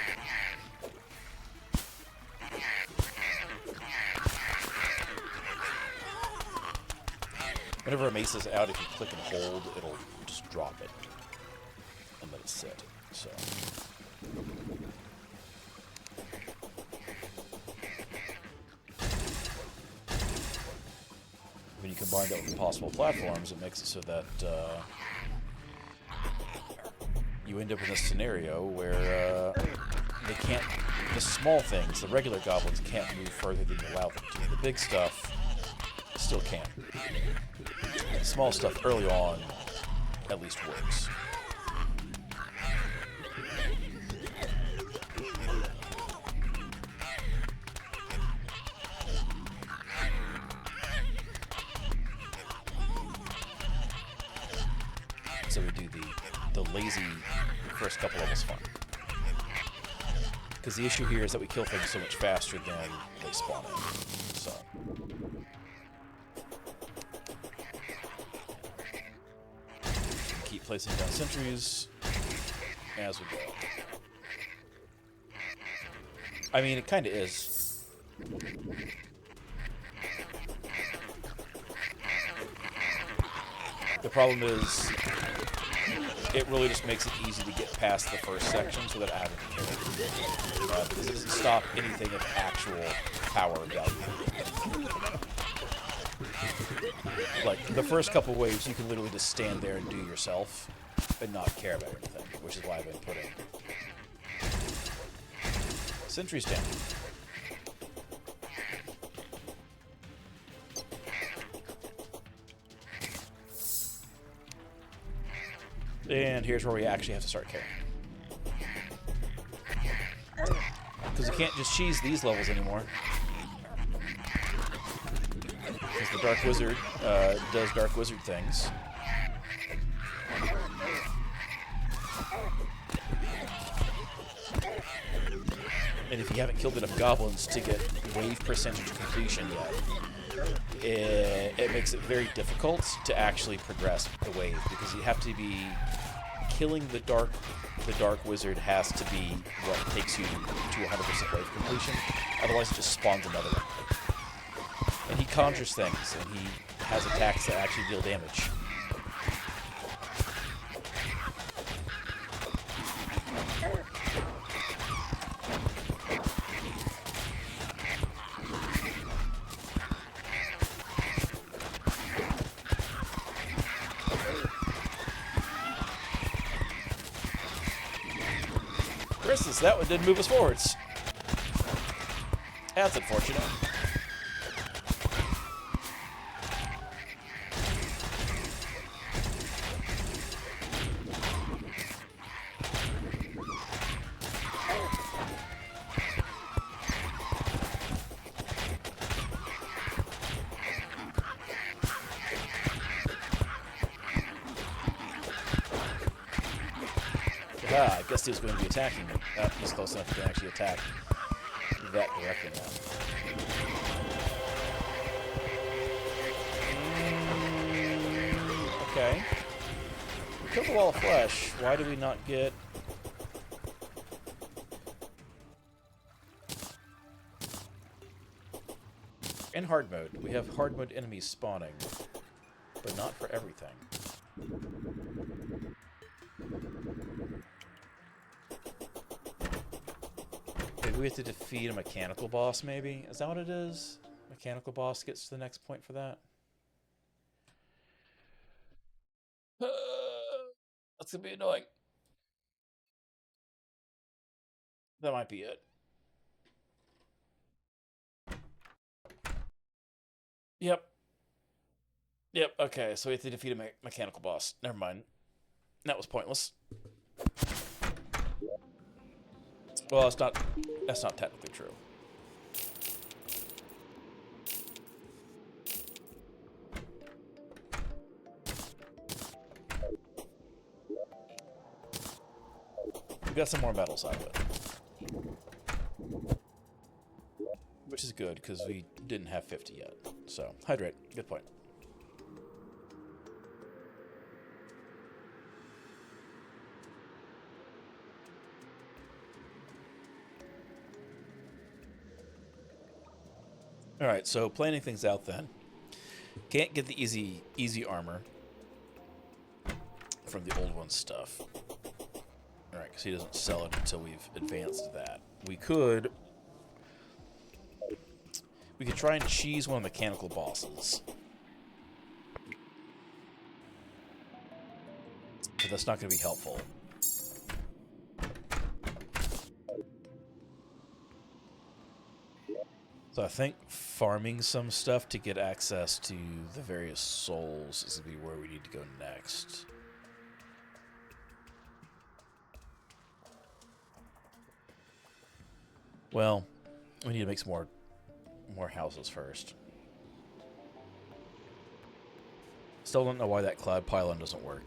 Whenever a mace is out, if you click and hold, it'll just drop it and let it sit. So. When you combine that with impossible platforms, it makes it so that you end up in this scenario where they can't, the small things, the regular goblins can't move further than you allow them to. The big stuff still can. The small stuff early on at least works. So we do the lazy first couple levels fun. Because the issue here is that we kill things so much faster than they spawn in. So. Keep placing down sentries as we go. I mean, it kind of is. The problem is, it really just makes it easy to get past the first section so that I haven't killed. Because it doesn't stop anything of actual power value. Like, the first couple waves, you can literally just stand there and do yourself and not care about anything, which is why I've been putting sentries down. And here's where we actually have to start caring. Because you can't just cheese these levels anymore. Because the Dark Wizard does Dark Wizard things. And if you haven't killed enough goblins to get wave percentage completion yet, it makes it very difficult to actually progress the wave, because you have to be killing the dark wizard has to be what takes you to 100% wave completion. Otherwise, it just spawns another one. And he conjures things, and he has attacks that actually deal damage. Christmas, that one didn't move us forwards. That's unfortunate. I guess he was going to be attacking me. He's close enough to actually attack that directly now. Okay. We killed the wall of flesh. Why do we not get... In hard mode, we have hard mode enemies spawning, but not for everything. Maybe we have to defeat a mechanical boss, maybe? Is that what it is? Mechanical boss gets to the next point for that? That's gonna be annoying. That might be it. Yep. Yep, okay, so we have to defeat a mechanical boss. Never mind. That was pointless. Well, that's not technically true. We got some more metals out of it. Which is good, because we didn't have 50 yet. So, hydrate. Good point. Alright, so planning things out then. Can't get the easy armor from the old one's stuff. Alright, because he doesn't sell it until we've advanced that. We could try and cheese one of the mechanical bosses. But that's not going to be helpful. So I think farming some stuff to get access to the various souls is going to be where we need to go next. Well, we need to make some more houses first. Still don't know why that cloud pylon doesn't work.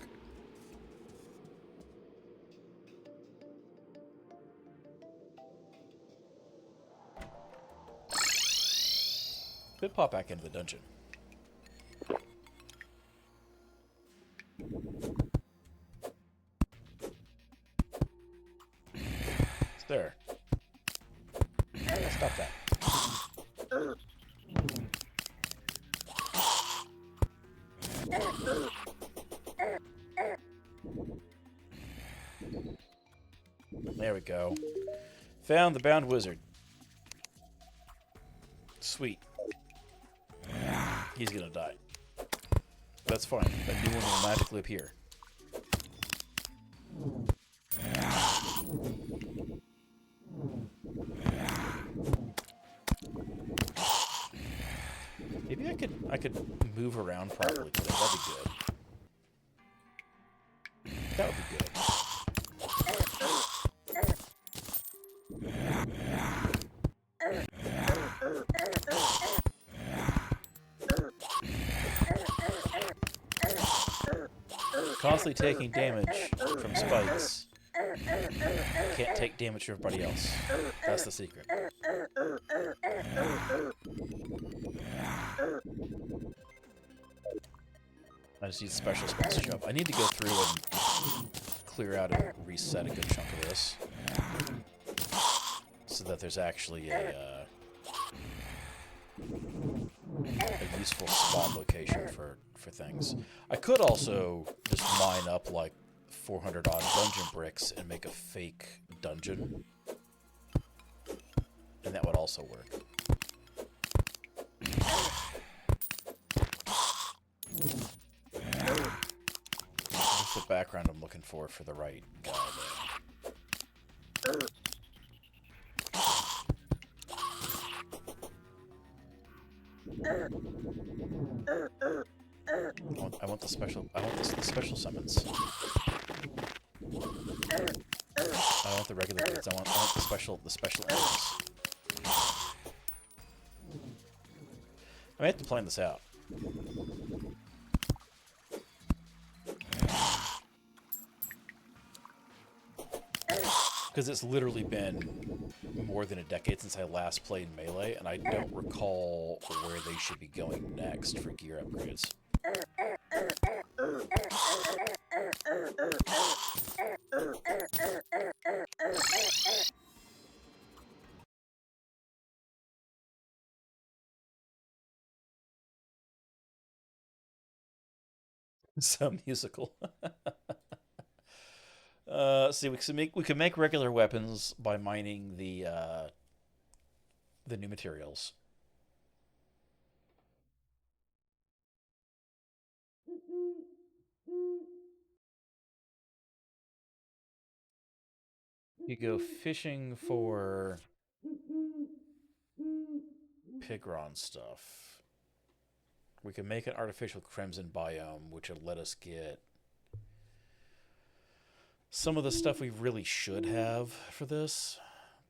Could pop back into the dungeon. There. Stop that. There we go. Found the bound wizard. Sweet. He's gonna die. That's fine. A new one will magically appear. Maybe I could move around properly today. That'd be good. That would be good. Constantly taking damage from spikes. Can't take damage from everybody else. That's the secret. I just need special spells to show up. I need to go through and clear out and reset a good chunk of this, so that there's actually a useful spawn location for things. I could also just mine up like 400 odd dungeon bricks and make a fake dungeon, and that would also work. What's the background I'm looking for the right guy there? I want the special. I want the special summons. I don't want the regular dudes. I want the special enemies. I may have to plan this out. Because it's literally been more than a decade since I last played Melee, and I don't recall where they should be going next for gear upgrades. So musical. See, we can make regular weapons by mining the new materials. You go fishing for Pigron stuff. We can make an artificial crimson biome, which would let us get some of the stuff we really should have for this,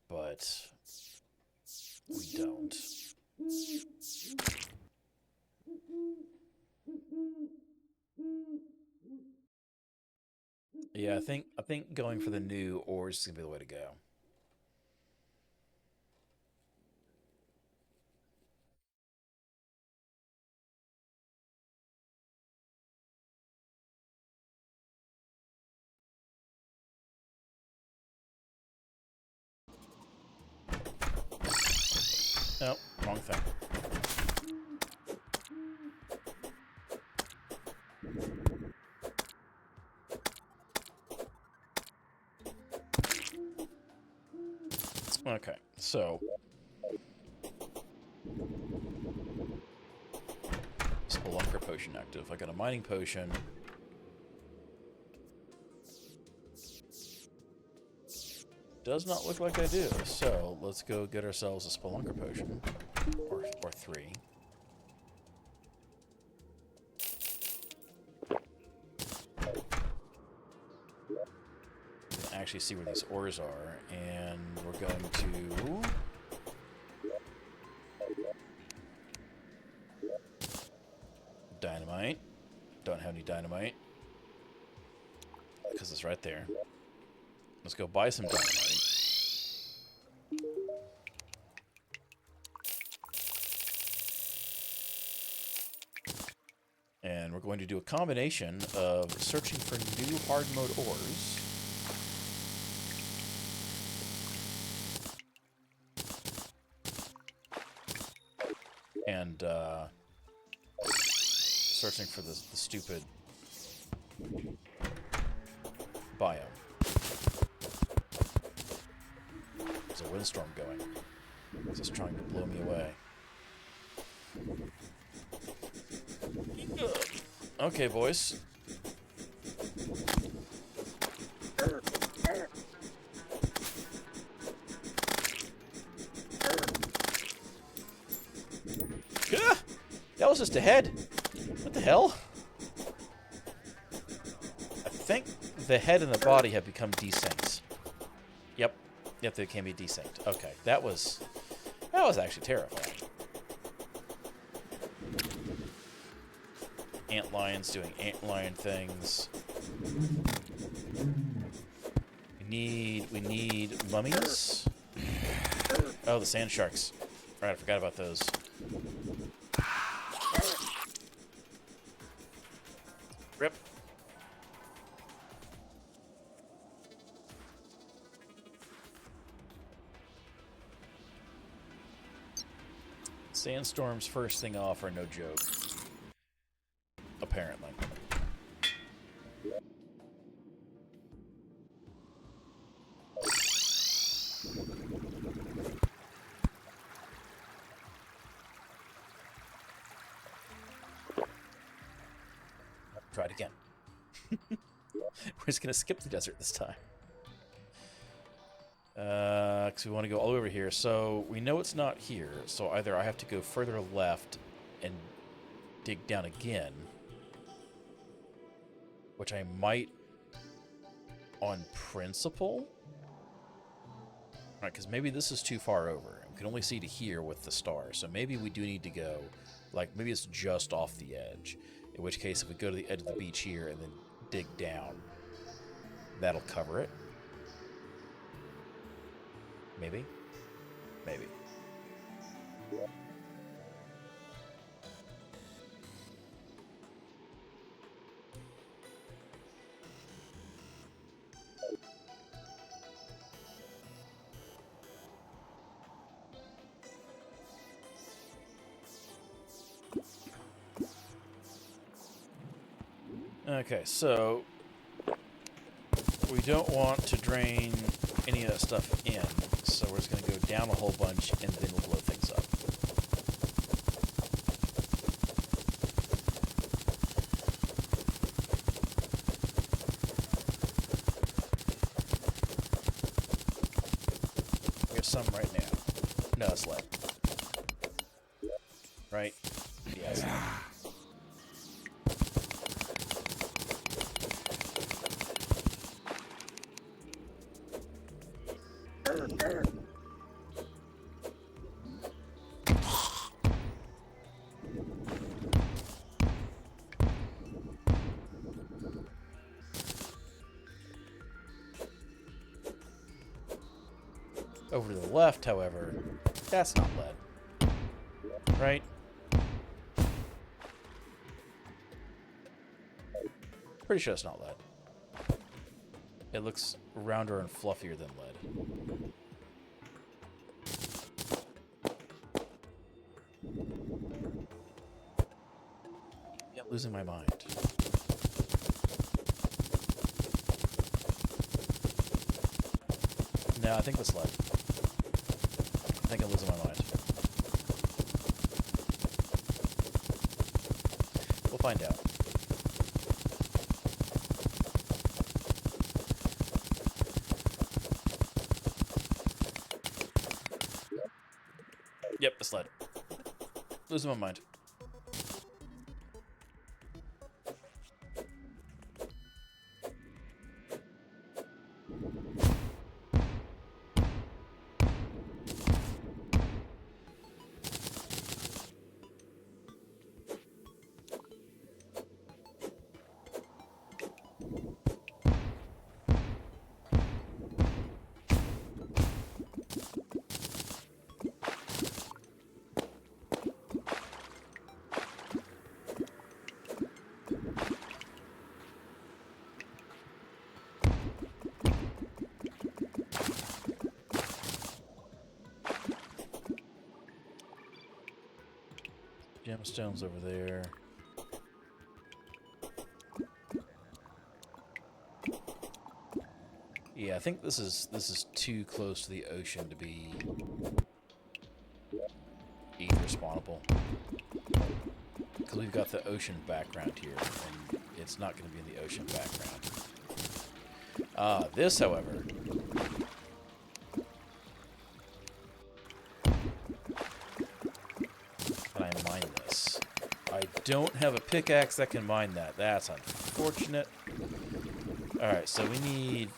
but we don't. Yeah, I think going for the new ores is gonna be the way to go. No, wrong thing. Okay, so Spelunker potion active. I got a mining potion. Does not look like I do, so let's go get ourselves a Spelunker potion. Or 3. We can actually see where these ores are, and we're going to... Dynamite. Don't have any dynamite. Because it's right there. Let's go buy some dynamite. And we're going to do a combination of searching for new hard mode ores and searching for the stupid biome. There's a windstorm going. It's just trying to blow me away. Okay, boys. Ah! That was just a head. What the hell? I think the head and the body have become desynced. Yep. Yep, they can be desynced. Okay, that was actually terrifying. Antlions doing antlion things. We need mummies. Oh, the sand sharks. Alright, I forgot about those. Rip. Sandstorms first thing off are no joke. Apparently. Try it again. We're just gonna skip the desert this time. Because we want to go all the way over here. So we know it's not here. So either I have to go further left and dig down again, which I might on principle. Alright, because maybe this is too far over. We can only see to here with the star. So maybe we do need to go, like, maybe it's just off the edge. In which case, if we go to the edge of the beach here and then dig down, that'll cover it. Maybe? Maybe. Okay, so we don't want to drain any of that stuff in, so we're just going to go down a whole bunch and then we'll blow things up. There's some right now. No, it's lead. Right? Yeah, it's lead. Over to the left, however, that's not lead. Right? Pretty sure it's not lead. It looks rounder and fluffier than lead. Yeah, I'm losing my mind. No, I think that's lead. I think I'm losing my mind. We'll find out. Yep, it's lead. Losing my mind. Gemstones over there. Yeah, I think this is too close to the ocean to be irresponsible. Because we've got the ocean background here, and it's not going to be in the ocean background. This, however... Can I mine this? I don't have a pickaxe that can mine that. That's unfortunate. Alright, so we need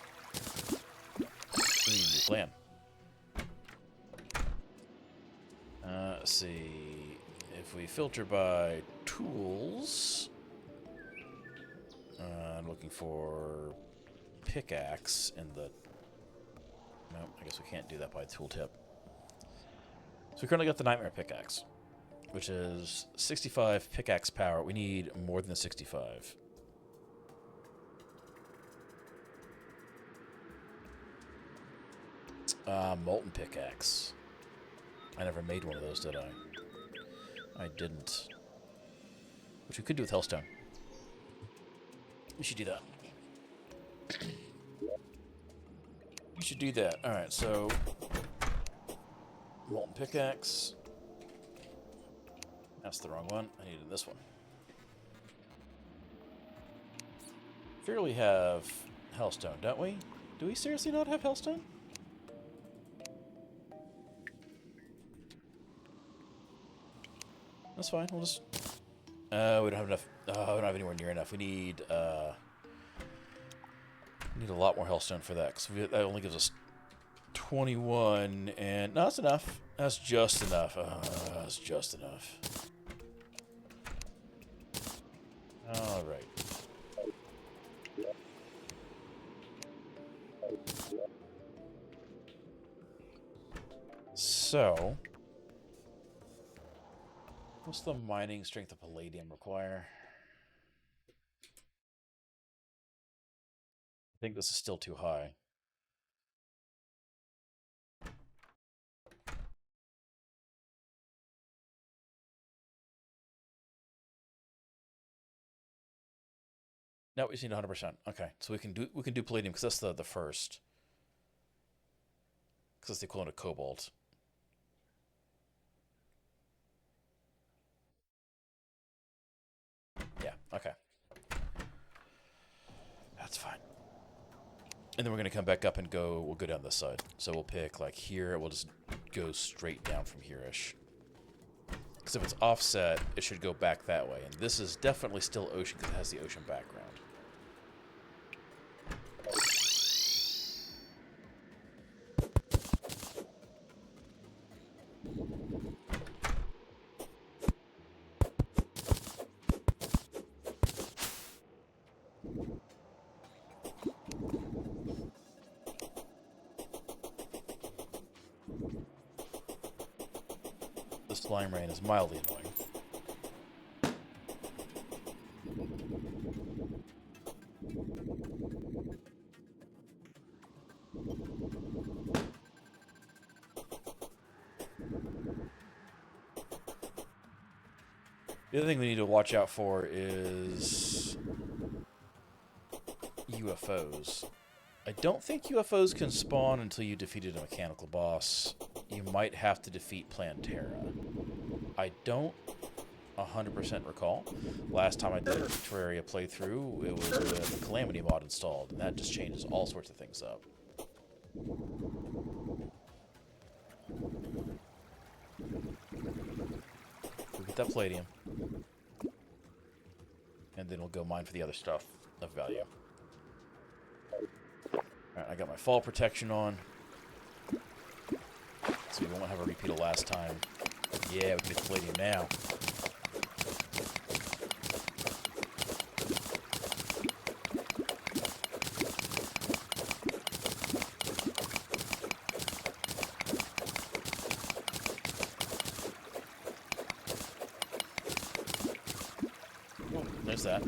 a new plan. Let's see. If we filter by tools, I'm looking for pickaxe in the... No, I guess we can't do that by tooltip. So we currently got the nightmare pickaxe, which is 65 pickaxe power. We need more than the 65. Molten pickaxe. I never made one of those, did I? I didn't. Which we could do with hellstone. We should do that. We should do that. Alright, so... Molten pickaxe. That's the wrong one. I needed this one. Figure we have hellstone, don't we? Do we seriously not have hellstone? That's fine. We'll just... we don't have enough... we don't have anywhere near enough. We need a lot more hellstone for that, because that only gives us 21, and... No, that's enough. That's just enough. That's just enough. Alright. So... What's the mining strength of palladium require? I think this is still too high. No, we just need 100%. Okay, so we can do palladium because that's the first. Because that's the equivalent of cobalt. Yeah, okay. That's fine. And then we're going to come back up and we'll go down this side. So we'll pick like here, we'll just go straight down from here-ish. Because if it's offset, it should go back that way. And this is definitely still ocean because it has the ocean background. The slime rain is mildly annoying. The other thing we need to watch out for is UFOs. I don't think UFOs can spawn until you defeated a mechanical boss. You might have to defeat Terraria. I don't 100% recall. Last time I did a Terraria playthrough, it was with the Calamity mod installed, and that just changes all sorts of things up. We'll get that palladium. And then we'll go mine for the other stuff of value. Alright, I got my fall protection on. So we won't have a repeat of last time. Yeah, we can get the palladium now. Oh, there's that.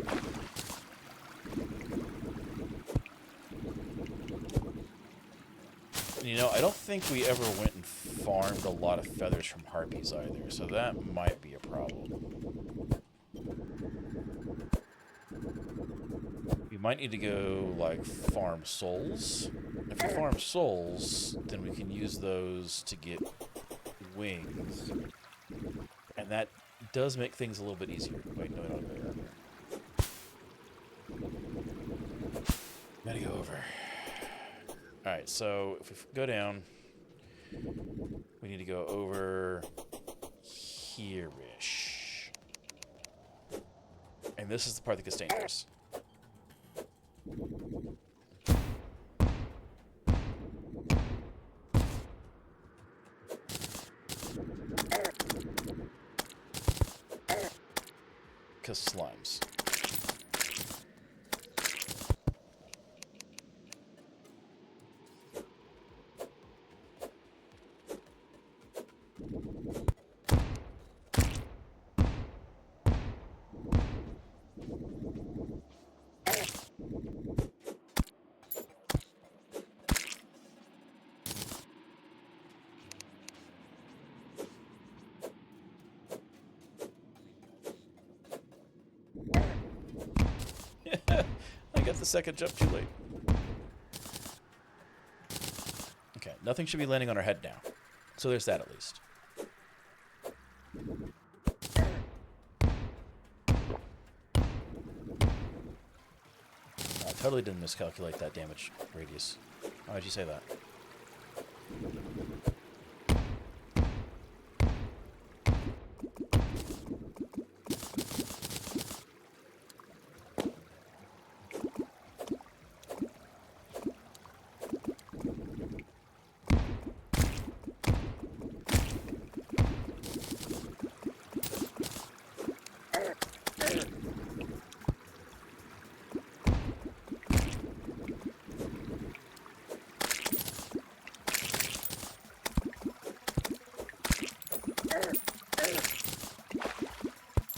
You know, I don't think we ever went and farmed a lot of feathers from harpies either, so that might be a problem. We might need to go, like, farm souls. If we farm souls, then we can use those to get wings. And that does make things a little bit easier. Wait, no, no, no. Gotta go over. Alright, so if we go down, we need to go over here-ish. And this is the part that gets dangerous. Because slimes. I got the second jump too late. Okay, nothing should be landing on our head now. So there's that at least. I totally didn't miscalculate that damage radius. Why would you say that?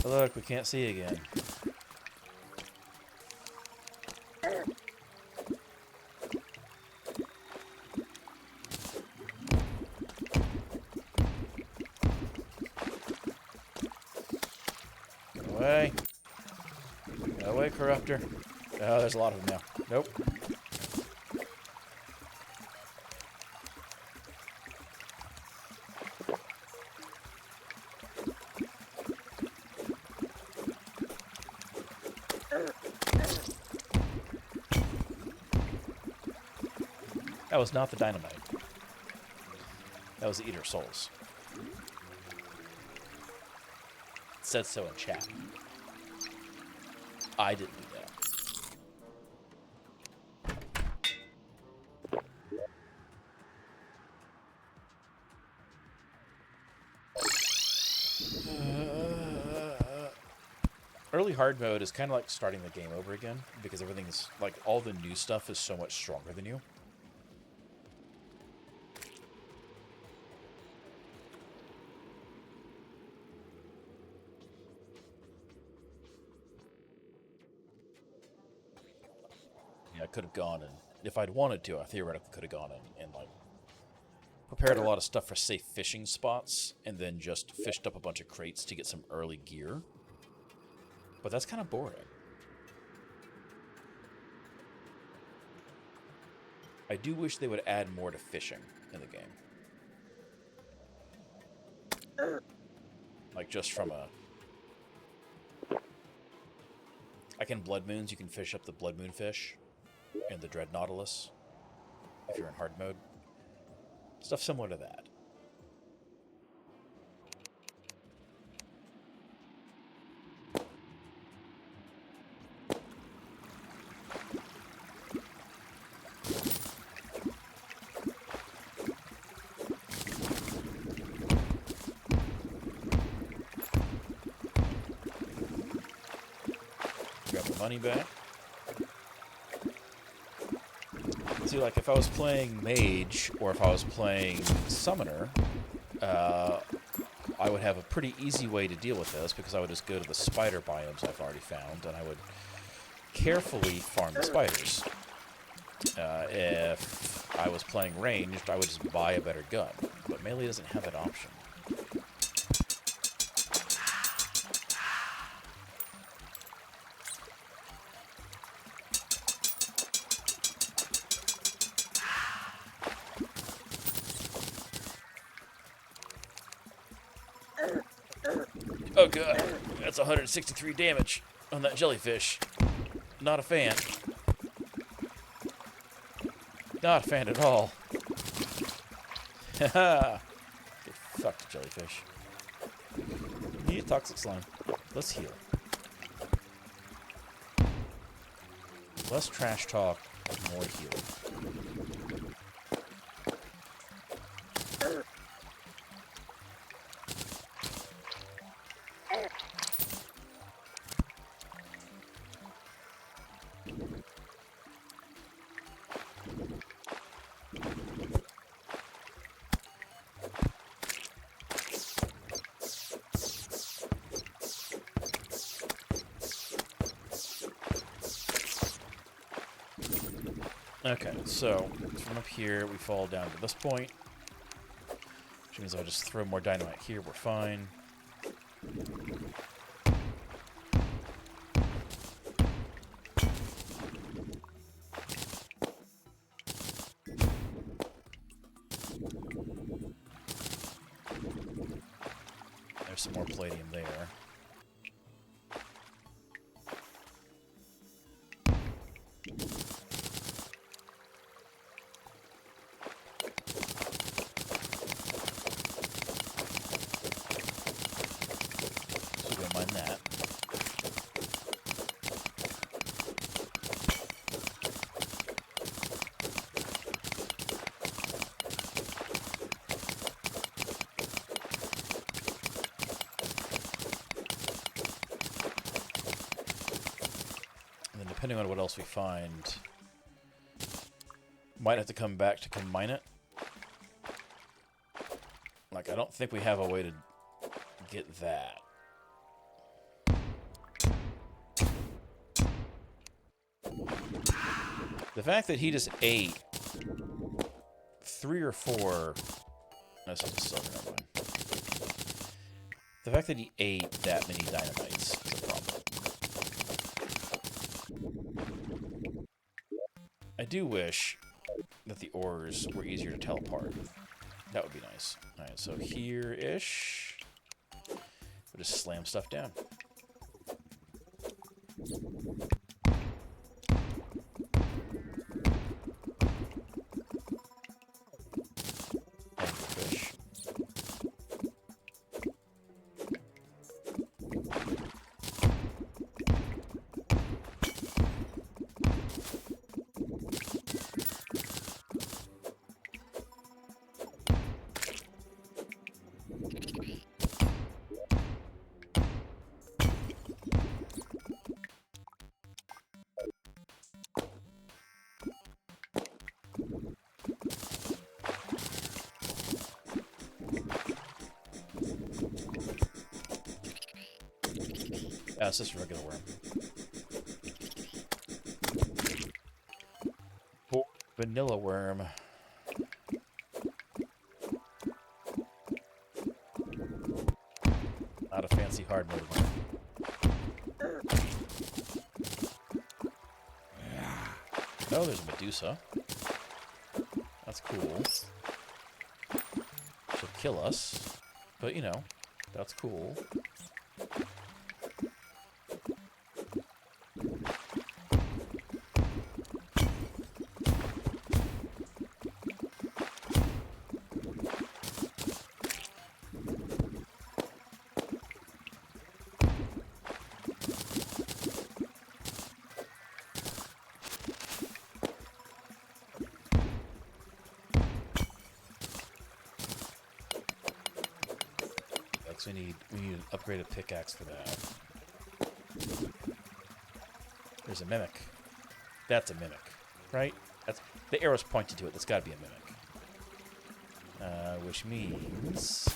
Oh, look, we can't see again. Go away. Go away, Corruptor. Oh, there's a lot of them now. Nope. That was not the dynamite. That was the Eater Souls. It said so in chat. I didn't do that. Early hard mode is kind of like starting the game over again, because everything's, like, all the new stuff is so much stronger than you. Yeah, I could have gone and, if I'd wanted to, I theoretically could have gone and like, prepared a lot of stuff for safe fishing spots, and then just fished up a bunch of crates to get some early gear. But that's kind of boring. I do wish they would add more to fishing in the game. Like, just from a... Like in Blood Moons, you can fish up the Blood Moon fish and the Dread Nautilus if you're in hard mode. Stuff similar to that. Grab the money back. See, like, if I was playing Mage, or if I was playing Summoner, I would have a pretty easy way to deal with this, because I would just go to the spider biomes I've already found, and I would carefully farm the spiders. If I was playing ranged, I would just buy a better gun. But melee doesn't have that option. Oh god, that's 163 damage on that jellyfish. Not a fan. Not a fan at all. Haha. Get fucked, jellyfish. Need a toxic slime. Let's heal. Less trash talk, more healing. Okay, so from up here we fall down to this point, which means I'll just throw more dynamite here, we're fine. There's some more palladium there. Mind that. And then depending on what else we find, might have to come back to combine it. Like, I don't think we have a way to get that. The fact that he just ate 3 or 4... That's just silver, never mind. The fact that he ate that many dynamites is a problem. I do wish that the ores were easier to tell apart. That would be nice. Alright, so here-ish. We'll just slam stuff down. It's just a regular worm. Vanilla worm. Not a fancy hard mode worm. Oh, there's a Medusa. That's cool. She'll kill us. But, you know, that's cool. We need an upgraded pickaxe for that. There's a mimic. That's a mimic, right? That's the arrow's pointing to it. That's got to be a mimic. Which means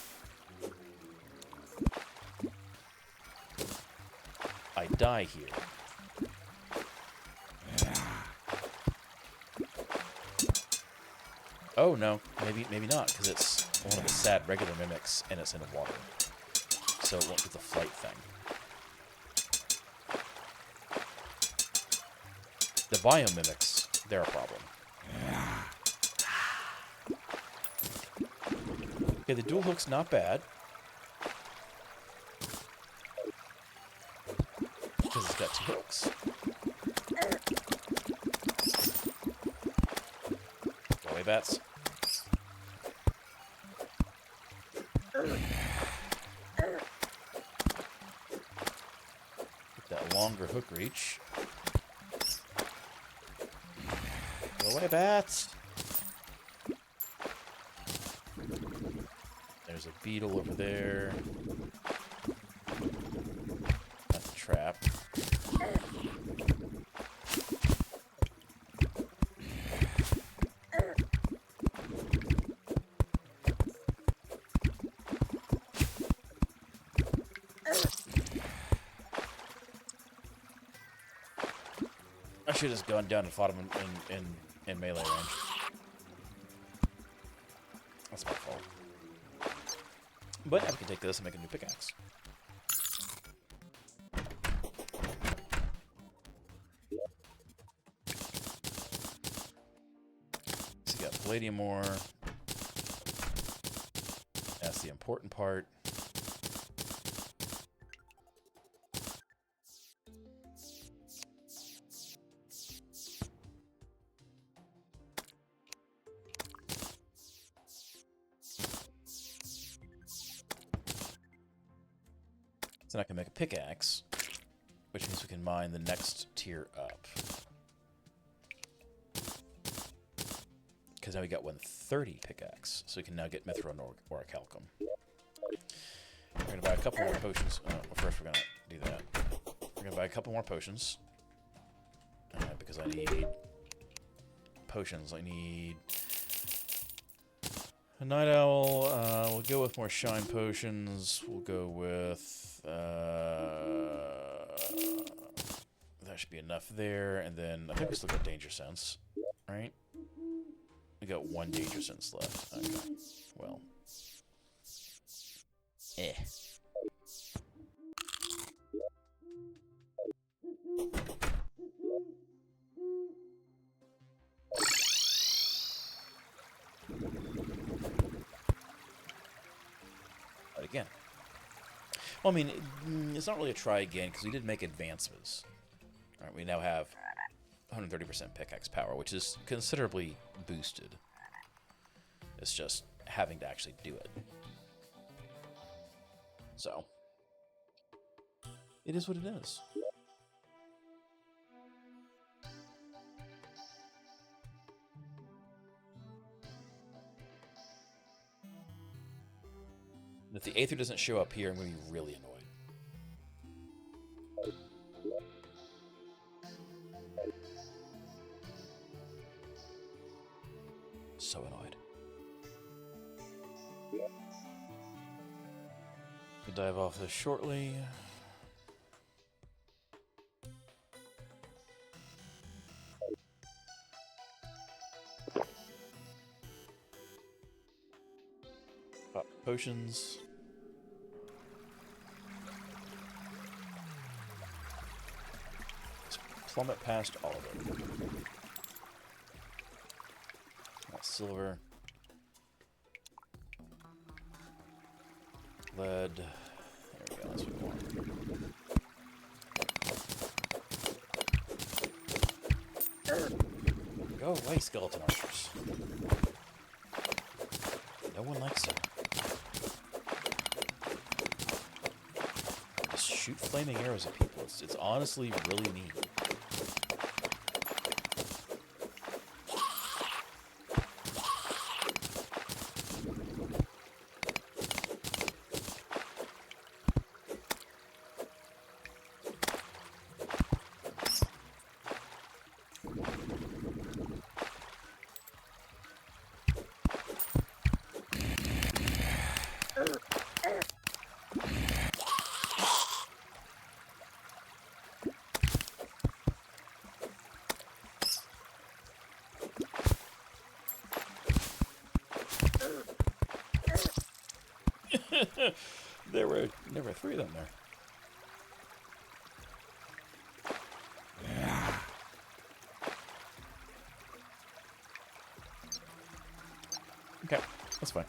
I die here. Oh no, maybe not, because it's one of the sad regular mimics and it's in the water. So it won't get the flight thing. The biome mimics, they're a problem. Okay, the dual hook's not bad. got 2 hooks. Go away, bats. Get that longer hook reach. Go away, bats. There's a beetle over there. That's a trap. I should have just gone down and fought him in melee range. That's my fault. But I can take this and make a new pickaxe. So you got palladium ore. That's the important part. So now I can make a pickaxe, which means we can mine the next tier up. Because now we got 130 pickaxe, so we can now get mithril and orichalcum. We're going to buy a couple more potions. Well, first we're going to do that. We're going to buy a couple more potions. Because I need potions. I need a night owl. We'll go with more shine potions. We'll go with... that should be enough there, and then I think we still got danger sense, right? We got 1 danger sense left. Okay, well, But again. Well, I mean, it's not really a try again, because we did make advancements. All right, we now have 130% pickaxe power, which is considerably boosted. It's just having to actually do it. So, it is what it is. And if the Aether doesn't show up here, I'm going to be really annoyed. So annoyed. We'll dive off this shortly. Pop potions. Just plummet past all of it. That's silver. Lead. There we go, that's what we want. Go away, skeleton archers. No one likes it. Just shoot flaming arrows at people. It's honestly really neat. There were 3 of them there. Okay, that's fine.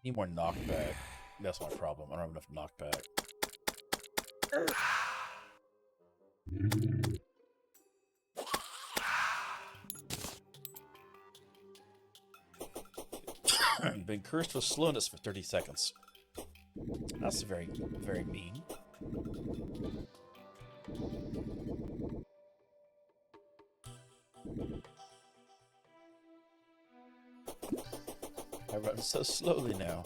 Need more knockback. That's my problem. I don't have enough knockback. Been cursed with slowness for 30 seconds. That's very, very mean. I run so slowly now.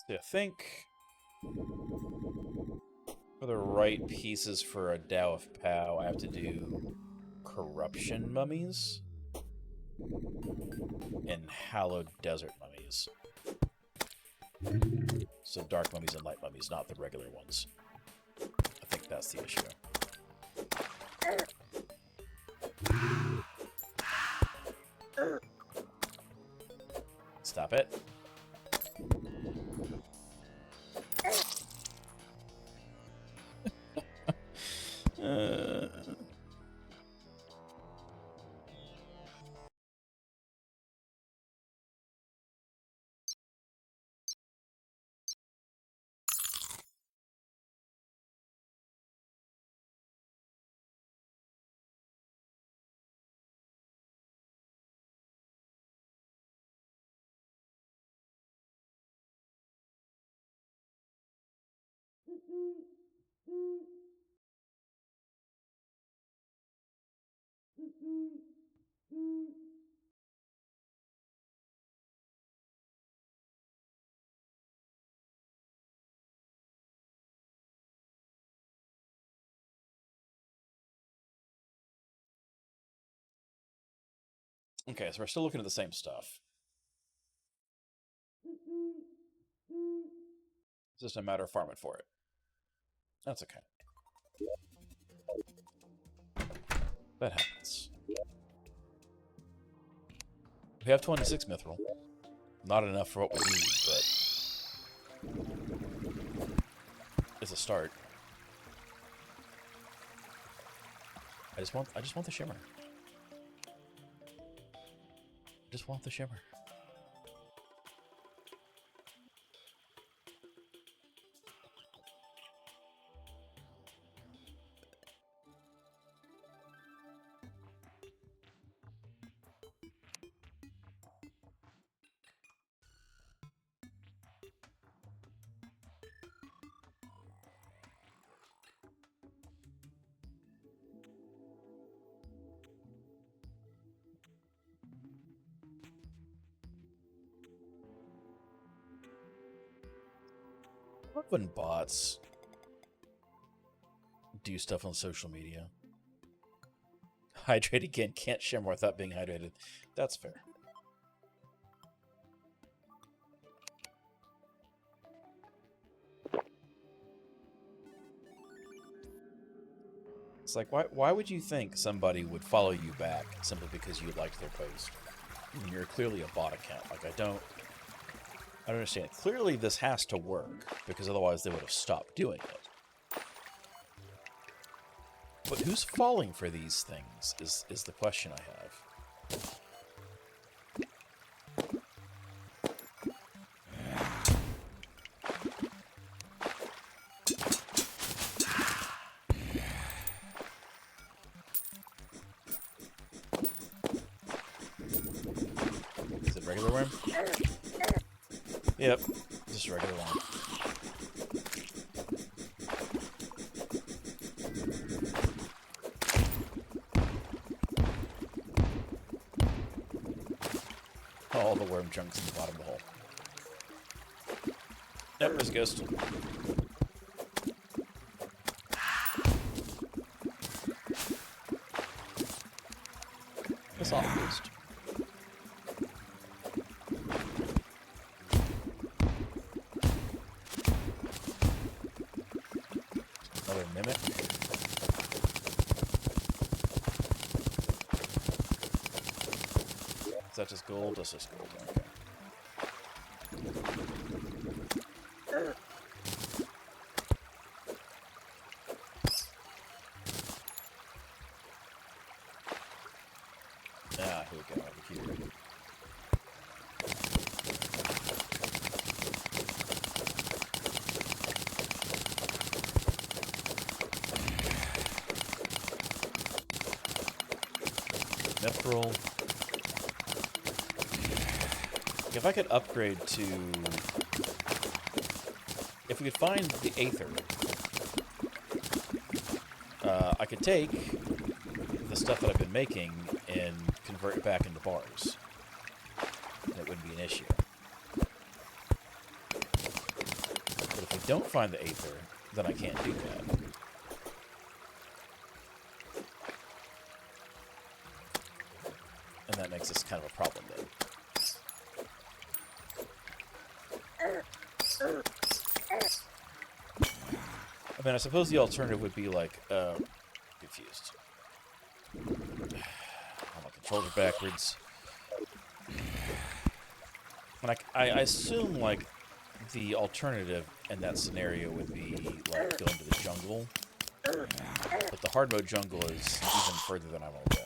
I think for the right pieces for a Tao of Pow, I have to do Corruption Mummies and Hallowed Desert Mummies. So Dark Mummies and Light Mummies, not the regular ones. I think that's the issue. Stop it. Okay, so we're still looking at the same stuff. It's just a matter of farming for it. That's okay. That happens. We have 26 mithril. Not enough for what we need, but it's a start. I just want the shimmer. Just want the shimmer. When bots do stuff on social media. Hydrate again, can't shimmer without being hydrated. That's fair. It's like, why would you think somebody would follow you back simply because you liked their post? I mean, you're clearly a bot account. Like, I don't understand. Clearly this has to work, because otherwise they would have stopped doing it. But who's falling for these things is the question I have. Is it regular worm? Yep, just regular one. All the worm chunks in the bottom of the hole. Yep, there's a ghost. Piss off, ghost. Another mimic. that just gold? That's just gold. Okay. Ah, here we go, over here. Mithril. If I could upgrade to... If we could find the Aether, I could take the stuff that I've been making and convert it back into bars. That wouldn't be an issue. But if we don't find the Aether, then I can't do that. And that makes this kind of a problem then. I mean, I suppose the alternative would be like, confused. My controls are backwards. And I assume, like, the alternative in that scenario would be, like, go into the jungle. But the hard mode jungle is even further than I want to go.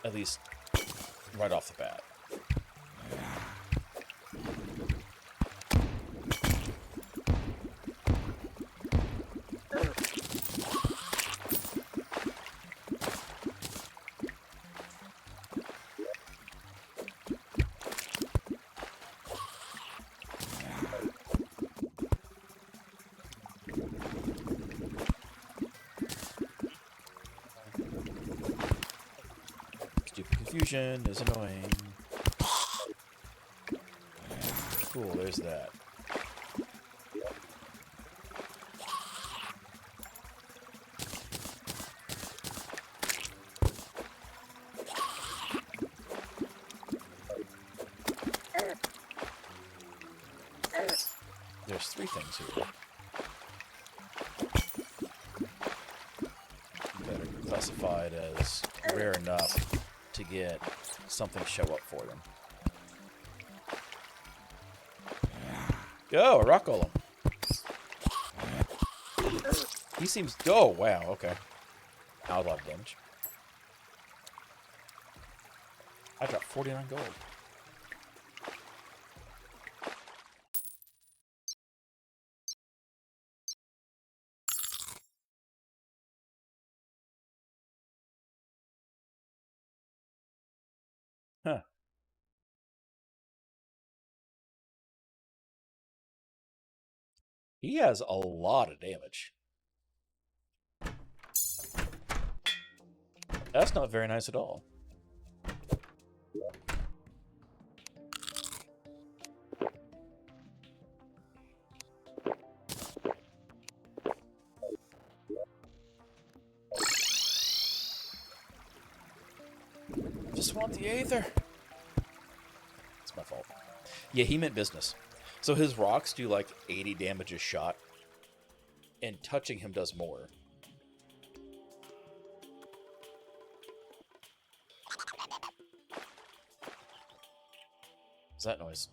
At least right off the bat. Confusion is annoying. Cool, there's that. There's 3 things here that are classified as rare enough to get something show up for them. Go, a rock golem. He seems... Oh, wow, okay. That was a lot of damage. I dropped 49 gold. Huh. He has a lot of damage. That's not very nice at all. Just want the Aether. It's my fault. Yeah, he meant business. So his rocks do like 80 damage a shot, and touching him does more. What's that noise?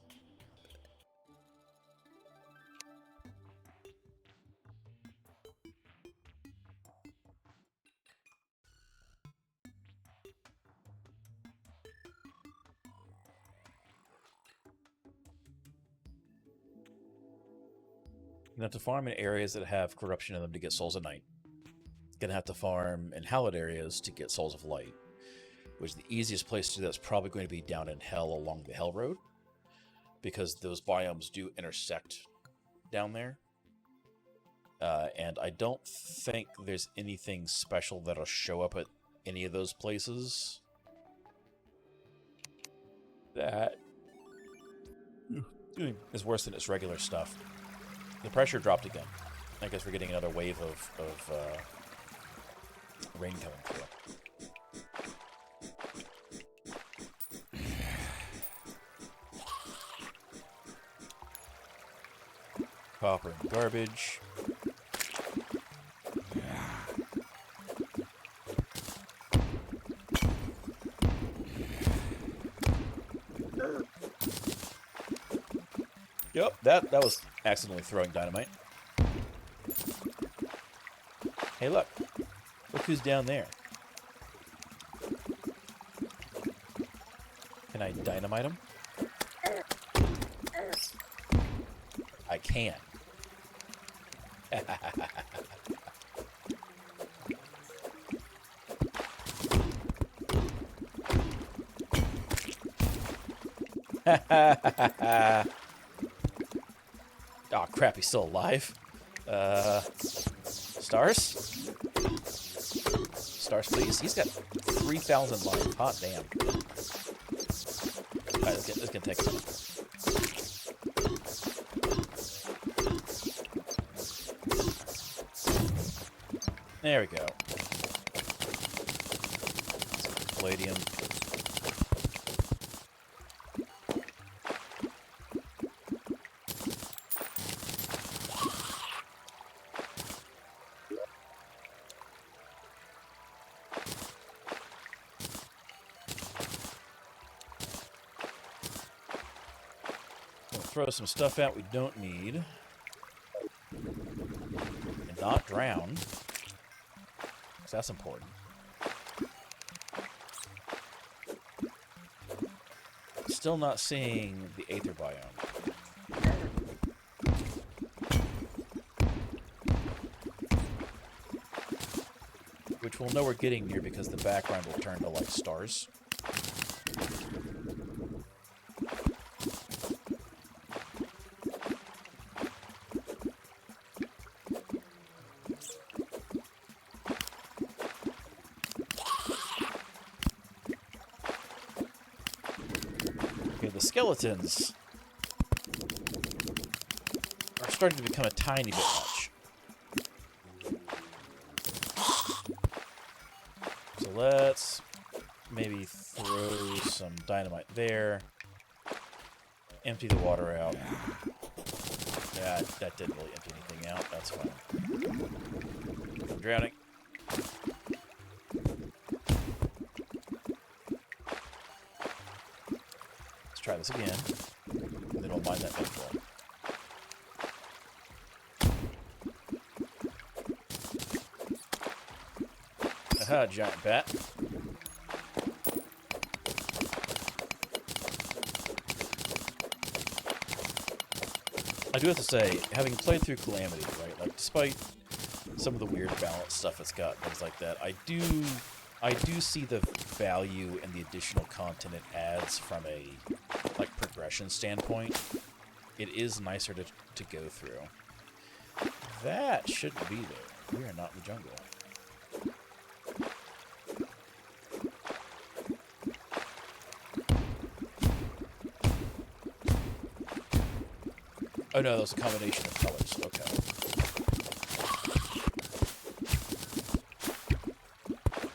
You're going to have to farm in areas that have corruption in them to get Souls of Night. You're going to have to farm in hallowed areas to get Souls of Light, which the easiest place to do that is probably going to be down in Hell along the Hell Road, because those biomes do intersect down there. And I don't think there's anything special that'll show up at any of those places that is worse than its regular stuff. The pressure dropped again. I guess we're getting another wave of rain coming through. copper and garbage. Yep, that was accidentally throwing dynamite. Hey, look. Look who's down there. Can I dynamite him? I can. Oh crap, he's still alive. Stars? Stars, please. He's got 3,000 life. Hot damn. Alright, this can take a minute. There we go. Palladium. Throw some stuff out we don't need. And not drown. Because that's important. Still not seeing the Aether biome. Which we'll know we're getting near because the background will turn to like stars. The skeletons are starting to become a tiny bit much. So let's maybe throw some dynamite there. Empty the water out. Yeah, that didn't really empty anything out. That's fine. I'm drowning. Try this again. They don't mind that anymore. Aha, giant bat. I do have to say, having played through Calamity, right, like despite some of the weird balance stuff it's got, things like that, I do see the value and the additional content it adds from a progression standpoint. It is nicer to go through. That shouldn't be there. We are not in the jungle. Oh no, that was a combination of colors. Okay.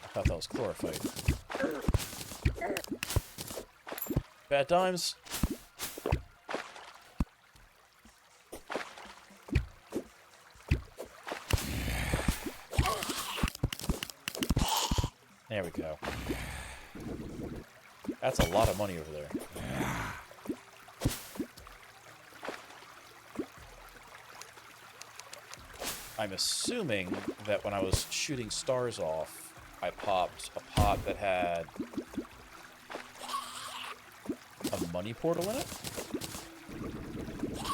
I thought that was chlorophyte. Bad times. There we go. That's a lot of money over there. I'm assuming that when I was shooting stars off, I popped a pot that had a money portal in it.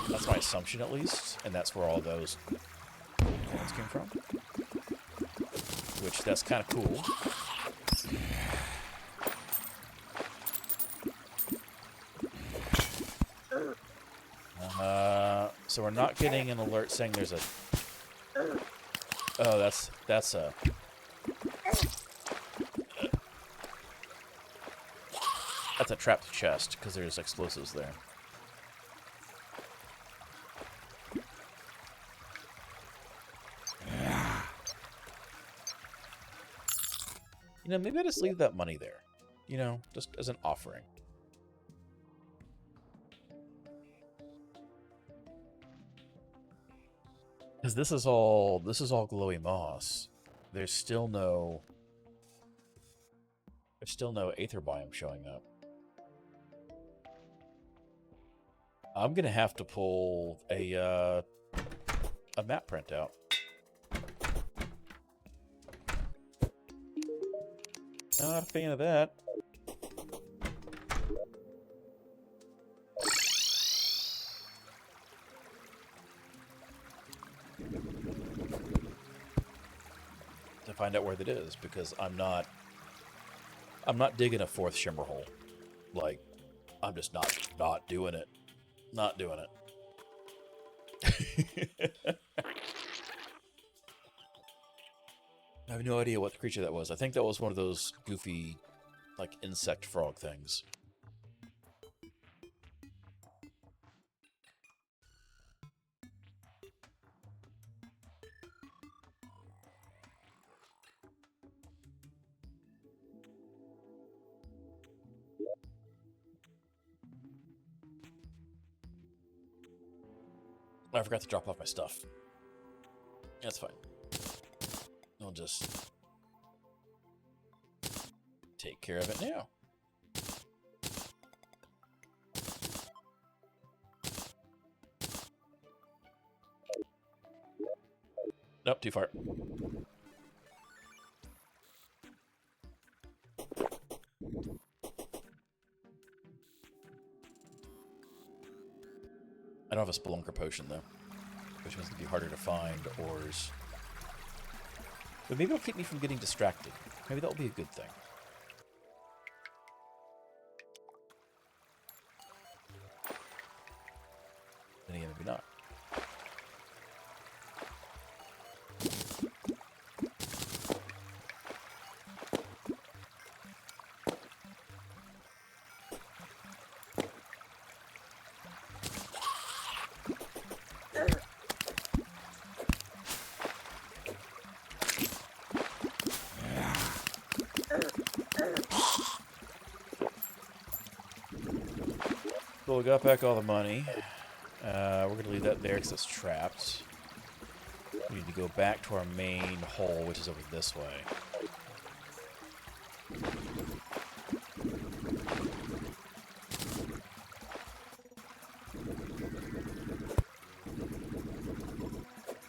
That's my assumption, at least, and that's where all those gold coins came from. Which, that's kind of cool. So we're not getting an alert saying there's a... Oh, that's a... That's a trapped chest, because there's explosives there. You know, maybe I just leave that money there. You know, just as an offering. Because this is all glowy moss. There's still no aether biome showing up. I'm gonna have to pull a map printout. Not a fan of that. To find out where that is, because I'm not digging a fourth shimmer hole. Like, I'm just not doing it. Not doing it. I have no idea what creature that was. I think that was one of those goofy, like, insect frog things. I forgot to drop off my stuff. That's fine. I'll just take care of it now. Nope, too far. I don't have a Spelunker potion, though. Which means it'll be harder to find ores. But maybe it'll keep me from getting distracted. Maybe that'll be a good thing. Then again, maybe not. Well, we got back all the money. We're going to leave that there because it's trapped. We need to go back to our main hole, which is over this way.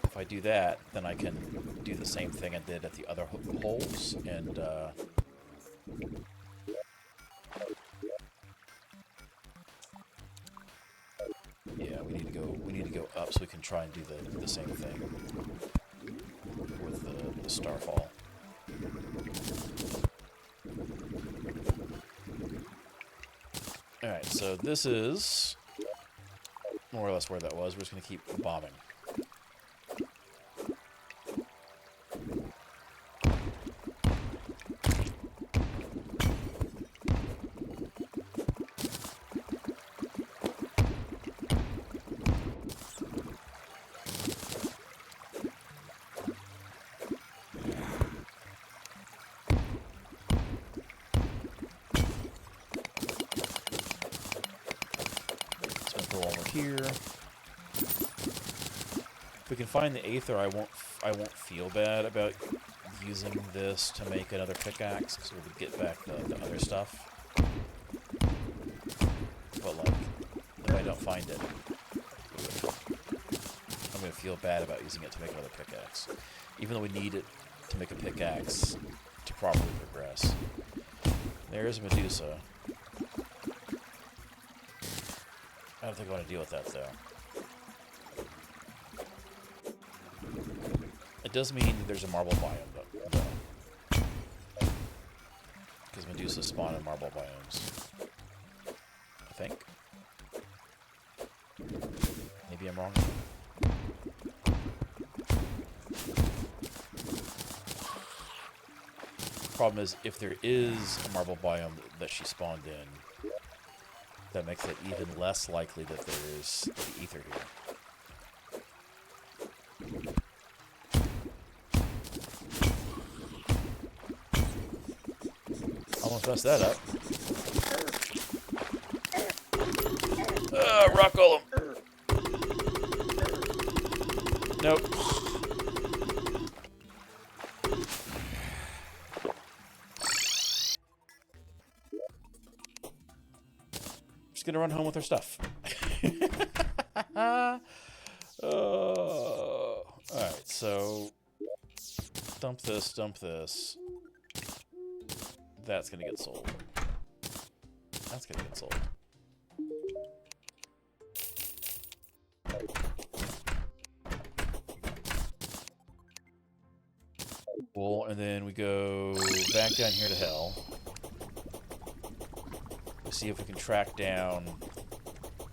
If I do that, then I can do the same thing I did at the other holes, and yeah, we need to go up so we can try and do the same thing with the starfall. All right, so this is more or less where that was. We're just going to keep bombing. Here. If we can find the aether, I won't feel bad about using this to make another pickaxe, because we'll get back the other stuff. But like, if I don't find it, I'm gonna feel bad about using it to make another pickaxe, even though we need it to make a pickaxe to properly progress. There's Medusa. I don't think I want to deal with that, though. It does mean that there's a marble biome, though. Because Medusa spawn in marble biomes. I think. Maybe I'm wrong. Problem is, if there is a marble biome that she spawned in, that makes it even less likely that there's the ether here. Almost messed that up. Rock golem! Nope. Just gonna run home with her stuff. Alright, so dump this, dump this. That's gonna get sold. That's gonna get sold. Cool, and then we go back down here to hell. We see if we can track down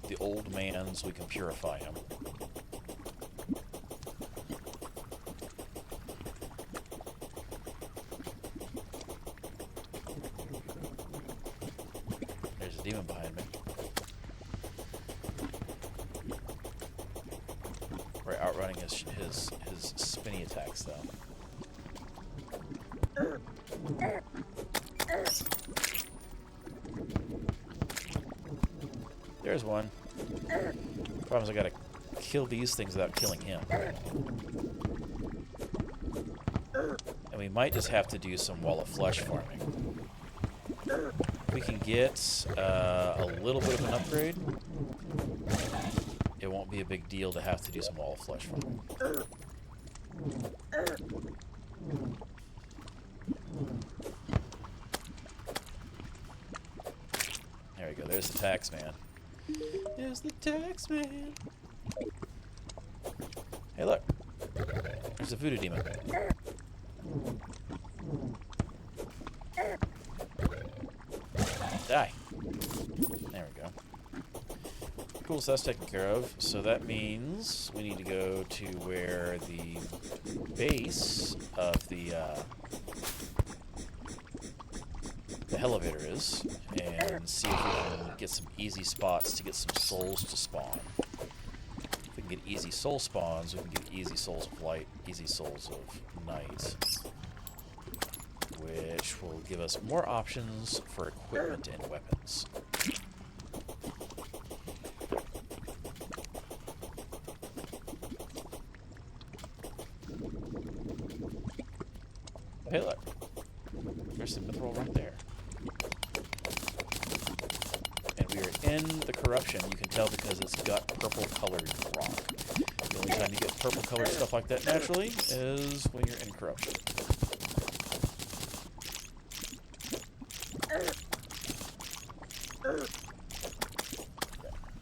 the old man so we can purify him. There's a demon behind me. We're outrunning his spinny attacks though. There's one. Problem is I gotta kill these things without killing him. And we might just have to do some Wall of Flesh farming. We can get a little bit of an upgrade. It won't be a big deal to have to do some Wall of Flesh farming. There we go, there's the tax man. There's the tax man. Hey, look. There's a voodoo demon. Die. There we go. Cool, so that's taken care of. So that means we need to go to where the base of the elevator is and see if we can get some easy spots to get some souls to spawn. If we can get easy soul spawns, we can get easy souls of light, easy souls of night, which will give us more options for equipment and weapons. Hey, look. There's the mithril right there. And we are in the corruption. You can tell because it's got purple-colored rock. The only time you get purple-colored stuff like that naturally is when you're in corruption.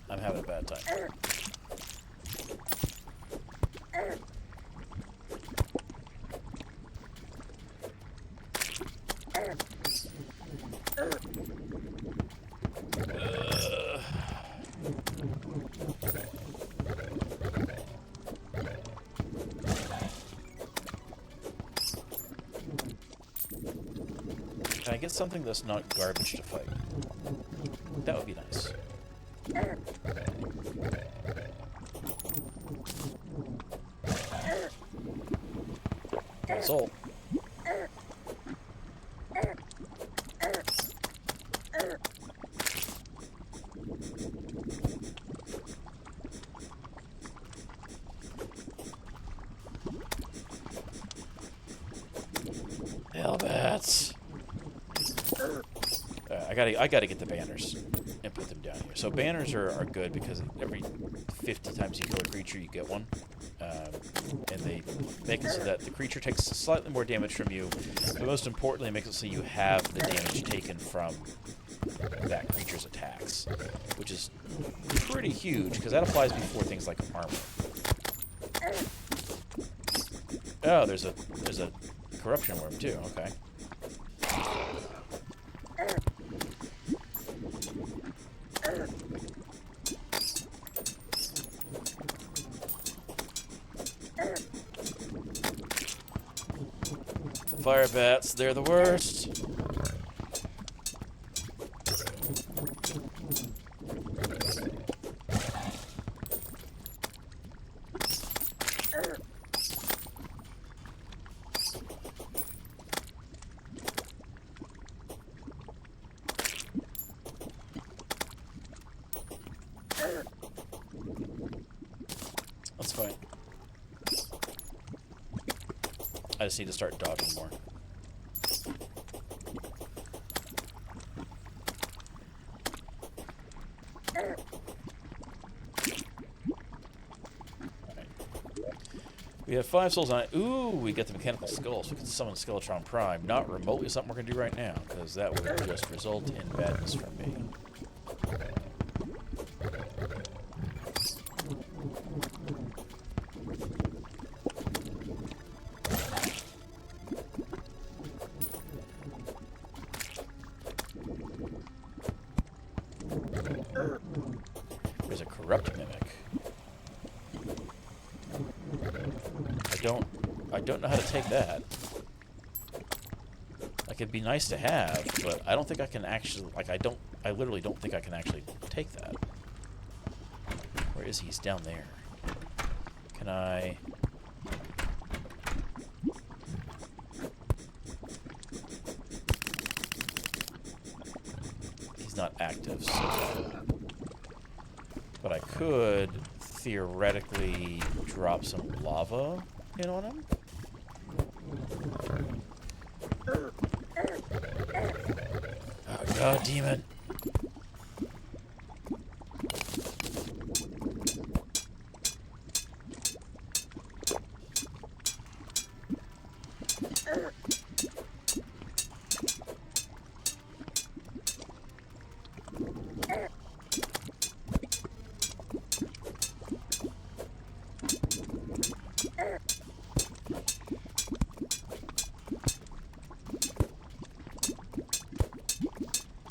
I'm having a bad time. Can I get something that's not garbage to fight? That would be nice. Soul. Hellbats. I gotta get the banners and put them down here. So banners are good because every 50 times you kill a creature, you get one. And they make it so that the creature takes slightly more damage from you, but most importantly, it makes it so you have the damage taken from that creature's attacks, which is pretty huge because that applies before things like armor. Oh, there's a corruption worm too. Okay. Fire bats, they're the worst. That's fine. I just need to start dodging more. We have 5 souls on it. Ooh, we get the mechanical skull, so we can summon Skeletron Prime. Not remotely something we're going to do right now, because that would just result in badness for me. There's a corrupt mimic. I don't know how to take that. Like, it'd be nice to have, but I don't think I can actually, like, I literally don't think I can actually take that. Where is he? He's down there. Can I... He's not active, so... But I could theoretically drop some lava in on him. Oh god, demon.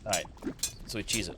Alright, so we cheese it.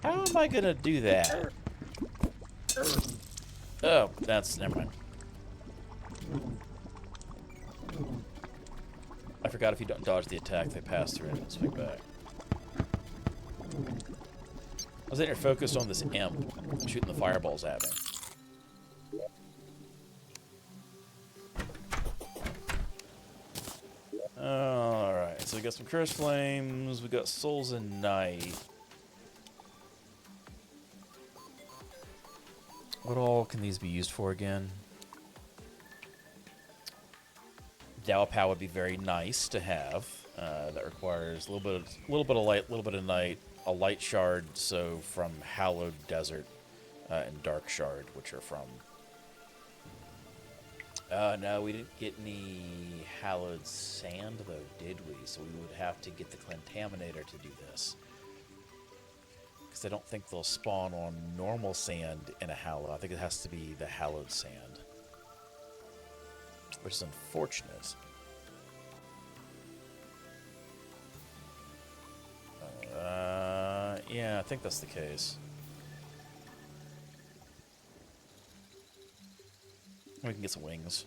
How am I gonna do that? Oh, that's... never mind. I forgot if you don't dodge the attack, they pass through and swing back. I was in here focused on this imp shooting the fireballs at me. Alright, so we got some Curse Flames, we got Souls and Night. What all can these be used for again? Dao would be very nice to have. That requires a little bit of light, a little bit of night, a light shard, so from Hallowed Desert, and Dark Shard, which are from... no, we didn't get any Hallowed Sand, though, did we? So we would have to get the Contaminator to do this. Because I don't think they'll spawn on normal sand in a Hallow. I think it has to be the Hallowed Sand. Which is unfortunate. Yeah, I think that's the case. We can get some wings.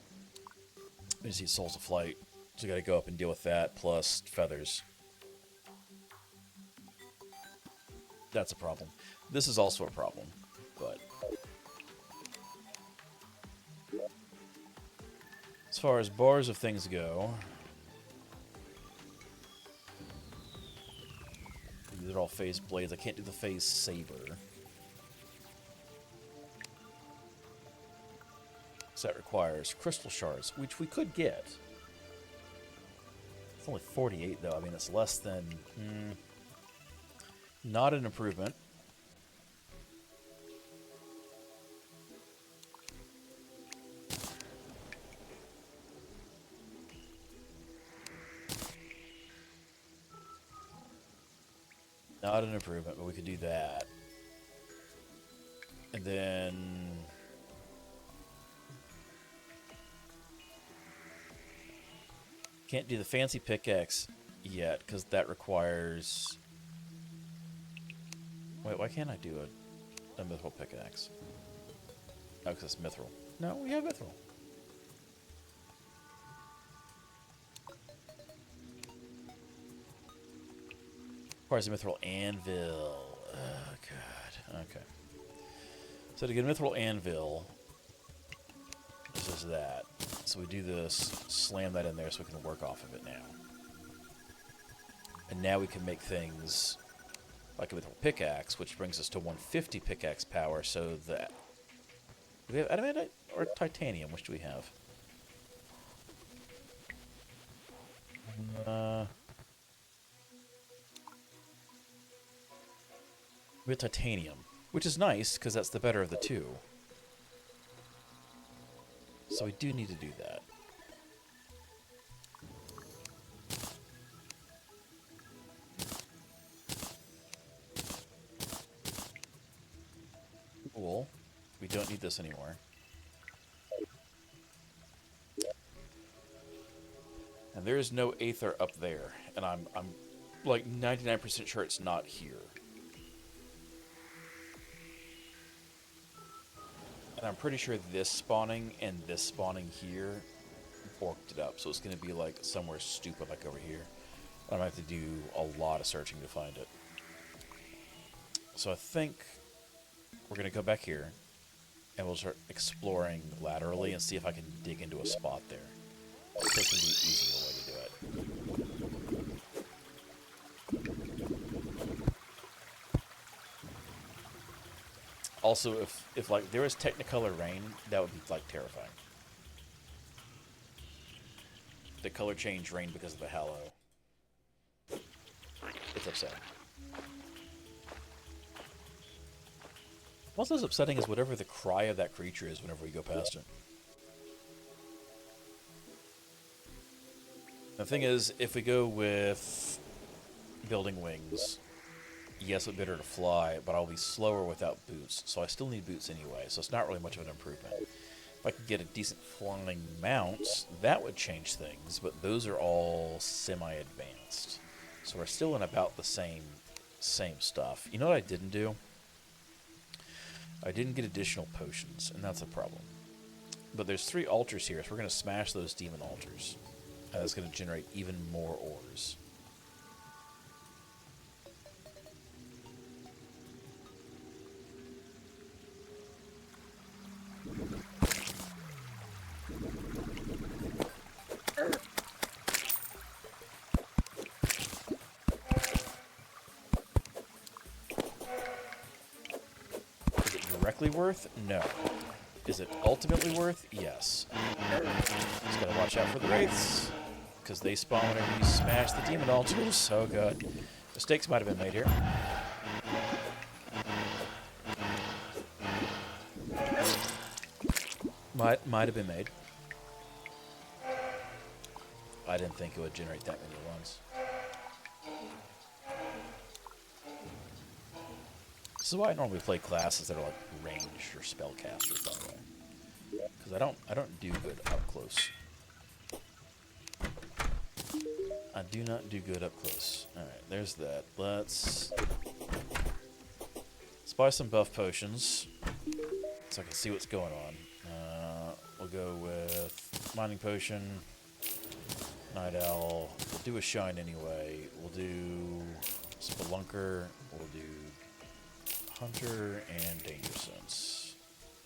We just need Souls of Flight. So we gotta go up and deal with that, plus feathers. That's a problem. This is also a problem, but... As far as bars of things go... These are all phase blades. I can't do the phase saber. So that requires crystal shards, which we could get. It's only 48, though. I mean, it's less than... not an improvement. Not an improvement, but we could do that. And then... Can't do the fancy pickaxe yet, because that requires... Wait, why can't I do a mythical pickaxe? Oh, because it's mithril. No, we have mithril. Requires a mithril anvil. Oh, God. Okay. So to get a mithril anvil, this is that. So we do this, slam that in there so we can work off of it now. And now we can make things like a mithril pickaxe, which brings us to 150 pickaxe power, so that... Do we have adamantite or titanium? Which do we have? We have titanium, which is nice, because that's the better of the two. So we do need to do that. Cool. We don't need this anymore. And there is no aether up there, and I'm like 99% sure it's not here. And I'm pretty sure this spawning and this spawning here borked it up, so it's going to be like somewhere stupid like over here. I'm going to have to do a lot of searching to find it. So I think we're going to go back here, and we'll start exploring laterally and see if I can dig into a spot there. It's going to be the easier way to do it. Also, if like there was Technicolor rain, that would be like terrifying. The color change rain because of the hallow. It's upsetting. What's as upsetting is whatever the cry of that creature is whenever we go past it. The thing is, if we go with building wings, yes, it's better to fly, but I'll be slower without boots, so I still need boots anyway, so it's not really much of an improvement. If I could get a decent flying mount, that would change things, but those are all semi-advanced. So we're still in about the same stuff. You know what I didn't do? I didn't get additional potions, and that's a problem. But there's 3 altars here, so we're going to smash those demon altars. And that's going to generate even more ores. Is it directly worth? No. Is it ultimately worth? Yes. Just gotta watch out for the wraiths, because they spawn whenever you smash the demon altars. So good. Mistakes might have been made here. Might have been made. I didn't think it would generate that many at once. This is why I normally play classes that are like ranged or spellcasters, by the way. Because I don't do good up close. I do not do good up close. Alright, there's that. Let's buy some buff potions so I can see what's going on. We'll go with mining potion, night owl. We'll do a shine anyway. We'll do spelunker. We'll do hunter and danger sense.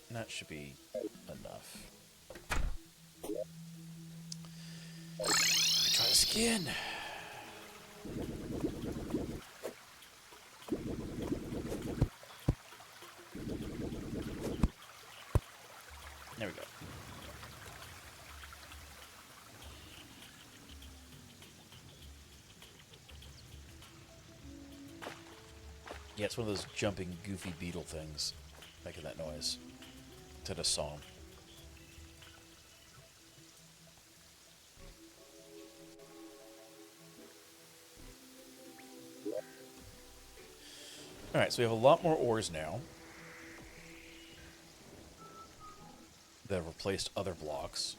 And that should be enough. Try the skin. There we go. Yeah, it's one of those jumping, goofy beetle things making that noise to the song. Alright, so we have a lot more ores now that have replaced other blocks.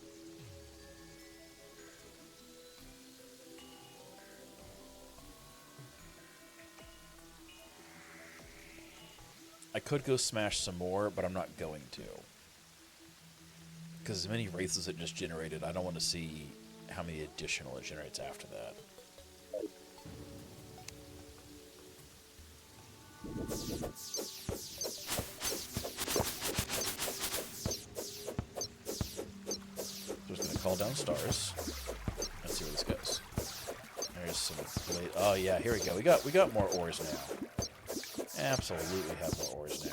I could go smash some more, but I'm not going to. Because as many wraiths as it just generated, I don't want to see how many additional it generates after that. Just gonna call down stars. Let's see where this goes. There's some blade. Oh yeah, here we go. We got more ores now. Absolutely have more ores now.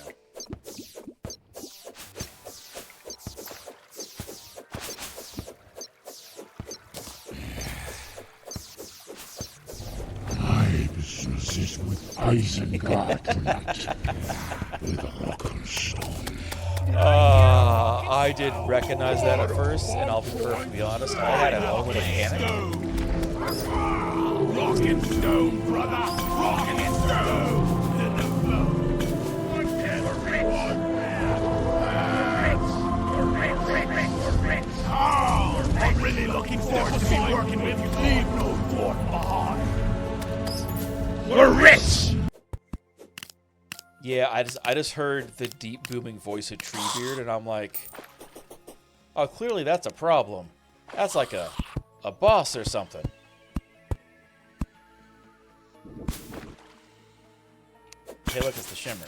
Businesses with Isengard tonight. With a local stone. I did recognize that at first, and I'll be perfectly honest, I had a moment of panic. Rock and stone, brother! Rock and stone! Oh, I'm really looking forward to be working with you. Leave no dwarf behind. We're rich! Yeah, I just heard the deep booming voice of Treebeard, and I'm like, oh, clearly that's a problem. That's like a boss or something. Hey, look, it's the Shimmer.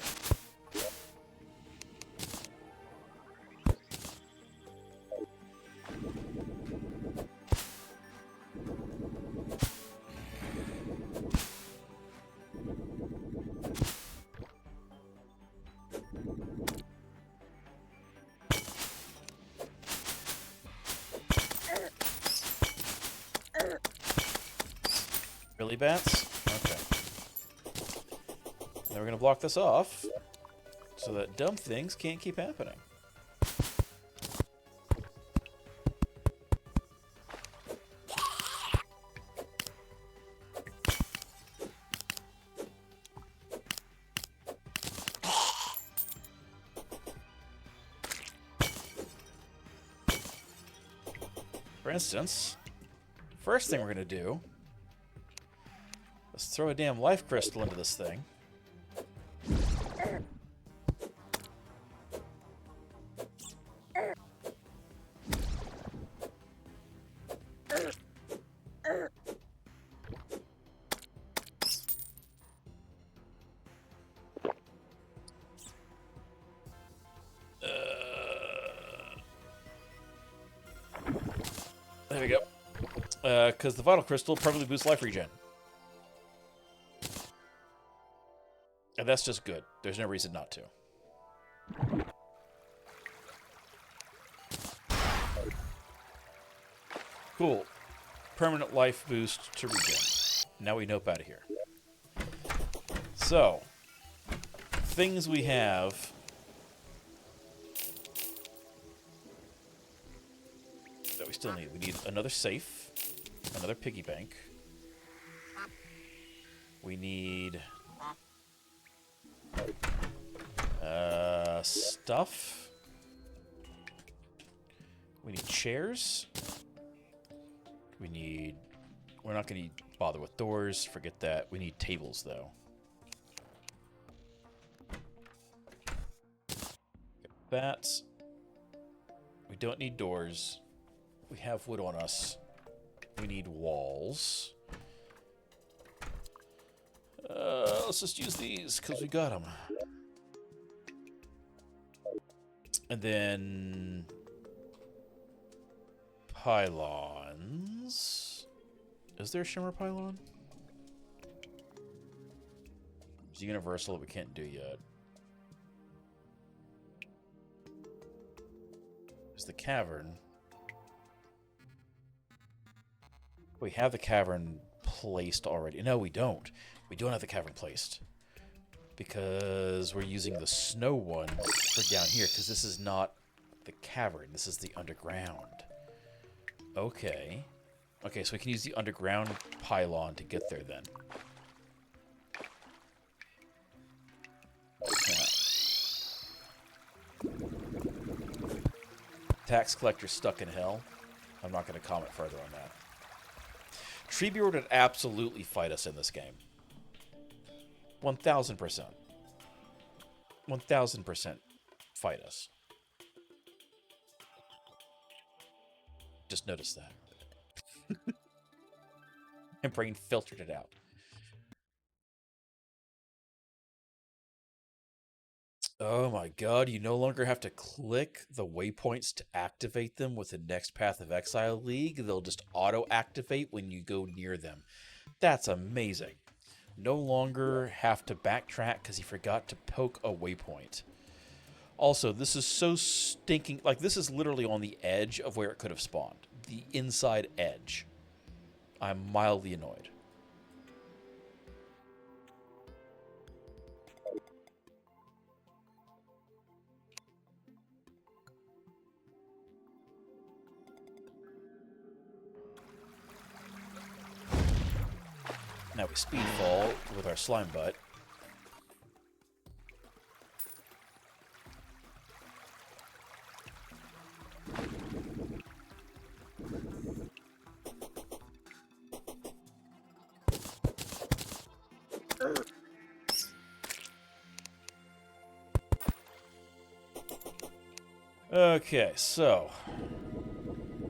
Really, bats? Okay. Now we're gonna block this off so that dumb things can't keep happening. For instance, first thing we're gonna do, let's throw a damn life crystal into this thing. There we go. Because the vital crystal permanently boosts life regen. And that's just good. There's no reason not to. Cool. Permanent life boost to regen. Now we nope out of here. So, things we have. That we still need. We need another safe. Another piggy bank. We need... stuff. We need chairs. We need... We're not going to bother with doors. Forget that. We need tables, though. That. We don't need doors. We have wood on us. We need walls. Let's just use these, because we got them. And then... pylons. Is there a shimmer pylon? It's universal that we can't do yet. There's the cavern. We have the cavern placed already. No, we don't. We don't have the cavern placed. Because we're using the snow one for down here. Because this is not the cavern. This is the underground. Okay. Okay, so we can use the underground pylon to get there then. Tax collector stuck in hell. I'm not going to comment further on that. Treebeard would absolutely fight us in this game. 1000%. 1000% fight us. Just noticed that. My brain filtered it out. Oh my god, you no longer have to click the waypoints to activate them with the next Path of Exile League. They'll just auto-activate when you go near them. That's amazing. No longer have to backtrack because he forgot to poke a waypoint. Also, this is so stinking... Like, this is literally on the edge of where it could have spawned. The inside edge. I'm mildly annoyed. Now we speed fall with our slime butt. Okay, so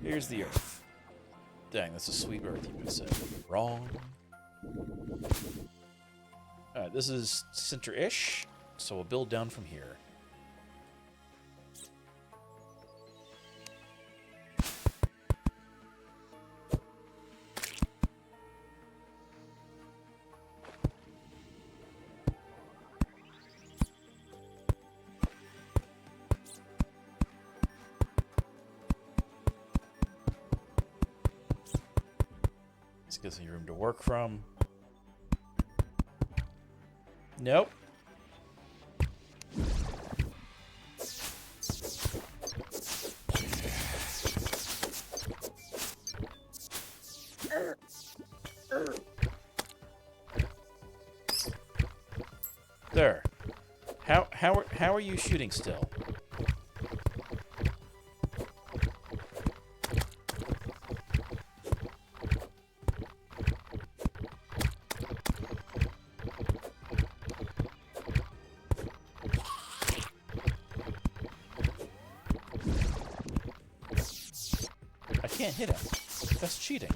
here's the Earth. Dang, that's a sweet Earth, you would say. Wrong. Alright, this is center-ish, so we'll build down from here. This gives me room to work from. Nope. There. How are you shooting still? I can't hit him. That's cheating.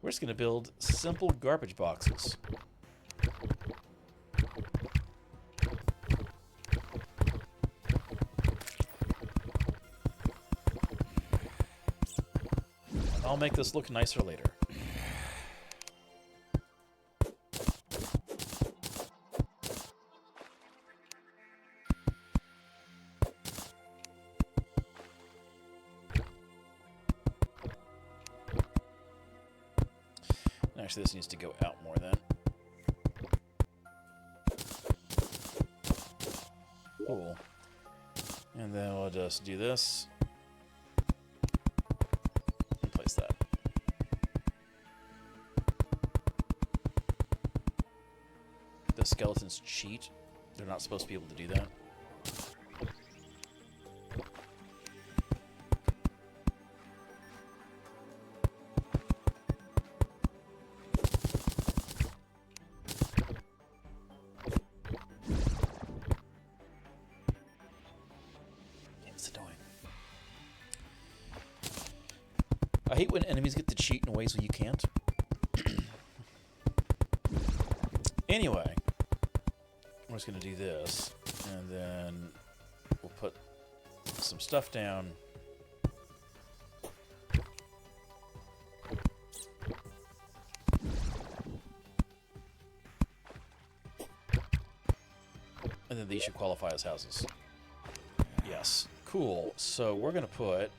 We're just going to build simple garbage boxes. I'll make this look nicer later. Actually, this needs to go out more then. Cool. And then we'll just do this. And place that. The skeletons cheat. They're not supposed to be able to do that. I hate when enemies get to cheat in ways where you can't. Anyway, we're just going to do this, and then we'll put some stuff down. And then these should qualify as houses. Yes. Cool. So we're going to put...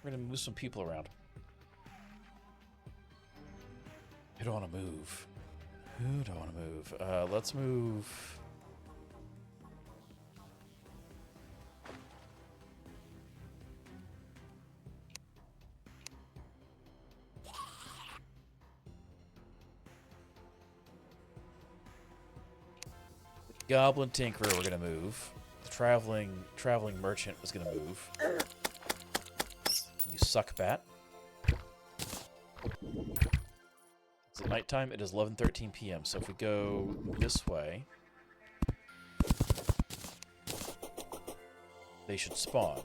We're going to move some people around. Who do I want to move? Who do I want to move? Let's move... Goblin Tinkerer we're going to move. The traveling merchant was going to move. You suck, bat. nighttime. It is 11:13 p.m. So if we go this way, they should spawn.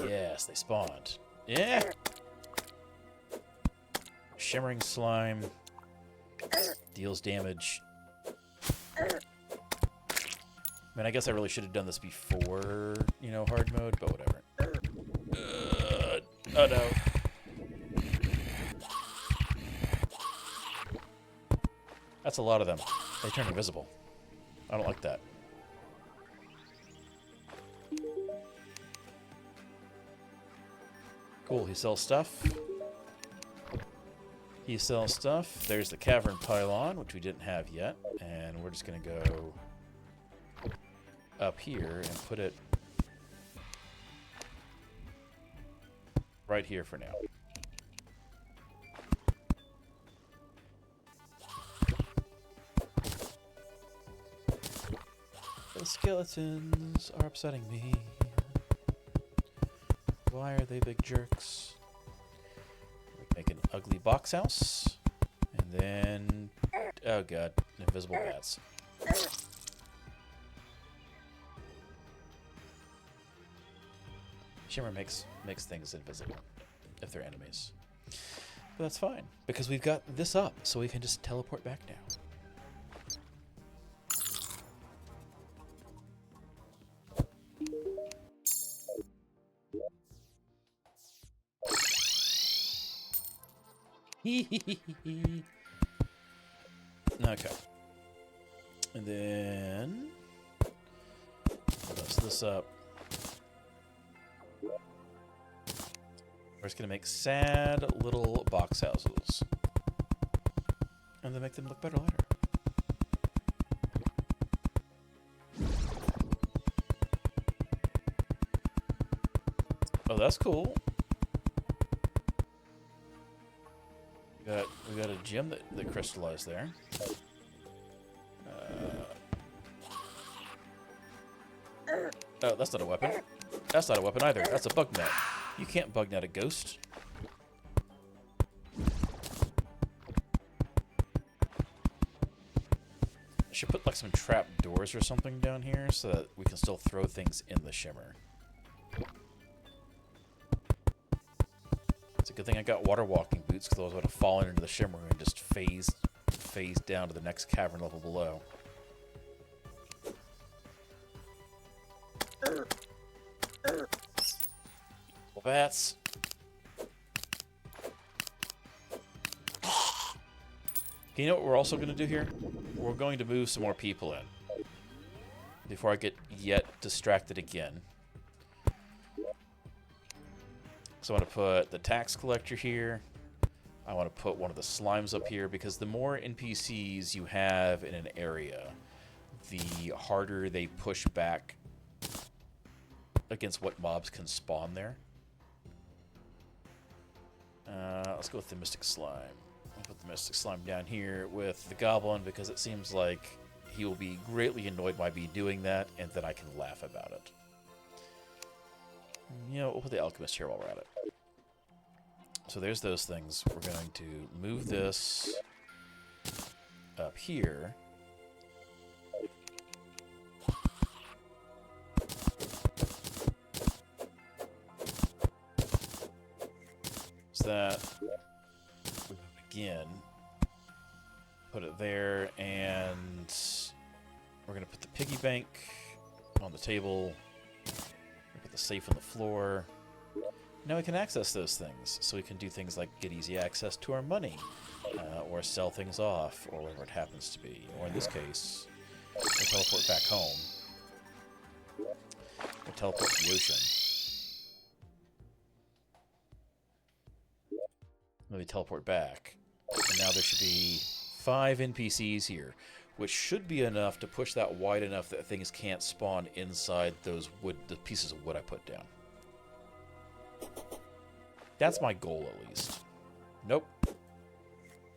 Yes, they spawned. Yeah. Shimmering slime deals damage. I mean, I guess I really should have done this before, you know, hard mode, but whatever. Oh no. That's a lot of them. They turn invisible. I don't like that. Cool, he sells stuff. He sells stuff. There's the cavern pylon, which we didn't have yet. And we're just going to go up here and put it right here for now. The skeletons are upsetting me. Why are they big jerks? Make an ugly box house. And then... oh god, invisible bats. Shimmer makes things invisible if they're enemies. But that's fine, because we've got this up, so we can just teleport back now. Okay. And then let's this up. We're just gonna make sad little box houses. And then make them look better later. Oh, that's cool. We got a gem that crystallized there. Oh, that's not a weapon. That's not a weapon either. That's a bug net. You can't bug net a ghost. I should put like some trap doors or something down here so that we can still throw things in the shimmer. It's a good thing I got water walking boots, because I would have fallen into the shimmer and just phased down to the next cavern level below. Well, bats. You know what we're also going to do here? We're going to move some more people in before I get yet distracted again. So I want to put the tax collector here. I want to put one of the slimes up here, because the more NPCs you have in an area, the harder they push back against what mobs can spawn there. Let's go with the mystic slime. I'll put the mystic slime down here with the goblin, because it seems like he will be greatly annoyed by me doing that, and then I can laugh about it. You know, we'll put the alchemist here while we're at it. So there's those things. We're going to move this up here. So that we move it again. Put it there, and we're going to put the piggy bank on the table. Put the safe on the floor. Now we can access those things, so we can do things like get easy access to our money, or sell things off, or whatever it happens to be. Or in this case, we teleport back home. We teleport to the ocean. Then we teleport back. And now there should be 5 NPCs here, which should be enough to push that wide enough that things can't spawn inside those the pieces of wood I put down. That's my goal, at least. Nope.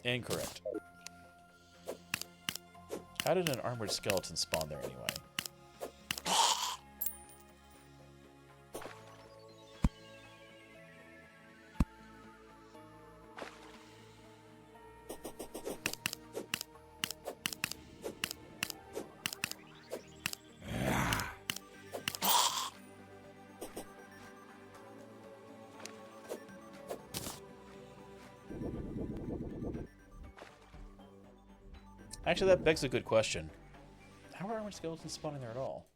Incorrect. How did an armored skeleton spawn there anyway? Actually, that begs a good question. How are armored skeletons spawning there at all?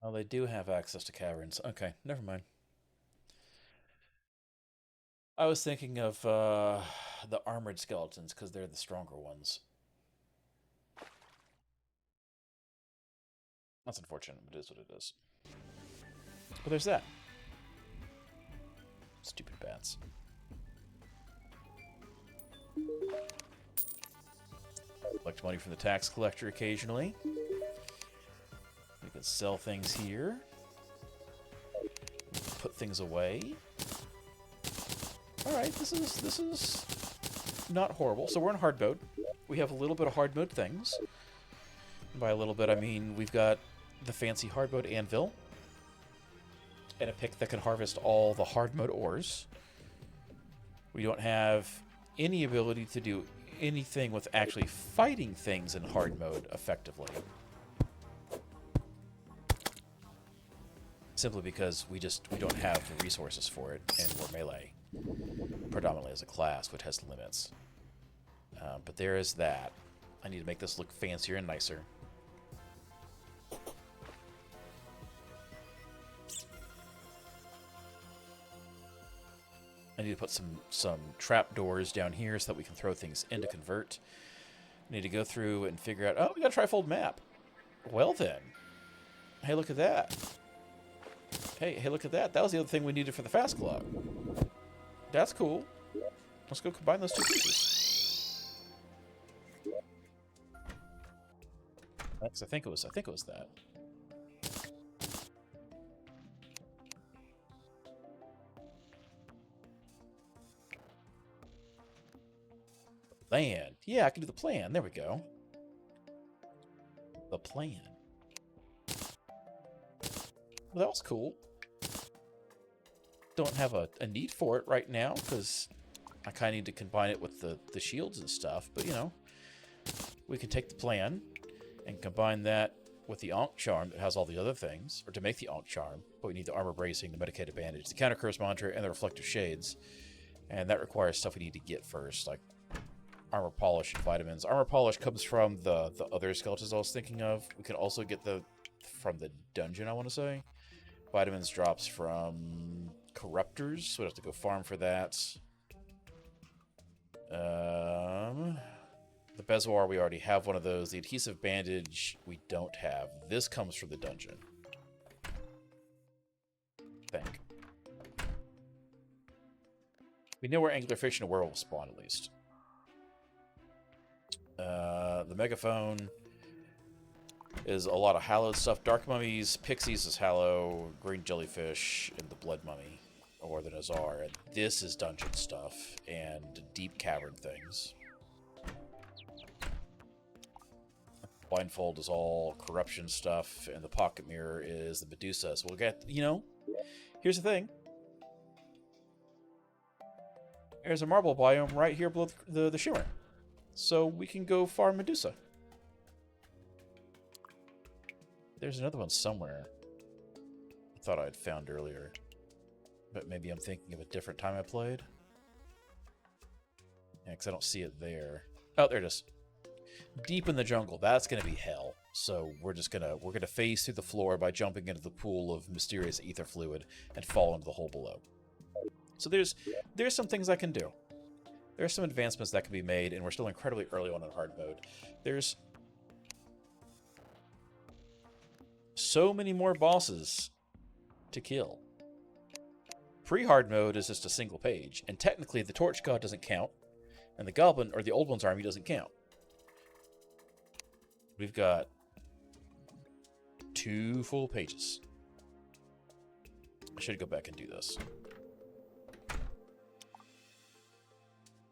Oh, they do have access to caverns. Okay, never mind. I was thinking of the armored skeletons because they're the stronger ones. That's unfortunate, but it is what it is. But there's that. Stupid bats. Collect money from the tax collector occasionally. We can sell things here. Put things away. Alright, this is not horrible. So we're in hard mode. We have a little bit of hard mode things. And by a little bit, I mean we've got the fancy hard mode anvil. And a pick that can harvest all the hard mode ores. We don't have any ability to do anything with actually fighting things in hard mode effectively. Simply because we don't have the resources for it, and we're melee. Predominantly as a class, which has limits. But there is that. I need to make this look fancier and nicer. I need to put some trap doors down here so that we can throw things in to convert. I need to go through and figure out... Oh, we got a trifold map. Well then. Hey, look at that. Hey, look at that. That was the other thing we needed for the fast clock. That's cool. Let's go combine those two pieces. I think it was that. Plan. Yeah, I can do the plan. There we go. The plan. Well, that was cool. Don't have a need for it right now, because I kind of need to combine it with the shields and stuff. But, you know, we can take the plan and combine that with the Ankh Charm that has all the other things. Or to make the Ankh Charm, but we need the armor bracing, the medicated bandage, the counter curse monitor, and the reflective shades. And that requires stuff we need to get first, like armor polish and vitamins. Armor polish comes from the other skeletons I was thinking of. We can also get from the dungeon, I want to say. Vitamins drops from corruptors, so we'd have to go farm for that. The Bezoar, we already have one of those. The adhesive bandage, we don't have. This comes from the dungeon. Think. We know where anglerfish and werewolves spawn, at least. The megaphone is a lot of hallowed stuff. Dark mummies, pixies is hallow, green jellyfish, and the blood mummy, or the Nazar. And this is dungeon stuff and deep cavern things. Blindfold is all corruption stuff, and the pocket mirror is the Medusa. So we'll get, you know, here's the thing. There's a marble biome right here below the shimmer. So we can go farm Medusa. There's another one somewhere. I thought I'd found earlier. But maybe I'm thinking of a different time I played. Yeah, because I don't see it there. Oh, there it is. Deep in the jungle. That's going to be hell. So we're gonna phase through the floor by jumping into the pool of mysterious ether fluid and fall into the hole below. So there's some things I can do. There's some advancements that can be made, and we're still incredibly early on in hard mode. There's so many more bosses to kill. Pre-hard mode is just a single page, and technically the Torch God doesn't count, and the Goblin, or the Old One's army, doesn't count. We've got 2 full pages. I should go back and do this.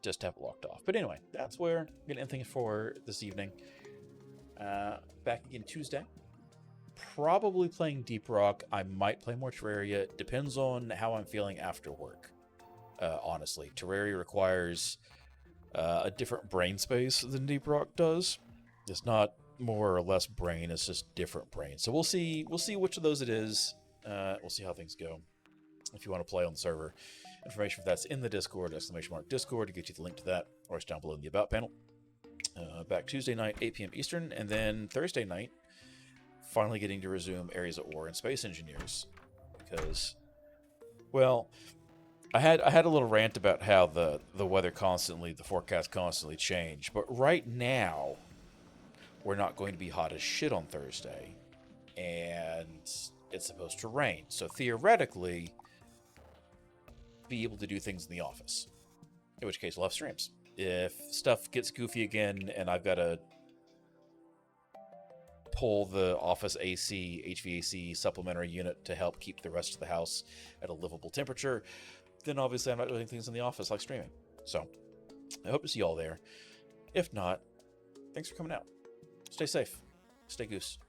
Just have it locked off. But anyway, that's where I'm going to end things for this evening. Back again Tuesday. Probably playing Deep Rock. I might play more Terraria. Depends on how I'm feeling after work. Honestly, Terraria requires a different brain space than Deep Rock does. It's not more or less brain. It's just different brain. So we'll see which of those it is. We'll see how things go. If you want to play on the server, information for that's in the Discord, !Discord to get you the link to that, or it's down below in the About panel. Back Tuesday night, 8 p.m. Eastern, and then Thursday night, finally getting to resume Areas at War and Space Engineers. Because, well, I had a little rant about how the weather the forecast constantly change, but right now, we're not going to be hot as shit on Thursday, and it's supposed to rain. So theoretically, be able to do things in the office. In which case, we'll have streams. If stuff gets goofy again, and I've got to pull the office AC, HVAC supplementary unit to help keep the rest of the house at a livable temperature, then obviously I'm not doing things in the office like streaming. So, I hope to see you all there. If not, thanks for coming out. Stay safe. Stay goose.